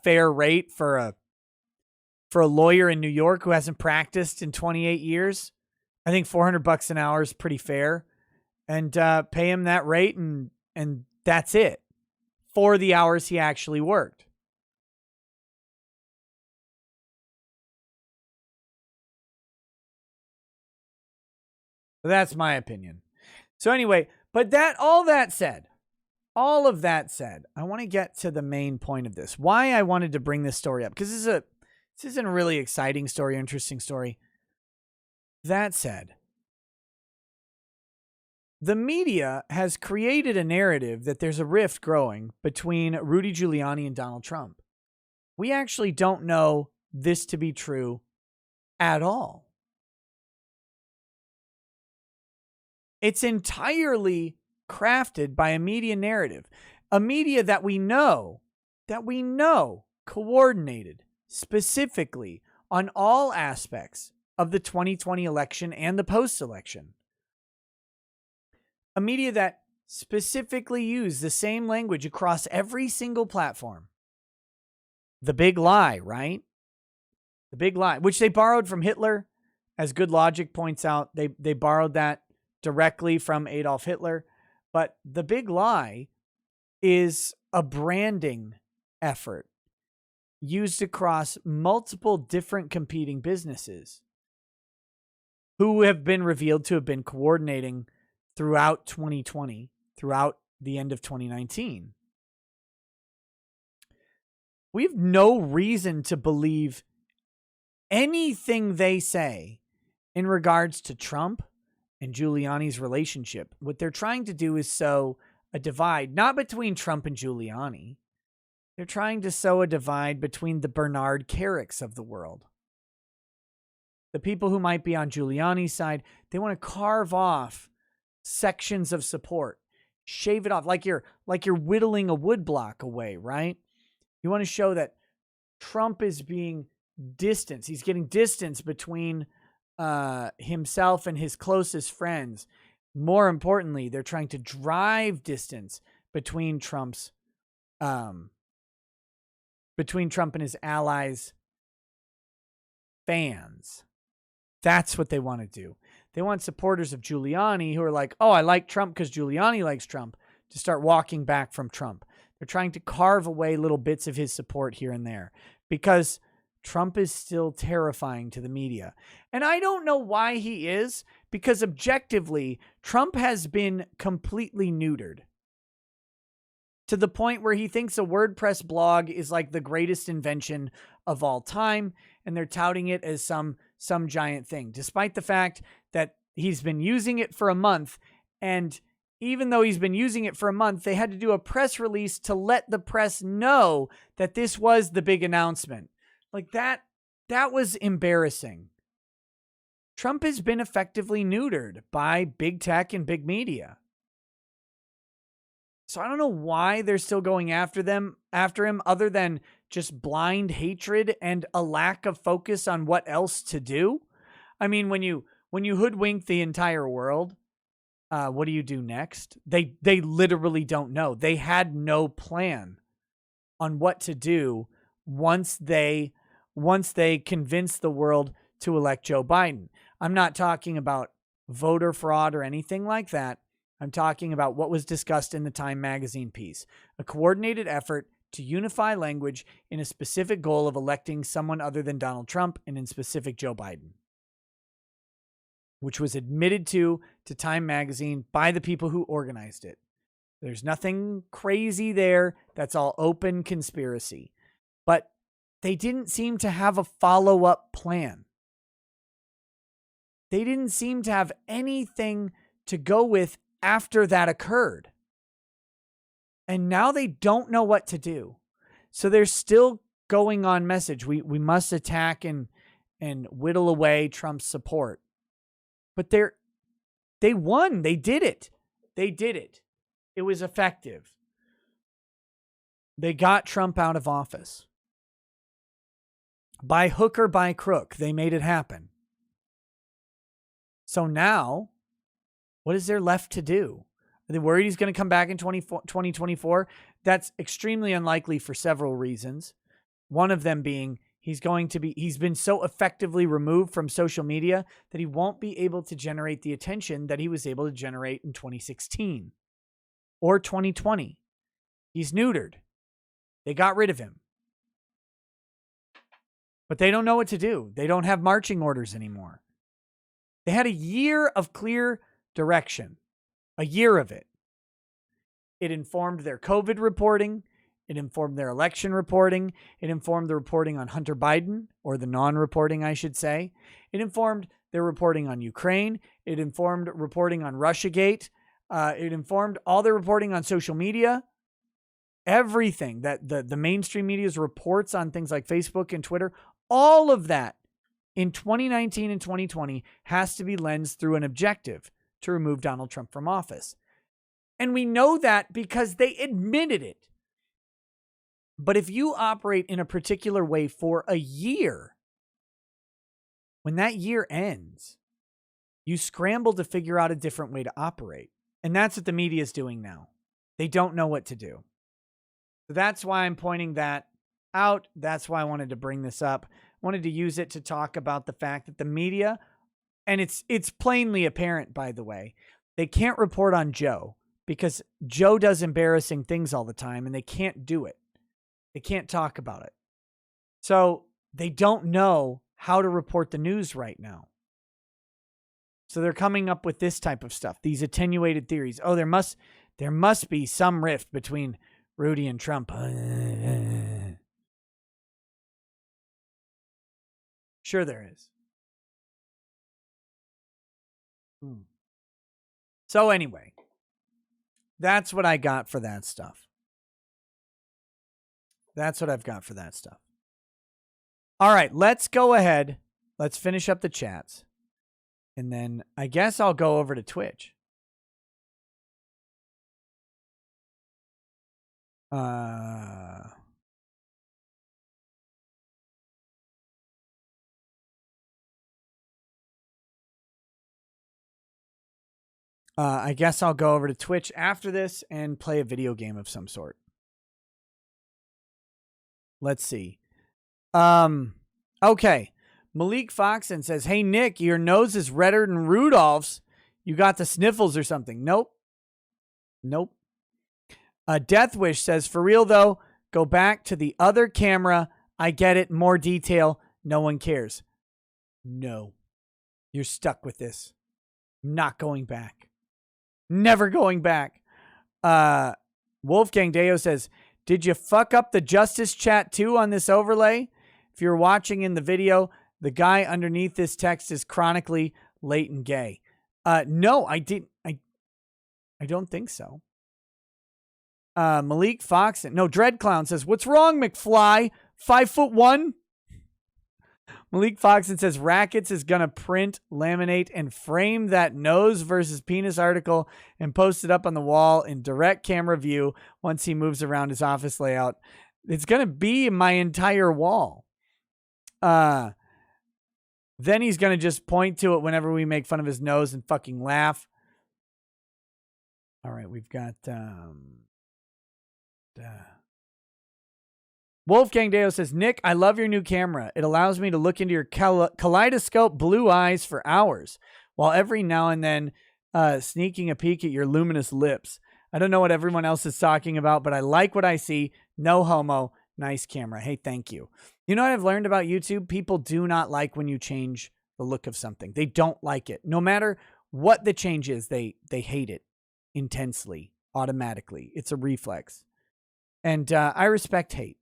fair rate for a lawyer in New York who hasn't practiced in 28 years. I think $400 an hour is pretty fair, and pay him that rate, and that's it for the hours he actually worked. That's my opinion. So anyway, but all that said, all of that said, I want to get to the main point of this. Why I wanted to bring this story up, because this isn't a really exciting story, interesting story. That said, the media has created a narrative that there's a rift growing between Rudy Giuliani and Donald Trump. We actually don't know this to be true at all. It's entirely crafted by a media narrative, a media that we know coordinated specifically on all aspects of the 2020 election and the post-election. A media that specifically used the same language across every single platform. The big lie, right? The big lie, which they borrowed from Hitler, as Good Logic points out. They borrowed that directly from Adolf Hitler. But the big lie is a branding effort used across multiple different competing businesses who have been revealed to have been coordinating throughout 2020, throughout the end of 2019. We have no reason to believe anything they say in regards to Trump and Giuliani's relationship. What they're trying to do is sow a divide, not between Trump and Giuliani. They're trying to sow a divide between the Bernard Kerricks of the world. The people who might be on Giuliani's side, they want to carve off sections of support, shave it off like you're whittling a woodblock away, right? You want to show that Trump is being distanced. He's getting distance between himself and his closest friends. More importantly, they're trying to drive distance between Trump and his allies' fans. That's what they want to do. They want supporters of Giuliani who are like, oh, I like Trump because Giuliani likes Trump, to start walking back from Trump. They're trying to carve away little bits of his support here and there because Trump is still terrifying to the media. And I don't know why he is, because objectively, Trump has been completely neutered to the point where he thinks a WordPress blog is like the greatest invention of all time, and they're touting it as some giant thing, despite the fact that he's been using it for a month. And even though he's been using it for a month, they had to do a press release to let the press know that this was the big announcement. Like that was embarrassing. Trump has been effectively neutered by big tech and big media. So I don't know why they're still going after him, other than just blind hatred and a lack of focus on what else to do. I mean, when you hoodwink the entire world, what do you do next? They literally don't know. They had no plan on what to do once they convinced the world to elect Joe Biden. I'm not talking about voter fraud or anything like that. I'm talking about what was discussed in the Time magazine piece, a coordinated effort to unify language in a specific goal of electing someone other than Donald Trump, and in specific Joe Biden, which was admitted to Time magazine by the people who organized it. There's nothing crazy there. That's all open conspiracy. But they didn't seem to have a follow-up plan. They didn't seem to have anything to go with after that occurred. And now they don't know what to do. So they're still going on message. We must attack and whittle away Trump's support. But they won. They did it. It was effective. They got Trump out of office. By hook or by crook, they made it happen. So now, what is there left to do? Are they worried he's going to come back in 2024? That's extremely unlikely for several reasons. One of them being he's been so effectively removed from social media that he won't be able to generate the attention that he was able to generate in 2016 or 2020. He's neutered. They got rid of him. But they don't know what to do. They don't have marching orders anymore. They had a year of clear direction. A year of it. It informed their COVID reporting. It informed their election reporting. It informed the reporting on Hunter Biden, or the non-reporting, I should say. It informed their reporting on Ukraine. It informed reporting on Russiagate. It informed all their reporting on social media. Everything that the mainstream media's reports on things like Facebook and Twitter, all of that in 2019 and 2020 has to be lensed through an objective to remove Donald Trump from office. And we know that because they admitted it. But if you operate in a particular way for a year, when that year ends, you scramble to figure out a different way to operate. And that's what the media is doing now. They don't know what to do. So that's why I'm pointing that out. That's why I wanted to bring this up. I wanted to use it to talk about the fact that the media, and it's plainly apparent, by the way, they can't report on Joe because Joe does embarrassing things all the time and they can't do it. They can't talk about it. So they don't know how to report the news right now. So they're coming up with this type of stuff, these attenuated theories. Oh, there must be some rift between Rudy and Trump. Sure there is. So anyway, that's what I got for that stuff. That's what I've got for that stuff. All right, let's go ahead. Let's finish up the chats. And then I guess I'll go over to Twitch. I guess I'll go over to Twitch after this and play a video game of some sort. Let's see. Okay. Malik Foxon says, "Hey, Nick, your nose is redder than Rudolph's. You got the sniffles or something." Nope. Death Wish says, "For real, though, go back to the other camera. I get it. More detail. No one cares." No. You're stuck with this. Not going back. Never going back. Wolfgang Deo says, "Did you fuck up the justice chat too on this overlay? If you're watching in the video, the guy underneath this text is chronically late and gay." No, I didn't. I don't think so. Malik Fox, no, Dread Clown says, "What's wrong, McFly? 5'1"?" Malik Foxon says, "Rackets is going to print, laminate, and frame that nose versus penis article and post it up on the wall in direct camera view once he moves around his office layout. It's going to be my entire wall." Then he's going to just point to it whenever we make fun of his nose and fucking laugh. All right, we've got... Wolfgang Deo says, "Nick, I love your new camera. It allows me to look into your kaleidoscope blue eyes for hours, while every now and then sneaking a peek at your luminous lips. I don't know what everyone else is talking about, but I like what I see. No homo. Nice camera." Hey, thank you. You know what I've learned about YouTube? People do not like when you change the look of something. They don't like it. No matter what the change is, they hate it intensely, automatically. It's a reflex. And I respect hate.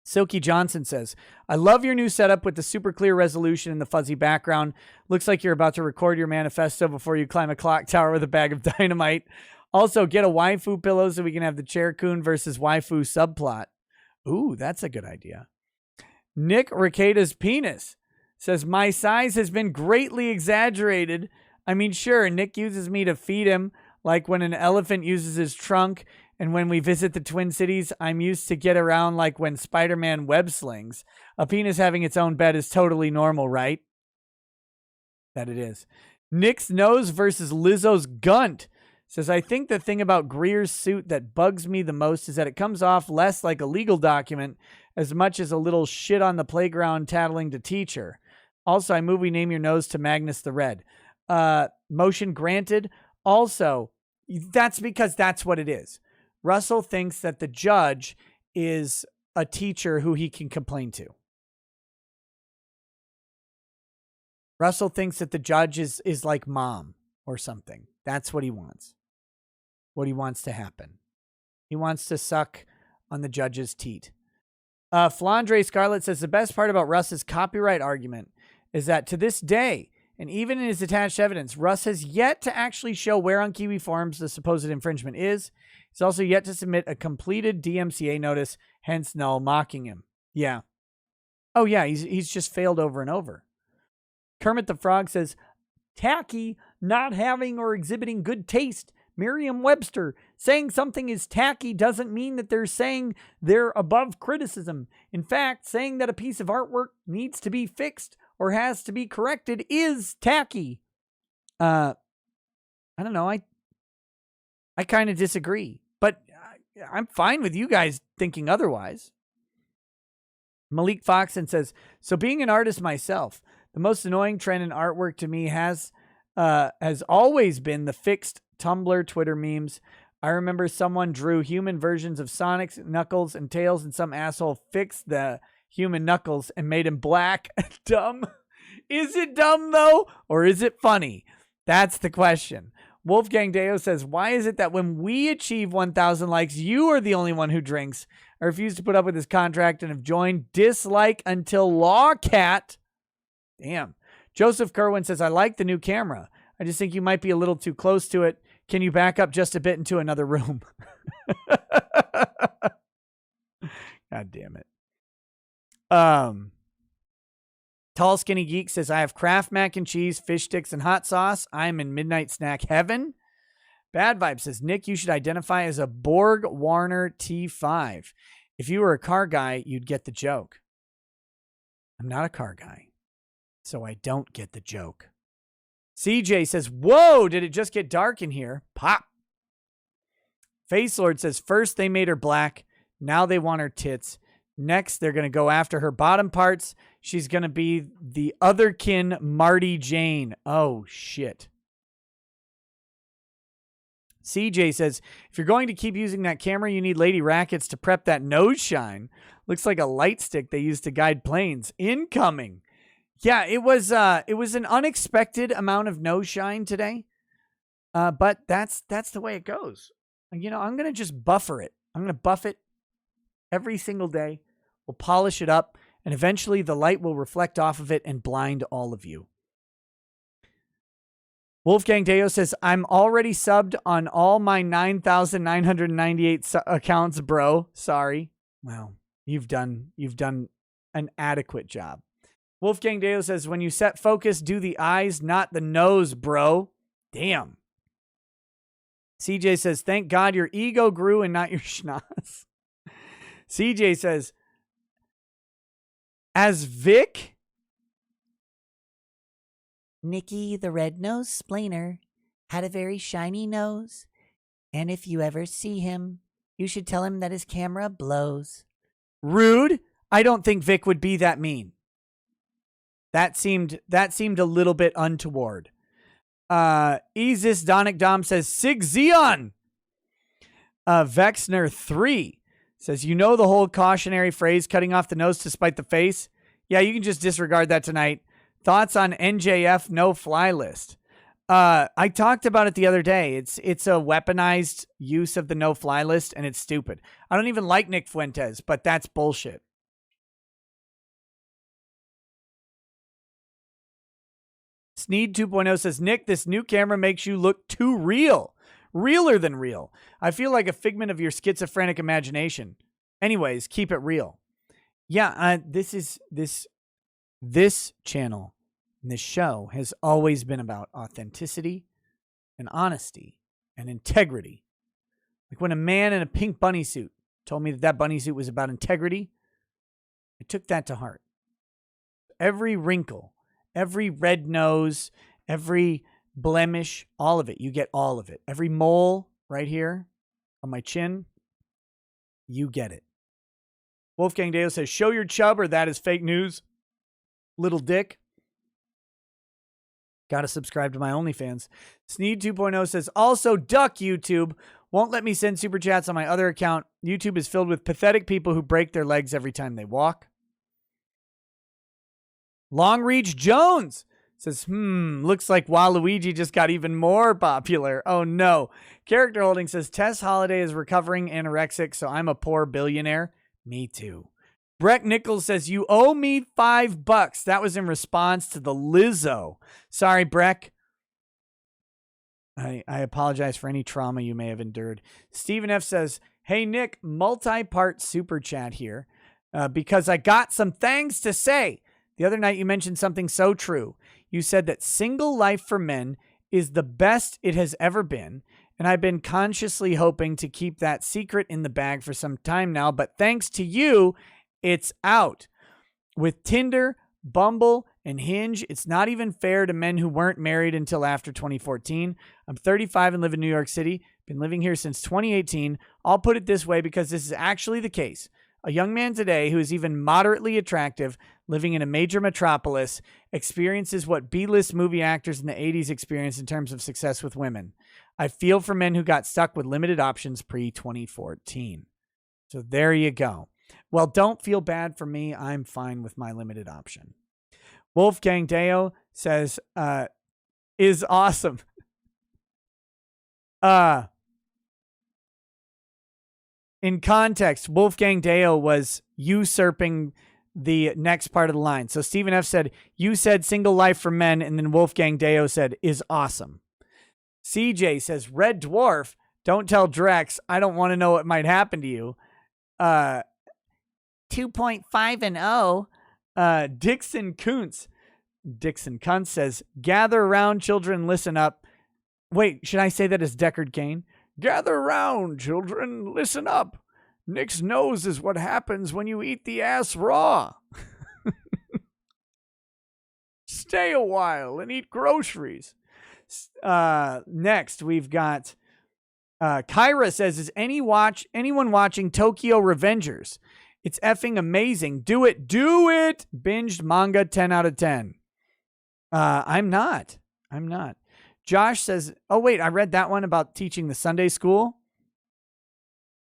Silky Johnson says, "I love your new setup with the super clear resolution and the fuzzy background. Looks like you're about to record your manifesto before you climb a clock tower with a bag of dynamite. Also, get a waifu pillow so we can have the Chair Coon versus waifu subplot." Ooh, that's a good idea. Nick Riqueda's penis says, "My size has been greatly exaggerated. I mean, sure, Nick uses me to feed him, like when an elephant uses his trunk. And when we visit the Twin Cities, I'm used to get around like when Spider-Man web slings. A penis having its own bed is totally normal, right?" That it is. Nick's nose versus Lizzo's gunt says, "I think the thing about Greer's suit that bugs me the most is that it comes off less like a legal document as much as a little shit on the playground tattling to teacher. Also, I move we name your nose to Magnus the Red." Motion granted. Also, that's because that's what it is. Russell thinks that the judge is a teacher who he can complain to. Russell thinks that the judge is like mom or something. That's what he wants. what he wants to happen. He wants to suck on the judge's teat. Flandre Scarlett says the best part about Russ's copyright argument is that to this day, and even in his attached evidence, Russ has yet to actually show where on Kiwi Forums the supposed infringement is. He's also yet to submit a completed DMCA notice, hence Null mocking him. Yeah. Oh, yeah, he's just failed over and over. Kermit the Frog says, tacky, not having or exhibiting good taste. Merriam-Webster, saying something is tacky doesn't mean that they're saying they're above criticism. In fact, saying that a piece of artwork needs to be fixed or has to be corrected is tacky. I don't know. I kind of disagree, but I'm fine with you guys thinking otherwise. Malik Foxon says, so being an artist myself, the most annoying trend in artwork to me has always been the fixed Tumblr Twitter memes. I remember someone drew human versions of Sonic's Knuckles and Tails, and some asshole fixed the human Knuckles and made him black. Dumb. Is it dumb, though? Or is it funny? That's the question. Wolfgang Deo says, why is it that when we achieve 1,000 likes, you are the only one who drinks? I refuse to put up with this contract and have joined Dislike Until Lawcat. Damn. Joseph Kerwin says, I like the new camera. I just think you might be a little too close to it. Can you back up just a bit into another room? God damn it. Tall Skinny Geek says, I have Kraft mac and cheese, fish sticks, and hot sauce. I'm in midnight snack heaven. Bad Vibe says, Nick, you should identify as a Borg Warner T5. If you were a car guy, you'd get the joke. I'm not a car guy, so I don't get the joke. CJ says, whoa, did it just get dark in here? Pop. Face Lord says, first they made her black. Now they want her tits. Next, they're going to go after her bottom parts. She's going to be the otherkin Marty Jane. Oh, shit. CJ says, if you're going to keep using that camera, you need lady rackets to prep that nose shine. Looks like a light stick they use to guide planes. Incoming. Yeah, it was an unexpected amount of nose shine today. But that's the way it goes. You know, I'm going to just buffer it. I'm going to buff it every single day. We'll polish it up, and eventually the light will reflect off of it and blind all of you. Wolfgang Deo says, I'm already subbed on all my 9,998 accounts, bro. Sorry. Well, you've done an adequate job. Wolfgang Deo says, when you set focus, do the eyes, not the nose, bro. Damn. CJ says, thank God your ego grew and not your schnoz. CJ says, as Vic? Nicky the red-nosed splainer had a very shiny nose, and if you ever see him, you should tell him that his camera blows. Rude? I don't think Vic would be that mean. That seemed a little bit untoward. Isis Donic Dom says, Sig Zeon! Vexner 3 says, you know the whole cautionary phrase, cutting off the nose to spite the face? Yeah, you can just disregard that tonight. Thoughts on NJF no-fly list? I talked about it the other day. It's a weaponized use of the no-fly list, and it's stupid. I don't even like Nick Fuentes, but that's bullshit. Sneed 2.0 says, Nick, this new camera makes you look too real. Realer than real. I feel like a figment of your schizophrenic imagination. Anyways, keep it real. Yeah, this channel and this show has always been about authenticity and honesty and integrity. Like when a man in a pink bunny suit told me that bunny suit was about integrity, I took that to heart. Every wrinkle, every red nose, every blemish, all of it. You get all of it. Every mole right here on my chin, you get it. Wolfgang Deo says, show your chub or that is fake news. Little dick. Gotta subscribe to my OnlyFans. Sneed 2.0 says, also duck YouTube. Won't let me send super chats on my other account. YouTube is filled with pathetic people who break their legs every time they walk. Long Reach Jones Says, looks like Waluigi just got even more popular. Oh no. Character Holding says, Tess Holiday is recovering anorexic, so I'm a poor billionaire. Me too. Breck Nichols says, you owe me $5. That was in response to the Lizzo. Sorry, Breck. I apologize for any trauma you may have endured. Stephen F. says, hey, Nick, multi-part super chat here because I got some things to say. The other night you mentioned something so true. You said that single life for men is the best it has ever been, and I've been consciously hoping to keep that secret in the bag for some time now, but thanks to you, it's out. With Tinder, Bumble, and Hinge, it's not even fair to men who weren't married until after 2014. I'm 35 and live in New York City. Been living here since 2018. I'll put it this way because this is actually the case. A young man today who is even moderately attractive, living in a major metropolis, experiences what B-list movie actors in the 80s experienced in terms of success with women. I feel for men who got stuck with limited options pre-2014. So there you go. Well, don't feel bad for me. I'm fine with my limited option. Wolfgang Deo says, is awesome. In context, Wolfgang Deo was usurping the next part of the line. So Stephen F. said, you said single life for men, and then Wolfgang Deo said, is awesome. CJ says, Red Dwarf, don't tell Drex. I don't want to know what might happen to you. 2.5 and 0. Dixon Kuntz says, gather around, children, listen up. Wait, should I say that as Deckard Cain? Gather around, children, listen up. Nick's nose is what happens when you eat the ass raw. Stay a while and eat groceries. Next, we've got Kyra says, is anyone watching Tokyo Revengers? It's effing amazing. Do it. Binged manga 10 out of 10. I'm not. Josh says, oh, wait, I read that one about teaching the Sunday school.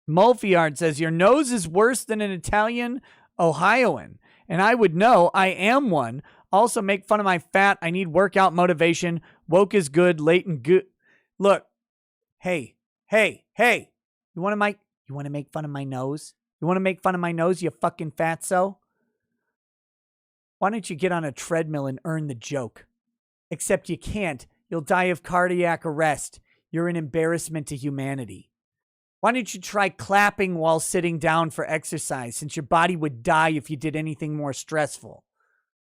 Mulfiard says, your nose is worse than an Italian Ohioan. And I would know. I am one. Also make fun of my fat. I need workout motivation. Woke is good. Late and good. Look. Hey. You want to make fun of my nose? You want to make fun of my nose, you fucking fatso? Why don't you get on a treadmill and earn the joke? Except you can't. You'll die of cardiac arrest. You're an embarrassment to humanity. Why don't you try clapping while sitting down for exercise, since your body would die if you did anything more stressful?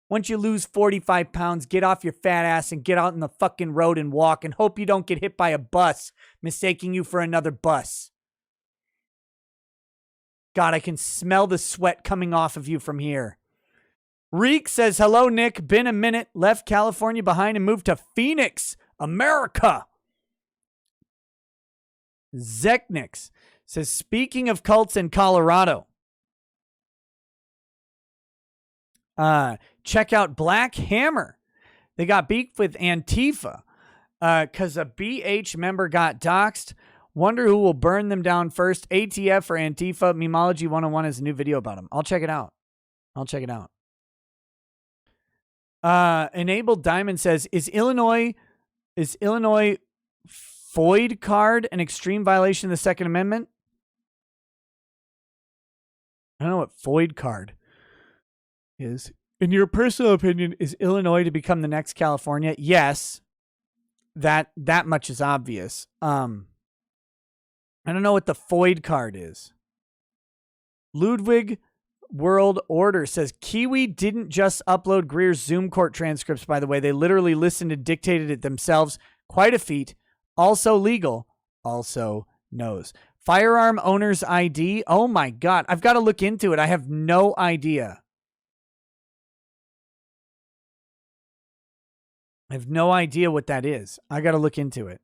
Once you lose 45 pounds, get off your fat ass and get out in the fucking road and walk and hope you don't get hit by a bus, mistaking you for another bus. God, I can smell the sweat coming off of you from here. Reek says, hello, Nick. Been a minute. Left California behind and moved to Phoenix, America. Zeknix says, speaking of cults in Colorado, check out Black Hammer. They got beef with Antifa because a BH member got doxxed. Wonder who will burn them down first, ATF or Antifa. Memology 101 has a new video about them. I'll check it out. Enabled Diamond says, is Illinois FOID card an extreme violation of the Second Amendment? I don't know what FOID card is. In your personal opinion, is Illinois to become the next California? Yes. That much is obvious. I don't know what the FOID card is. Ludwig World Order says, Kiwi didn't just upload Greer's Zoom court transcripts, by the way. They literally listened and dictated it themselves. Quite a feat. Also legal. Also knows. Firearm owner's ID. Oh my God. I've got to look into it. I have no idea. I have no idea what that is. I got to look into it.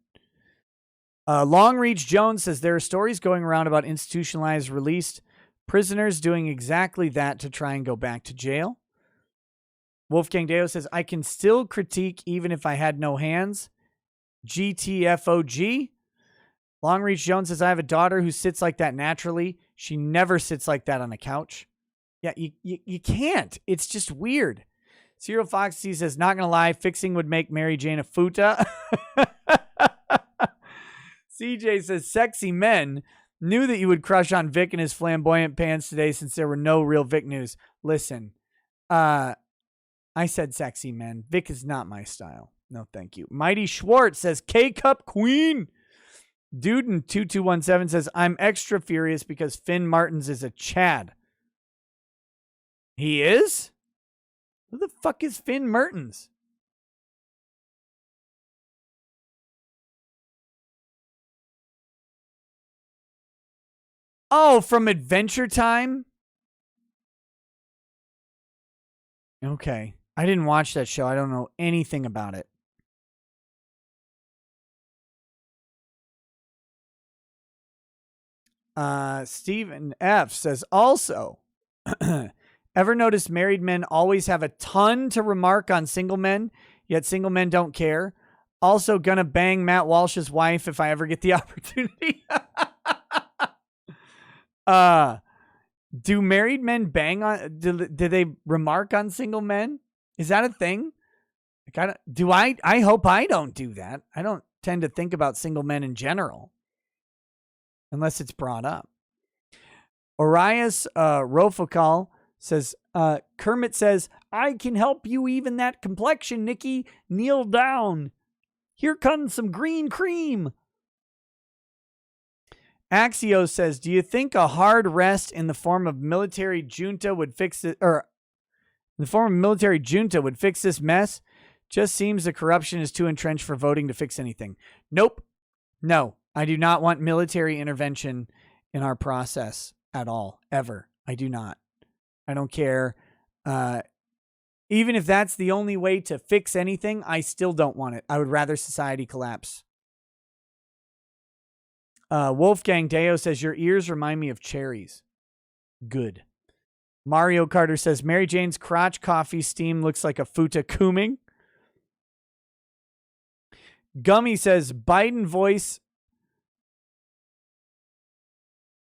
Longreach Jones says there are stories going around about institutionalized released prisoners doing exactly that to try and go back to jail. Wolfgang Deo says, I can still critique even if I had no hands. GTFOG. Longreach Jones says, I have a daughter who sits like that naturally. She never sits like that on a couch. Yeah, you can't. It's just weird. Cyril Foxy says, not gonna lie, fixing would make Mary Jane a futa. CJ says, sexy men knew that you would crush on Vic and his flamboyant pants today since there were no real Vic news. Listen, I said sexy men. Vic is not my style. No, thank you. Mighty Schwartz says, K-Cup Queen. Dude in 2217 says, I'm extra furious because Finn Martins is a Chad. He is? Who the fuck is Finn Martins? Oh, from Adventure Time? Okay. I didn't watch that show. I don't know anything about it. Stephen F says, also, ever notice married men always have a ton to remark on single men, yet single men don't care? Also, gonna bang Matt Walsh's wife if I ever get the opportunity. Do married men bang on? Do they remark on single men? Is that a thing? Like, I hope I don't do that. I don't tend to think about single men in general, unless it's brought up. Orias Rofokal says, Kermit says, I can help you even that complexion, Nikki. Kneel down. Here comes some green cream. Axios says, do you think a hard rest in the form of military junta would fix it, or in the form of military junta would fix this mess? Just seems the corruption is too entrenched for voting to fix anything. Nope. No, I do not want military intervention in our process at all, ever. I do not. I don't care. Even if that's the only way to fix anything, I still don't want it. I would rather society collapse. Wolfgang Deo says, your ears remind me of cherries. Good. Mario Carter says, Mary Jane's crotch coffee steam looks like a futa cooming. Gummy says, Biden voice.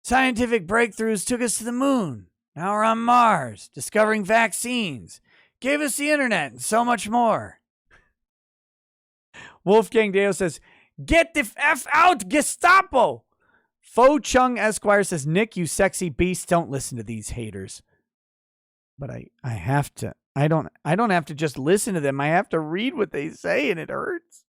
Scientific breakthroughs took us to the moon. Now we're on Mars, discovering vaccines. Gave us the internet and so much more. Wolfgang Deo says, get the F out, Gestapo. Fo Chung Esquire says, Nick, you sexy beast, don't listen to these haters. But I have to. I don't have to just listen to them. I have to read what they say, and it hurts.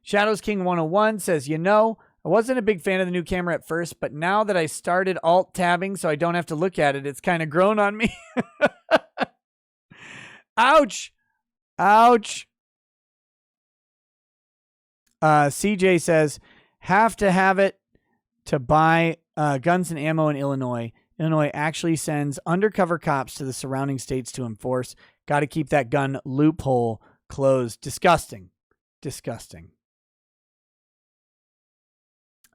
Shadows King 101 says, I wasn't a big fan of the new camera at first, but now that I started alt tabbing so I don't have to look at it, it's kind of grown on me. Ouch. Ouch. CJ says, have to have it to buy guns and ammo in Illinois. Illinois actually sends undercover cops to the surrounding states to enforce. Got to keep that gun loophole closed. Disgusting. Disgusting.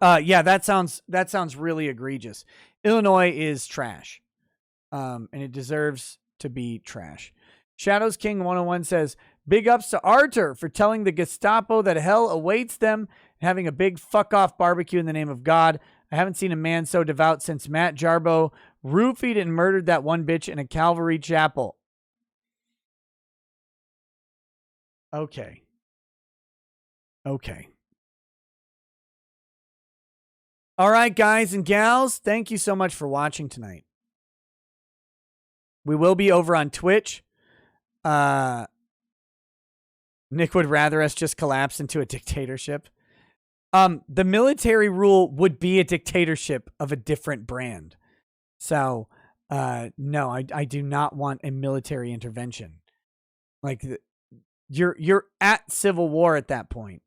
Yeah, that sounds really egregious. Illinois is trash. And it deserves to be trash. Shadows King 101 says, big ups to Arthur for telling the Gestapo that hell awaits them and having a big fuck off barbecue in the name of God. I haven't seen a man so devout since Matt Jarbo roofied and murdered that one bitch in a Calvary chapel. Okay. Okay. All right, guys and gals, thank you so much for watching tonight. We will be over on Twitch. Nick would rather us just collapse into a dictatorship. The military rule would be a dictatorship of a different brand. So, no, I do not want a military intervention. Like, you're at civil war at that point.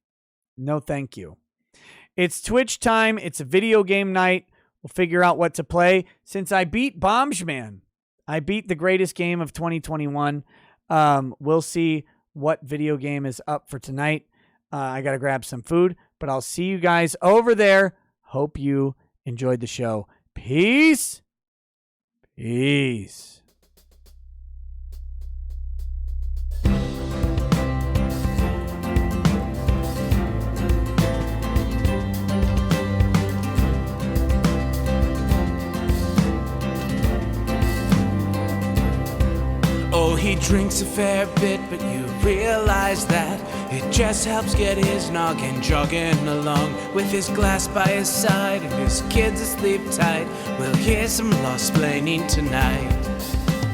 No, thank you. It's Twitch time. It's a video game night. We'll figure out what to play. Since I beat Bombshman, I beat the greatest game of 2021. We'll see what video game is up for tonight. I got to grab some food, but I'll see you guys over there. Hope you enjoyed the show. Peace. Peace. he drinks a fair bit, but you realize that it just helps get his noggin jogging along. With his glass by his side and his kids asleep tight, we'll hear some law-splaining tonight.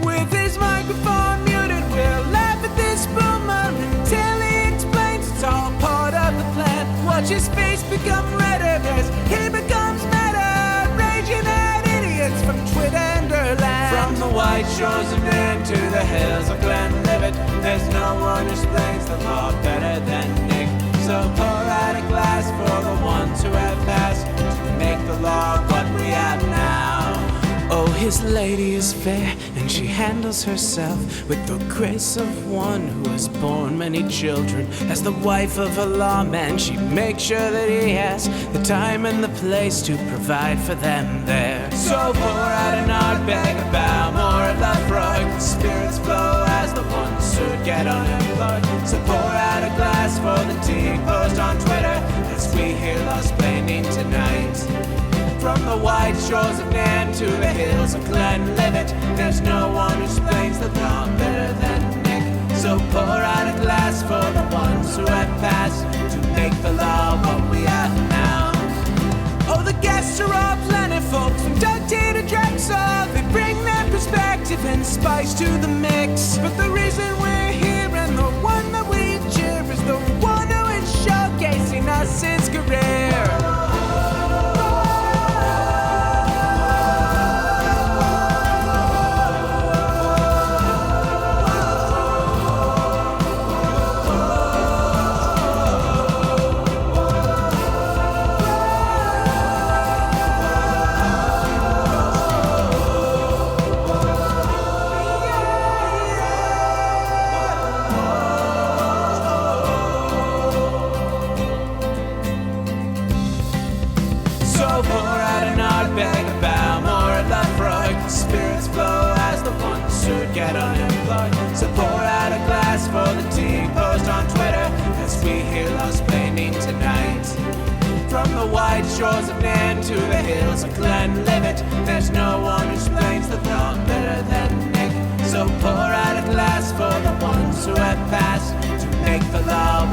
With his microphone muted, we'll laugh at this boomer until he explains it's all part of the plan. Watch his face become redder as he becomes meta, raging at idiots from Twitterland. From the white shores of Maine to the hills of Glenlivet, there's no one who explains the law better than Nick. So pour out a glass for the ones who have passed to make the law what we have now. Oh, his lady is fair, and she handles herself with the grace of one who has borne many children. As the wife of a lawman, she makes sure that he has the time and the place to provide for them there. So pour out an ardbeg, a bow, more of Lafroig. The spirits flow as the ones who get unemployed. So pour out a glass for the tea post on Twitter as we hear law-splaining tonight. From the white shores of Nam to the hills of Glenlivet, there's no one who explains the law better than Nick. So pour out a glass for the ones who have passed to make the law what we have now. Oh, the guests are all plentiful, from Doug T to Drexel. They bring their perspective and spice to the mix. But the reason we're here and the one that we cheer is the one who is showcasing us his career. Get unemployed. So pour out a glass for the tea post on Twitter as we hear law-splaining tonight. From the white shores of Nam to the hills of Glenlivet, there's no one who explains the law better than Nick. So pour out a glass for the ones who have passed to make the law